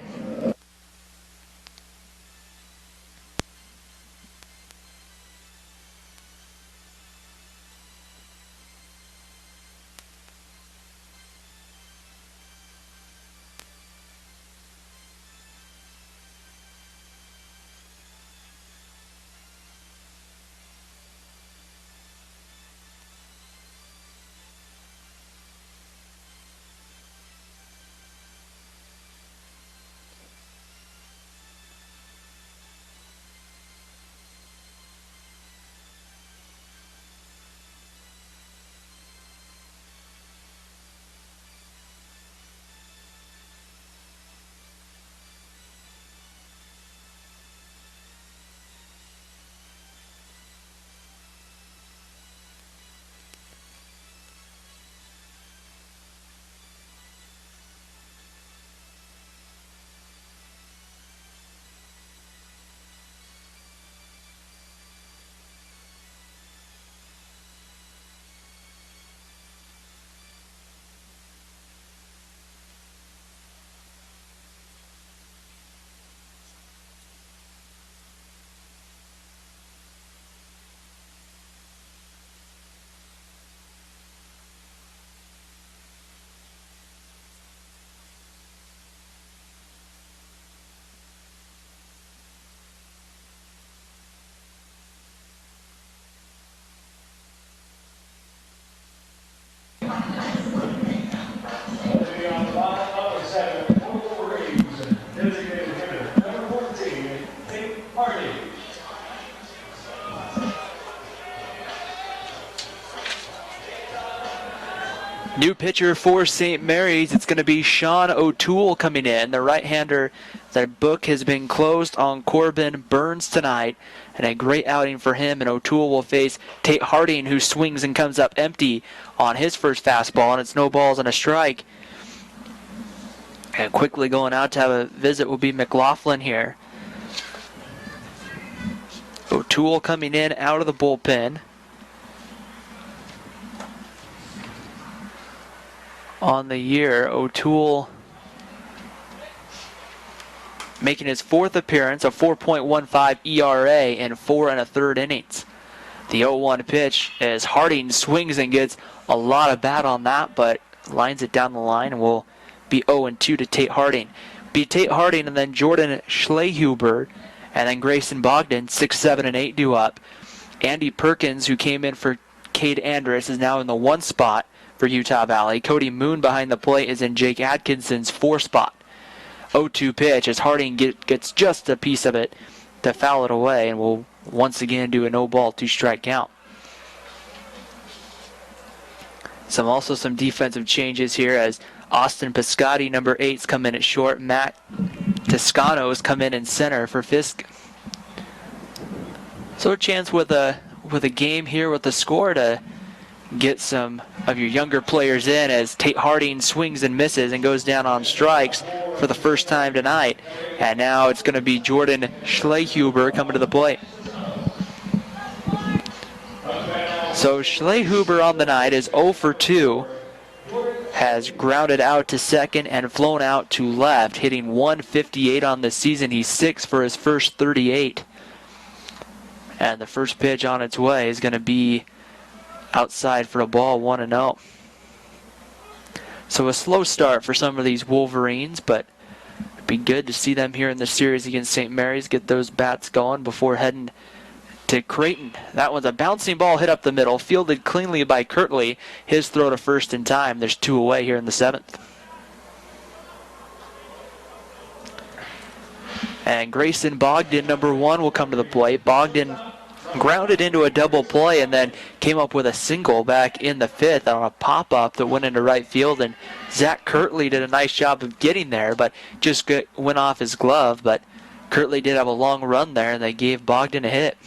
On the bottom of the seventh, Wolverines, designated hitter, number 14, Tate Hardy. New pitcher for St. Mary's. It's going to be Sean O'Toole coming in. The right-hander, the book has been closed on Corbin Burns tonight. And a great outing for him. And O'Toole will face Tate Harding, who swings and comes up empty on his first fastball. And it's no balls and a strike. And quickly going out to have a visit will be McLaughlin here. O'Toole coming in out of the bullpen. On the year, O'Toole making his fourth appearance, a 4.15 ERA in 4 1/3 innings. The 0-1 pitch as Harding swings and gets a lot of bat on that, but lines it down the line and will be 0-2 to Tate Harding. Be Tate Harding and then Jordan Schlehuber and then Grayson Bogdan, 6, 7, and 8 due up. Andy Perkins, who came in for Cade Andrus, is now in the 1 spot for Utah Valley. Cody Moon behind the plate is in Jake Atkinson's 4 spot. 0-2 pitch as Harding gets just a piece of it to foul it away and will once again do a no ball, 2 strike count. Also some defensive changes here as Austin Piscotti, number 8's come in at short. Matt Toscano's come in center for Fisk. So a chance with a game here with the score to get some of your younger players in as Tate Harding swings and misses and goes down on strikes for the first time tonight. And now it's going to be Jordan Schlehuber coming to the plate. So Schlehuber on the night is 0 for 2. Has grounded out to second and flown out to left, hitting 158 on the season. He's 6 for his first 38. And the first pitch on its way is going to be outside for a ball, 1-0. So a slow start for some of these Wolverines, but it'd be good to see them here in the series against St. Mary's, get those bats going before heading to Creighton. That one's a bouncing ball hit up the middle, fielded cleanly by Kirtley. His throw to first in time. There's 2 away here in the 7th. And Grayson Bogdan, number 1, will come to the plate. Bogdan grounded into a double play and then came up with a single back in the 5th on a pop-up that went into right field. And Zach Kirtley did a nice job of getting there, but just went off his glove. But Kirtley did have a long run there, and they gave Bogdan a hit.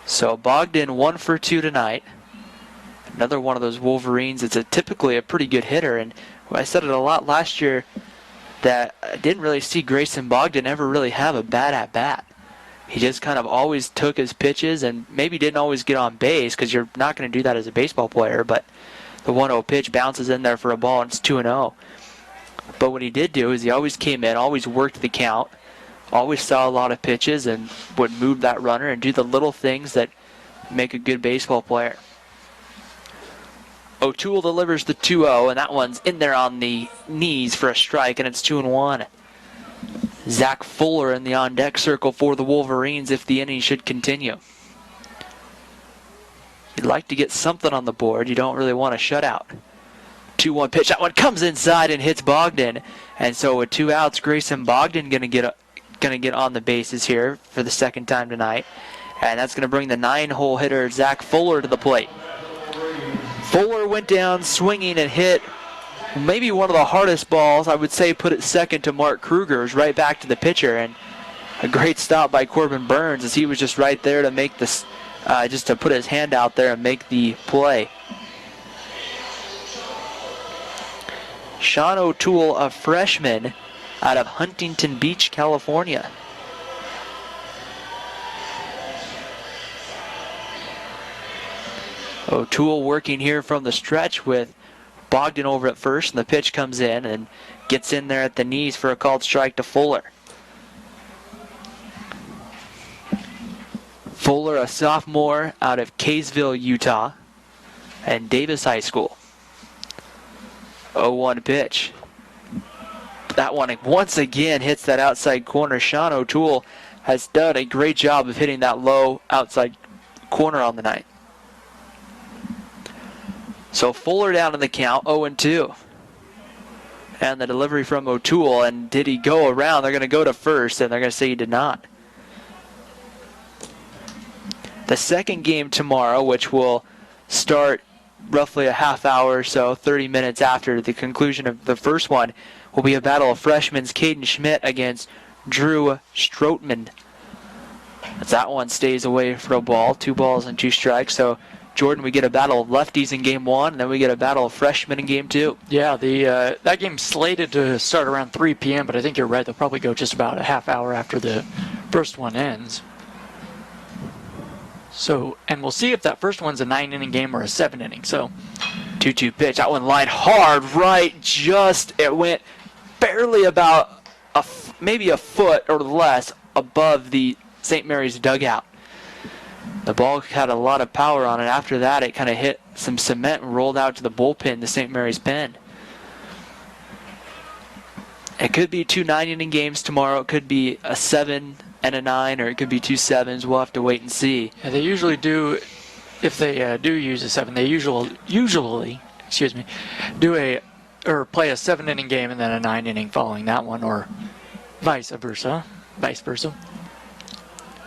So Bogdan 1 for 2 tonight. Another one of those Wolverines. It's typically a pretty good hitter, and I said it a lot last year that I didn't really see Grayson Bogdan ever really have a bad at-bat. He just kind of always took his pitches and maybe didn't always get on base because you're not going to do that as a baseball player, but The 1-0 pitch bounces in there for a ball, and it's 2-0. But what he did do is he always came in, always worked the count, always saw a lot of pitches and would move that runner and do the little things that make a good baseball player. O'Toole delivers the 2-0, and that one's in there on the knees for a strike, and it's 2-1. Zach Fuller in the on-deck circle for the Wolverines if the inning should continue. You'd like to get something on the board. You don't really want a shutout. 2-1 pitch. That one comes inside and hits Bogdan. And so with 2 outs, Grayson Bogdan going to get on the bases here for the second time tonight. And that's going to bring the 9-hole hitter Zach Fuller to the plate. Fuller went down swinging and hit maybe one of the hardest balls. I would say put it second to Mark Kruger's, right back to the pitcher. And a great stop by Corbin Burns as he was just right there to make this, just to put his hand out there and make the play. Sean O'Toole, a freshman out of Huntington Beach, California. O'Toole working here from the stretch with Bogdan over at first, and the pitch comes in and gets in there at the knees for a called strike to Fuller. Fuller, a sophomore out of Kaysville, Utah, and Davis High School. 0-1 pitch. That one once again hits that outside corner. Sean O'Toole has done a great job of hitting that low outside corner on the night. So Fuller down in the count, 0-2. And the delivery from O'Toole, and did he go around? They're going to go to first, and they're going to say he did not. The second game tomorrow, which will start roughly a half hour or so, 30 minutes after the conclusion of the first one, will be a battle of freshmen Caden Schmidt against Drew Stroutman. As that one stays away for a ball, 2 balls and 2 strikes. So, Jordan, we get a battle of lefties in game 1, and then we get a battle of freshmen in game 2. Yeah, that game's slated to start around 3 p.m., but I think you're right. They'll probably go just about a half hour after the first one ends. So, and we'll see if that first one's a 9-inning game or a 7-inning. So, 2-2 pitch. That one lined hard right. It went barely about maybe a foot or less above the St. Mary's dugout. The ball had a lot of power on it. After that, it kind of hit some cement and rolled out to the bullpen, the St. Mary's pen. It could be 2 9-inning games tomorrow. It could be a 7 and a 9, or it could be 2 7s. We'll have to wait and see. Yeah, they usually do, if they do use a 7, they usually do play a 7-inning game and then a 9-inning following that one, or vice versa.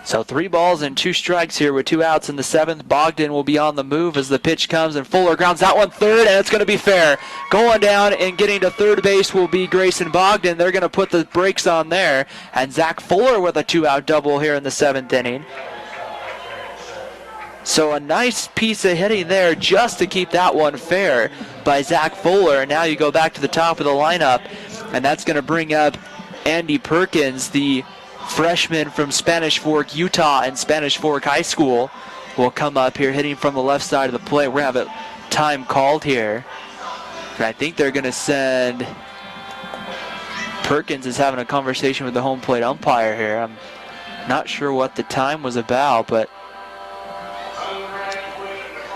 So 3 balls and 2 strikes here with 2 outs in the 7th. Bogdan will be on the move as the pitch comes, and Fuller grounds that one third, and it's going to be fair. Going down and getting to third base will be Grayson Bogdan. They're going to put the brakes on there, and Zach Fuller with a 2-out double here in the 7th inning. So a nice piece of hitting there just to keep that one fair by Zach Fuller. And now you go back to the top of the lineup, and that's going to bring up Andy Perkins, the freshman from Spanish Fork, Utah, and Spanish Fork High School, will come up here hitting from the left side of the plate. We're going to have a time called here. And I think they're going to send... Perkins is having a conversation with the home plate umpire here. I'm not sure what the time was about, but...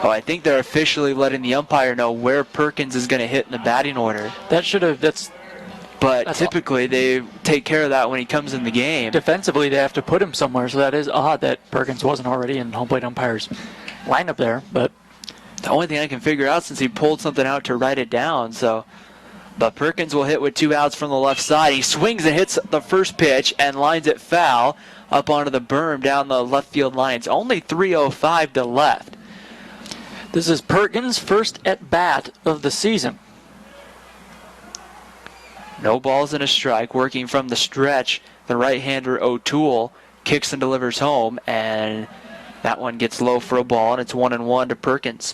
I think they're officially letting the umpire know where Perkins is going to hit in the batting order. But typically they take care of that when he comes in the game. Defensively, they have to put him somewhere, so that is odd that Perkins wasn't already in home plate umpire's lineup there. But the only thing I can figure out, since he pulled something out to write it down. But Perkins will hit with 2 outs from the left side. He swings and hits the first pitch and lines it foul up onto the berm down the left field line. It's only 3:05 to left. This is Perkins' first at-bat of the season. No balls and a strike. Working from the stretch, the right-hander O'Toole kicks and delivers home, and that one gets low for a ball, and it's 1-1 to Perkins.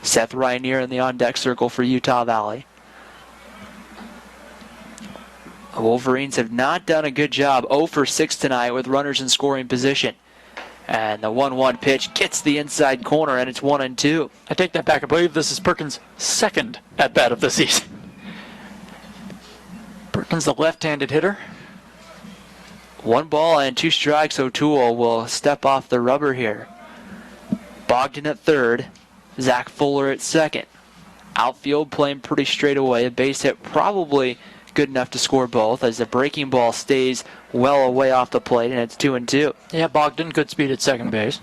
Seth Rynier in the on-deck circle for Utah Valley. The Wolverines have not done a good job. 0 for 6 tonight with runners in scoring position. And the 1-1 pitch gets the inside corner, and it's 1-2. I take that back. I believe this is Perkins' second at-bat of the season. Perkins, the left-handed hitter. 1 ball and 2 strikes. O'Toole will step off the rubber here. Bogdan at third. Zach Fuller at second. Outfield playing pretty straight away. A base hit probably good enough to score both, as the breaking ball stays well away off the plate, and it's 2-2. Yeah, Bogdan, good speed at second base.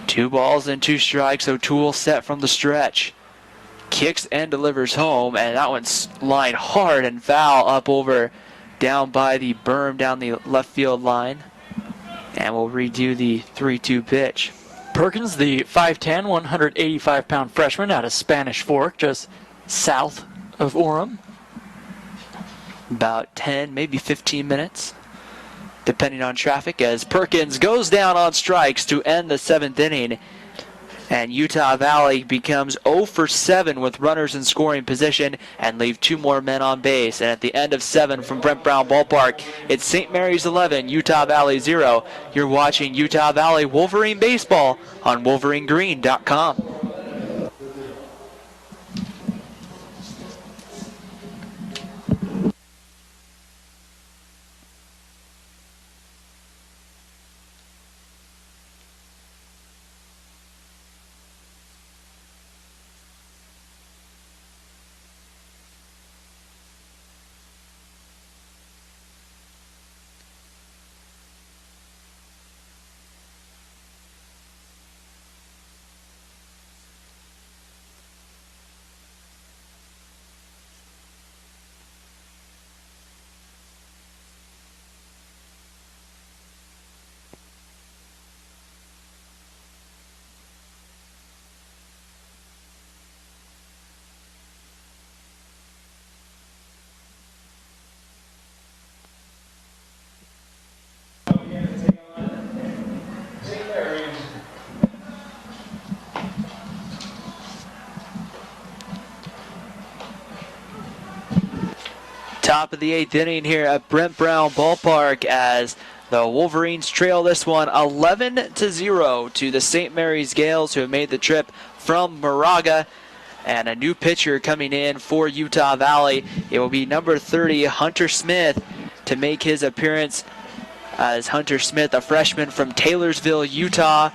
Two balls and 2 strikes. O'Toole set from the stretch. Kicks and delivers home, and that one's lined hard and foul up over down by the berm down the left field line. And we'll redo the 3-2 pitch. Perkins, the 5'10", 185-pound freshman out of Spanish Fork, just south of Orem. About 10, maybe 15 minutes, depending on traffic, as Perkins goes down on strikes to end the 7th inning. And Utah Valley becomes 0 for 7 with runners in scoring position and leave 2 more men on base. And at the end of 7 from Brent Brown Ballpark, it's St. Mary's 11, Utah Valley 0. You're watching Utah Valley Wolverine Baseball on WolverineGreen.com. Top of the 8th inning here at Brent Brown Ballpark, as the Wolverines trail this one 11-0 to the St. Mary's Gales, who have made the trip from Moraga. And a new pitcher coming in for Utah Valley. It will be number 30, Hunter Smith, to make his appearance, as Hunter Smith, a freshman from Taylorsville, Utah,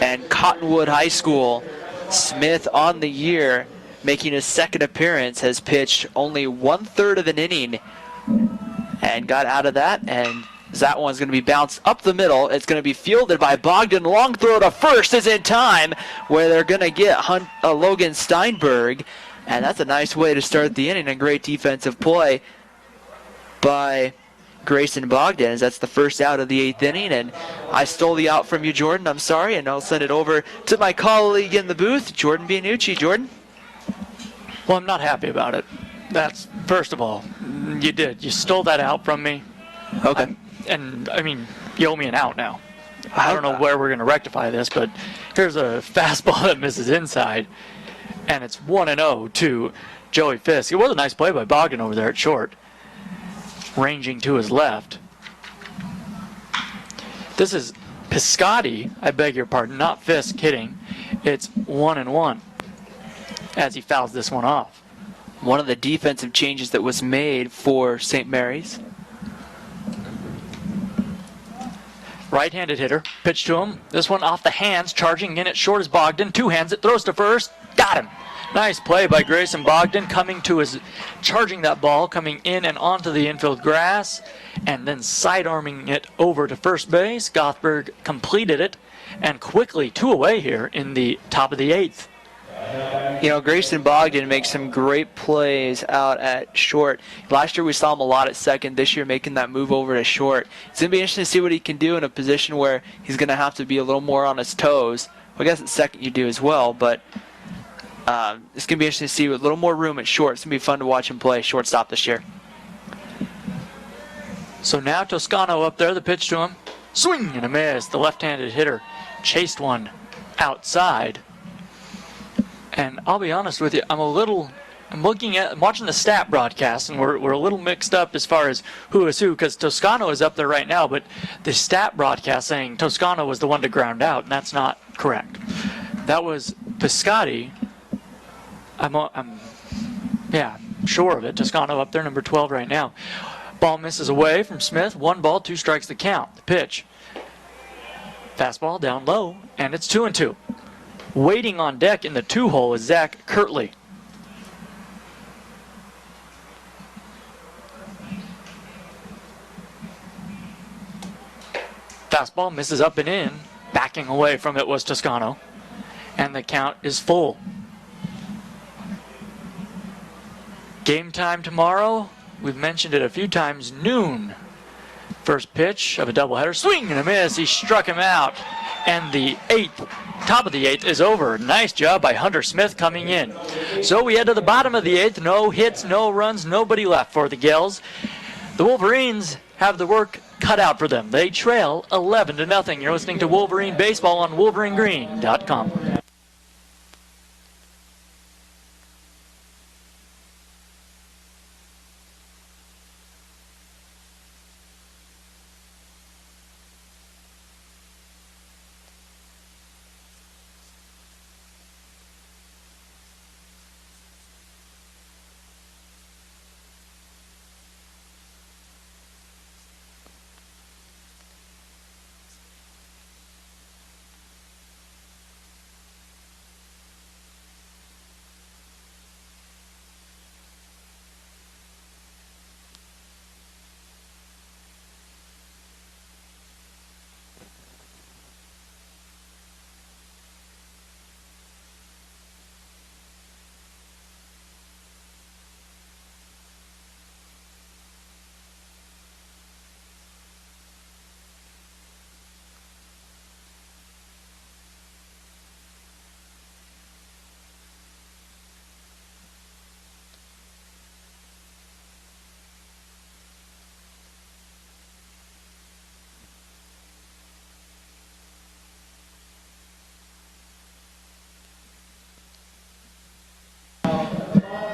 and Cottonwood High School. Smith on the year, making his second appearance, has pitched only 1/3 of an inning and got out of that. And that one's going to be bounced up the middle. It's going to be fielded by Bogdan. Long throw to first is in time, where they're going to get Logan Steinberg. And that's a nice way to start the inning. A great defensive play by Grayson Bogdan, as that's the first out of the 8th inning. And I stole the out from you, Jordan. I'm sorry. And I'll send it over to my colleague in the booth, Jordan Bianucci. Jordan? Well, I'm not happy about it. That's, first of all, you did. You stole that out from me. Okay. And, I mean, you owe me an out now. I don't know where we're going to rectify this, but here's a fastball that misses inside, and it's 1-0 to Joey Fisk. It was a nice play by Bogdan over there at short, ranging to his left. This is Piscotti, I beg your pardon, not Fisk hitting. It's 1-1 as he fouls this one off. One of the defensive changes that was made for St. Mary's. Right-handed hitter, pitch to him. This one off the hands, charging in at short is Bogdan. 2 hands it, throws to first, got him. Nice play by Grayson Bogdan, charging that ball, coming in and onto the infield grass, and then sidearming it over to first base. Gothberg completed it, and quickly 2 away here in the top of the 8th. You know, Grayson Bogdan makes some great plays out at short. Last year we saw him a lot at second. This year making that move over to short. It's going to be interesting to see what he can do in a position where he's going to have to be a little more on his toes. Well, I guess at second you do as well, but it's going to be interesting to see with a little more room at short. It's going to be fun to watch him play shortstop this year. So now Toscano up there, the pitch to him. Swing and a miss. The left-handed hitter chased one outside. And I'll be honest with you, I'm a little I'm watching the stat broadcast, and we're a little mixed up as far as who is who, because Toscano is up there right now, but the stat broadcast saying Toscano was the one to ground out, and that's not correct. That was Piscotti. I'm sure of it. Toscano up there, number 12 right now. Ball misses away from Smith. 1 ball, 2 strikes the count. The pitch. Fastball down low, and it's 2-2. Waiting on deck in the 2-hole is Zach Kirtley. Fastball misses up and in. Backing away from it was Toscano. And the count is full. Game time tomorrow. We've mentioned it a few times. Noon. First pitch of a doubleheader. Swing and a miss. He struck him out. And the top of the 8th is over. Nice job by Hunter Smith coming in. So we head to the bottom of the 8th. No hits, no runs, nobody left for the Gales. The Wolverines have the work cut out for them. They trail 11-0. You're listening to Wolverine Baseball on WolverineGreen.com.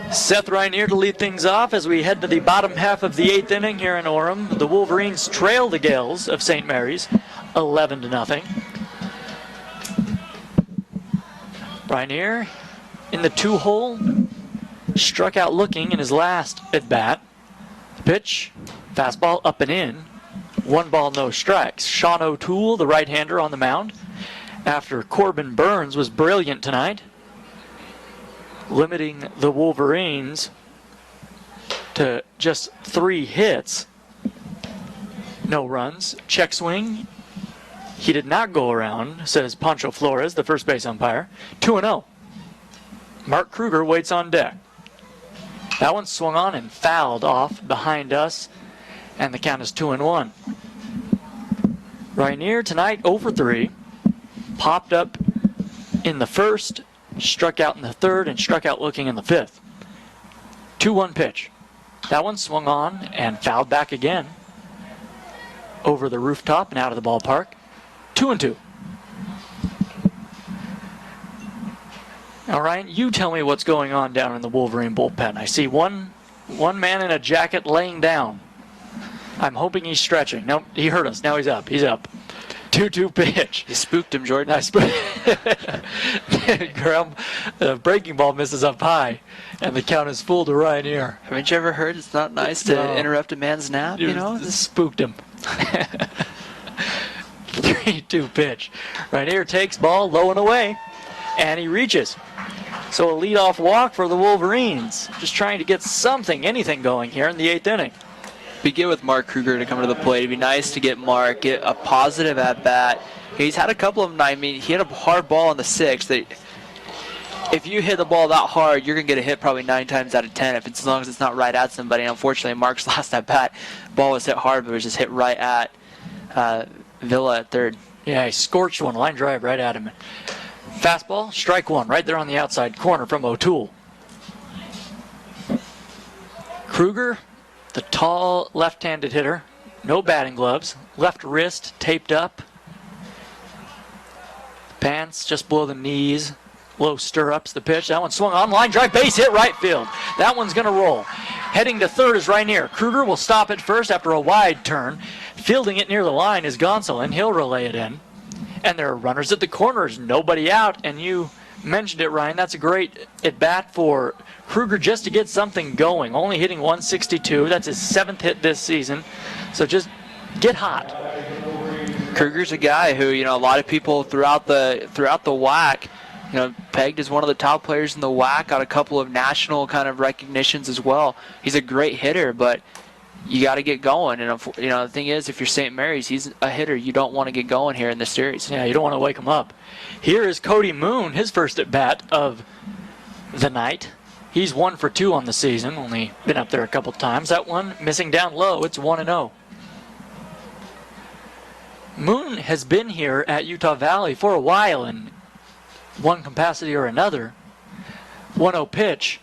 Seth Reinier to lead things off as we head to the bottom half of the 8th inning here in Orem. The Wolverines trail the Gales of St. Mary's 11-0. Reinier in the 2-hole, struck out looking in his last at bat. Pitch, fastball up and in. 1 ball, no strikes. Sean O'Toole, the right-hander, on the mound. After Corbin Burns was brilliant tonight, limiting the Wolverines to just 3 hits. No runs. Check swing. He did not go around, says Pancho Flores, the first base umpire. 2-0. Mark Kruger waits on deck. That one swung on and fouled off behind us, and the count is 2-1. Reinier tonight 0 for 3. Popped up in the first, struck out in the third, and struck out looking in the 5th. 2-1 pitch. That one swung on and fouled back again over the rooftop and out of the ballpark. 2-2. Now, Ryan, you tell me what's going on down in the Wolverine bullpen. I see one man in a jacket laying down. I'm hoping he's stretching. No, he hurt us. Now he's up. He's up. 2-2 pitch. You spooked him, Jordan. I spooked the breaking ball misses up high, and the count is full to Reinier. Haven't you ever heard it's not nice to interrupt a man's nap, you know? Spooked him. 3-2 pitch. Reinier takes ball low and away, and he reaches. So a leadoff walk for the Wolverines. Just trying to get anything going here in the 8th inning. Begin with Mark Kruger to come to the plate. It'd be nice to get Mark, get a positive at bat. He's had a couple of them. I mean, he had a hard ball in the 6th. If you hit the ball that hard, you're gonna get a hit probably 9 times out of 10. As long as it's not right at somebody. Unfortunately, Mark's last at bat, ball was hit hard, but it was just hit right at Villa at third. Yeah, he scorched one, line drive right at him. Fastball, strike 1, right there on the outside corner from O'Toole. Kruger, the tall left-handed hitter, no batting gloves, left wrist taped up, pants just below the knees, low stirrups, the pitch. That one swung on, line drive, base hit, right field. That one's going to roll. Heading to third is Rainier. Kruger will stop it first after a wide turn. Fielding it near the line is Gonsolin. He'll relay it in. And there are runners at the corners, nobody out. And you mentioned it, Ryan. That's a great at-bat for Kruger just to get something going. Only hitting 162. That's his 7th hit this season. So just get hot. Kruger's a guy who, a lot of people throughout the WAC, pegged as one of the top players in the WAC, got a couple of national kind of recognitions as well. He's a great hitter, but you got to get going. And the thing is, if you're St. Mary's, he's a hitter. You don't want to get going here in this series. Yeah, you don't want to wake him up. Here is Cody Moon, his first at bat of the night. He's 1 for 2 on the season. Only been up there a couple times. That one missing down low. It's 1-0. Moon has been here at Utah Valley for a while in one capacity or another. 1-0 pitch.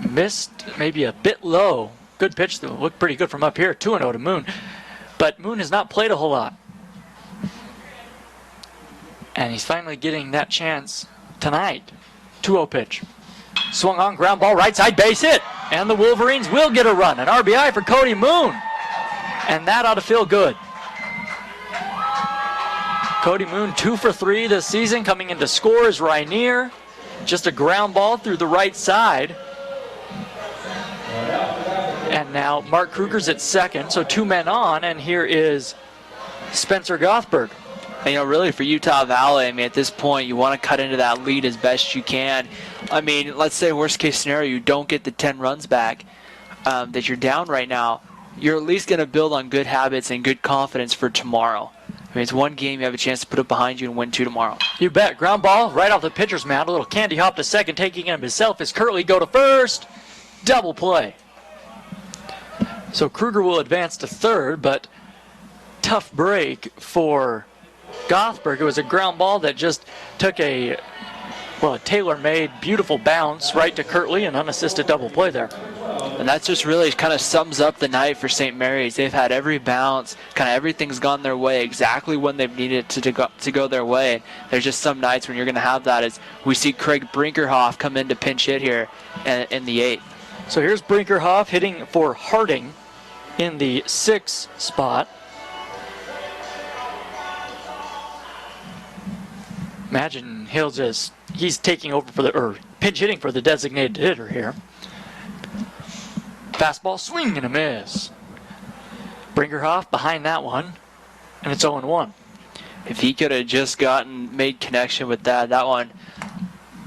Missed maybe a bit low. Good pitch, though. Looked pretty good from up here. 2-0 to Moon. But Moon has not played a whole lot. And he's finally getting that chance tonight. 2-0 pitch. Swung on, ground ball, right side, base hit. And the Wolverines will get a run. An RBI for Cody Moon. And that ought to feel good. Cody Moon 2 for 3 this season. Coming in to score is Rainier. Just a ground ball through the right side. And now Mark Kruger's at second, so 2 men on, and here is Spencer Gothberg. And, really for Utah Valley, at this point, you want to cut into that lead as best you can. Let's say worst case scenario, you don't get the 10 runs back that you're down right now. You're at least going to build on good habits and good confidence for tomorrow. It's one game, you have a chance to put it behind you and win 2 tomorrow. You bet. Ground ball right off the pitcher's mound. A little candy hop to second, taking him himself is Kirtley. Go to first. Double play. So Kruger will advance to third, but tough break for Gothberg. It was a ground ball that just took a tailor-made, beautiful bounce right to Kirtley, an unassisted double play there. And that just really kind of sums up the night for St. Mary's. They've had every bounce, kind of everything's gone their way exactly when they've needed to go their way. There's just some nights when you're going to have that, as we see Craig Brinkerhoff come in to pinch hit here in the 8th. So here's Brinkerhoff hitting for Harding in the 6th spot. Imagine he's taking over or pinch hitting for the designated hitter here. Fastball, swing and a miss. Brinkerhoff behind that one, and it's 0-1. If he could have just made connection with that one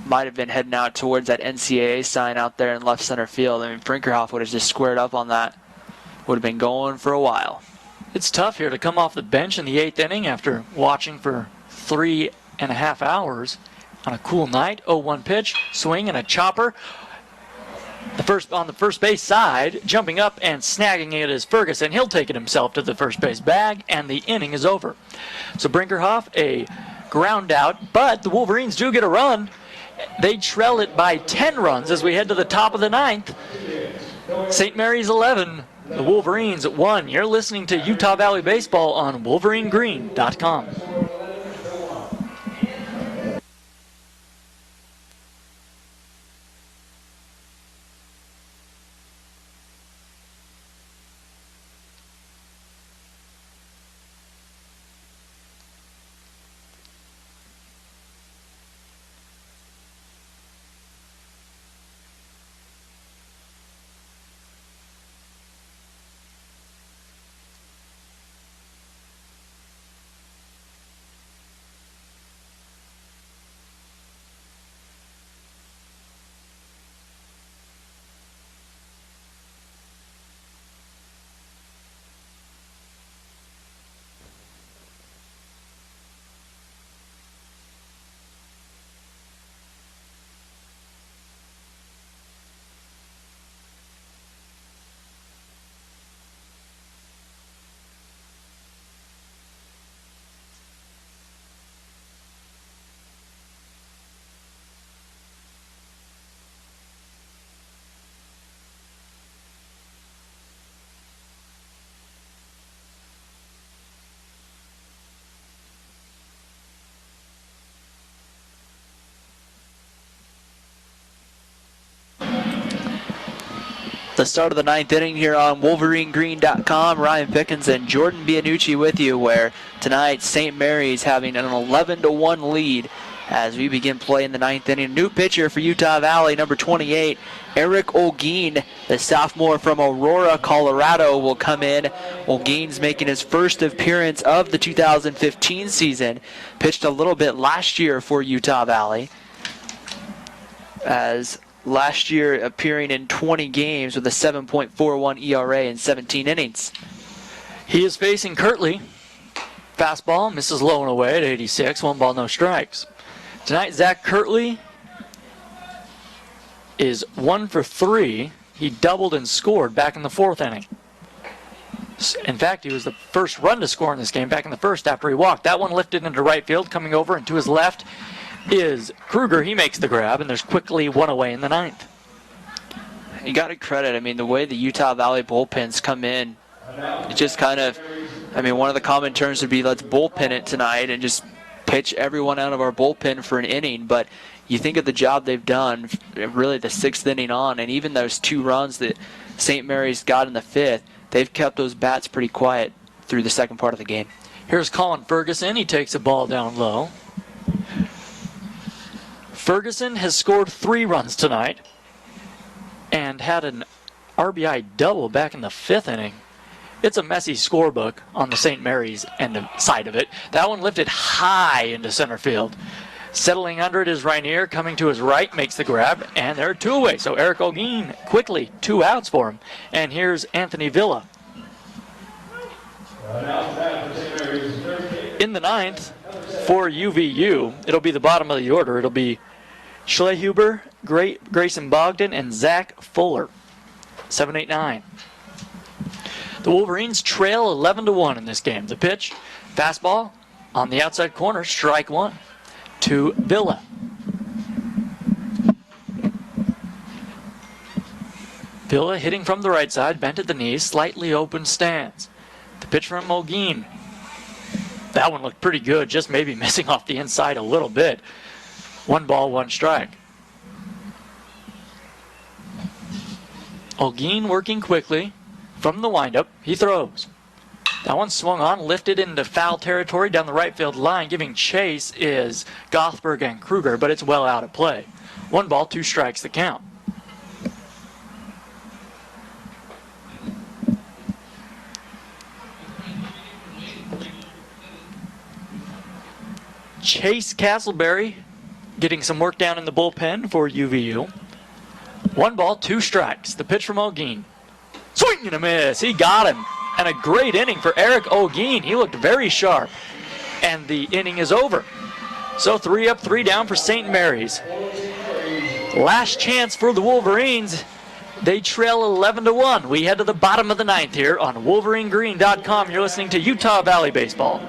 might have been heading out towards that NCAA sign out there in left center field. Brinkerhoff would have just squared up on that. Would have been going for a while. It's tough here to come off the bench in the 8th inning after watching for 3.5 hours on a cool night. 0-1 pitch, swing and a chopper. On the first base side, jumping up and snagging it is Ferguson. He'll take it himself to the first base bag, and the inning is over. So Brinkerhoff, a ground out, but the Wolverines do get a run. They trail it by 10 runs as we head to the top of the 9th. St. Mary's 11, the Wolverines 1. You're listening to Utah Valley Baseball on WolverineGreen.com. the start of the 9th inning here on WolverineGreen.com. Ryan Pickens and Jordan Bianucci with you, where tonight St. Mary's having an 11-1 lead as we begin play in the 9th inning. New pitcher for Utah Valley, number 28, Eric Olguin, the sophomore from Aurora, Colorado, will come in. Olguin's making his first appearance of the 2015 season. Pitched a little bit last year for Utah Valley, as last year appearing in 20 games with a 7.41 ERA in 17 innings. He is facing Kirtley. Fastball misses low and away at 86. 1 ball, no strikes. Tonight, Zach Kirtley is 1 for 3. He doubled and scored back in the 4th inning. In fact, he was the first run to score in this game back in the 1st after he walked. That one lifted into right field. Coming over and to his left is Kruger. He makes the grab, and there's quickly 1 away in the 9th. You got to credit, the way the Utah Valley bullpens come in, it just kind of, one of the common terms would be let's bullpen it tonight and just pitch everyone out of our bullpen for an inning. But you think of the job they've done, really the 6th inning on, and even those 2 runs that St. Mary's got in the 5th, they've kept those bats pretty quiet through the second part of the game. Here's Colin Ferguson. He takes a ball down low. Ferguson has scored 3 runs tonight and had an RBI double back in the 5th inning. It's a messy scorebook on the St. Mary's end side of it. That one lifted high into center field. Settling under it is Rainier. Coming to his right, makes the grab, and there are 2 away. So Eric Olguin quickly 2 outs for him. And here's Anthony Villa. In the 9th, for UVU, it'll be the bottom of the order. It'll be Schlehuber, Grayson Bogdan, and Zach Fuller. 7, 8, 9. The Wolverines trail 11-1 in this game. The pitch, fastball on the outside corner, strike 1 to Villa. Villa hitting from the right side, bent at the knees, slightly open stance. The pitch from Olguin. That one looked pretty good, just maybe missing off the inside a little bit. 1 ball, 1 strike. Olguin working quickly from the windup. He throws. That one swung on, lifted into foul territory down the right field line. Giving chase is Gothberg and Kruger, but it's well out of play. 1 ball, 2 strikes the count. Chase Castleberry getting some work down in the bullpen for UVU. 1 ball, 2 strikes. The pitch from Olguin. Swing and a miss. He got him. And a great inning for Eric Olguin. He looked very sharp. And the inning is over. So 3 up, 3 down for St. Mary's. Last chance for the Wolverines. They trail 11-1. We head to the bottom of the 9th here on WolverineGreen.com. You're listening to Utah Valley Baseball.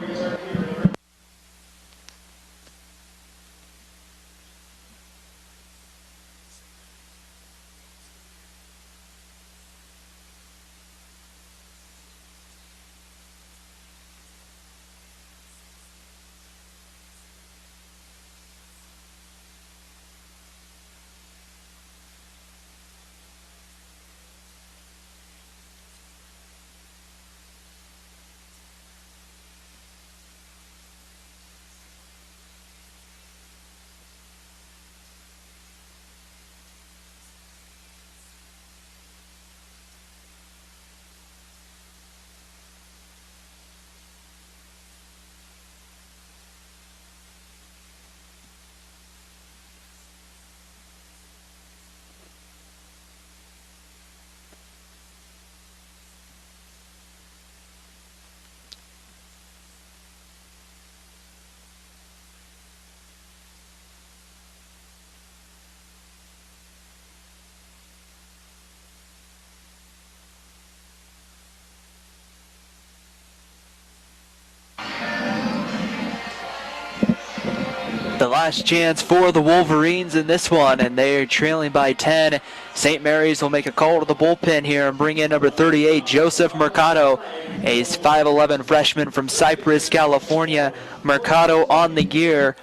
The last chance for the Wolverines in this one, and they are trailing by 10. St. Mary's will make a call to the bullpen here and bring in number 38, Joseph Mercado, a 5'11 freshman from Cypress, California. Mercado on the gear,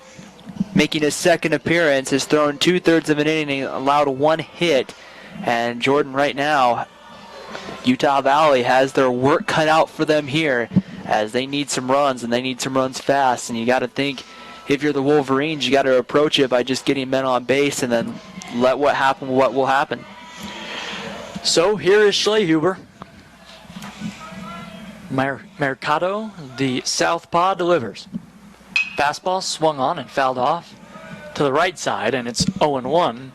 making his 2nd appearance, has thrown 2/3 of an inning, allowed 1 hit. And Jordan right now, Utah Valley has their work cut out for them here, as they need some runs, and they need some runs fast. And you got to think, if you're the Wolverines, you got to approach it by just getting men on base and then let what will happen. So here is Schlehuber. Mercado, the southpaw, delivers. Fastball swung on and fouled off to the right side, and it's 0-1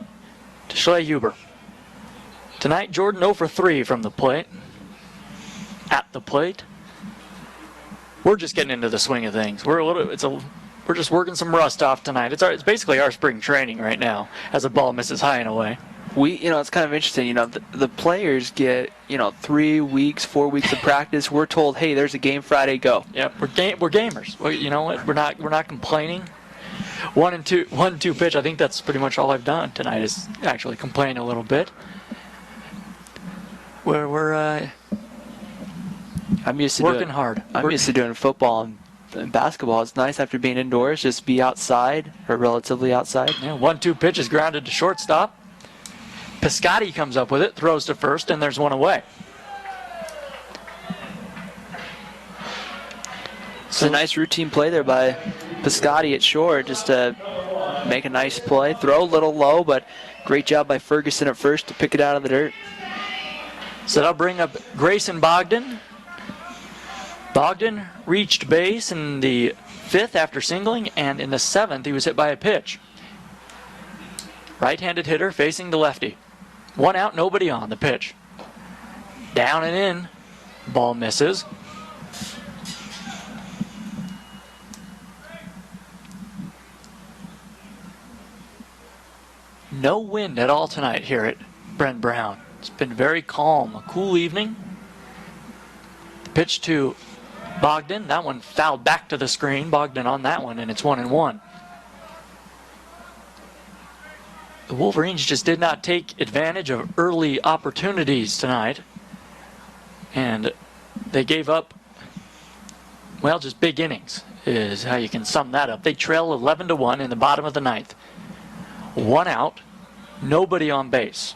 to Schlehuber. Tonight, Jordan 0 for 3 from the plate. At the plate. We're just getting into the swing of things. We're just working some rust off tonight. It's basically our spring training right now, as the ball misses high and away. It's kind of interesting. The players get 3 weeks, 4 weeks of practice. We're told, hey, there's a game Friday, go. Yep, we're gamers. Well, you know what? We're not complaining. 1-2 pitch. I think that's pretty much all I've done tonight is actually complain a little bit. I'm used to working hard. I'm used to doing football and basketball. It's nice after being indoors, just be outside or relatively outside. Yeah, 1-2 pitch is grounded to shortstop. Piscotti comes up with it, throws to first, and there's one away. It's a nice routine play there by Piscotti at short, just to make a nice play. Throw a little low, but great job by Ferguson at first to pick it out of the dirt. So that'll bring up Grayson Bogdan. Bogdan reached base in the 5th after singling, and in the 7th he was hit by a pitch. Right-handed hitter facing the lefty. 1 out, nobody on. The pitch. Down and in. Ball misses. No wind at all tonight here at Brent Brown. It's been very calm. A cool evening. The pitch to Bogdan. That one fouled back to the screen. Bogdan on that one, and it's 1-1. The Wolverines just did not take advantage of early opportunities tonight. And they gave up, well, just big innings is how you can sum that up. They trail 11-1 in the bottom of the 9th. 1 out, nobody on base.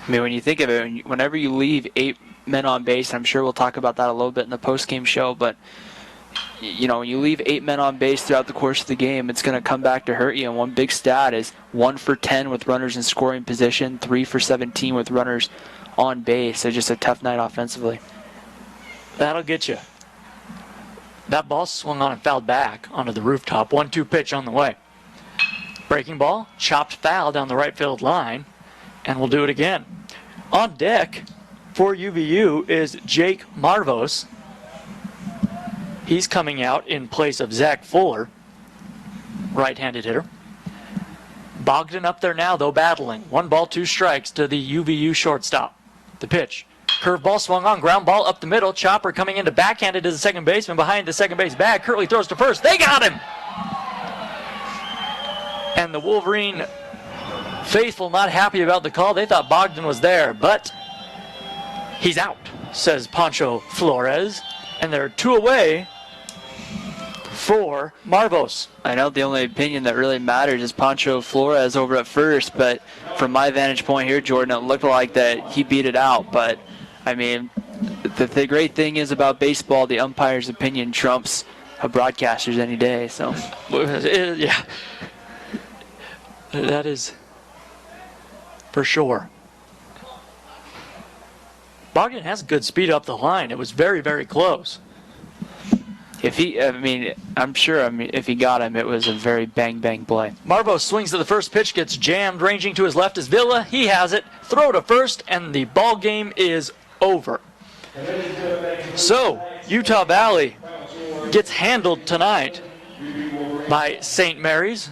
I mean, when you think of it, whenever you leave 8 men on base, I'm sure we'll talk about that a little bit in the post-game show, but when you leave 8 men on base throughout the course of the game, it's going to come back to hurt you. And one big stat is 1 for 10 with runners in scoring position, 3 for 17 with runners on base. So just a tough night offensively. That'll get you. That ball swung on and fouled back onto the rooftop. 1-2 pitch on the way. Breaking ball, chopped foul down the right field line, and we'll do it again. On deck for UVU is Jake Marvos. He's coming out in place of Zach Fuller, right-handed hitter. Bogdan up there now, though, battling. 1 ball, 2 strikes to the UVU shortstop. The pitch. Curveball swung on, ground ball up the middle. Chopper coming into backhanded to the second baseman behind the second base bag. Curley throws to first. They got him! And the Wolverine faithful not happy about the call. They thought Bogdan was there, but he's out, says Pancho Flores. And they're 2 away for Marvos. I know the only opinion that really matters is Pancho Flores over at first, but from my vantage point here, Jordan, it looked like that he beat it out. But, I mean, the great thing is about baseball, the umpire's opinion trumps a broadcaster's any day. So, yeah, that is for sure. Bogdan has good speed up the line. It was very, very close. I'm sure if he got him, it was a very bang-bang play. Marvos swings to the first pitch, gets jammed, ranging to his left is Villa. He has it. Throw to first, and the ball game is over. So, Utah Valley gets handled tonight by St. Mary's.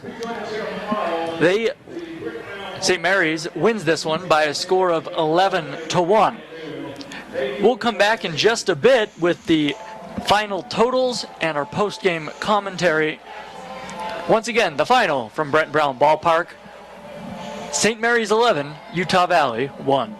St. Mary's wins this one by a score of 11-1. We'll come back in just a bit with the final totals and our post-game commentary. Once again, the final from Brent Brown Ballpark. St. Mary's 11, Utah Valley 1.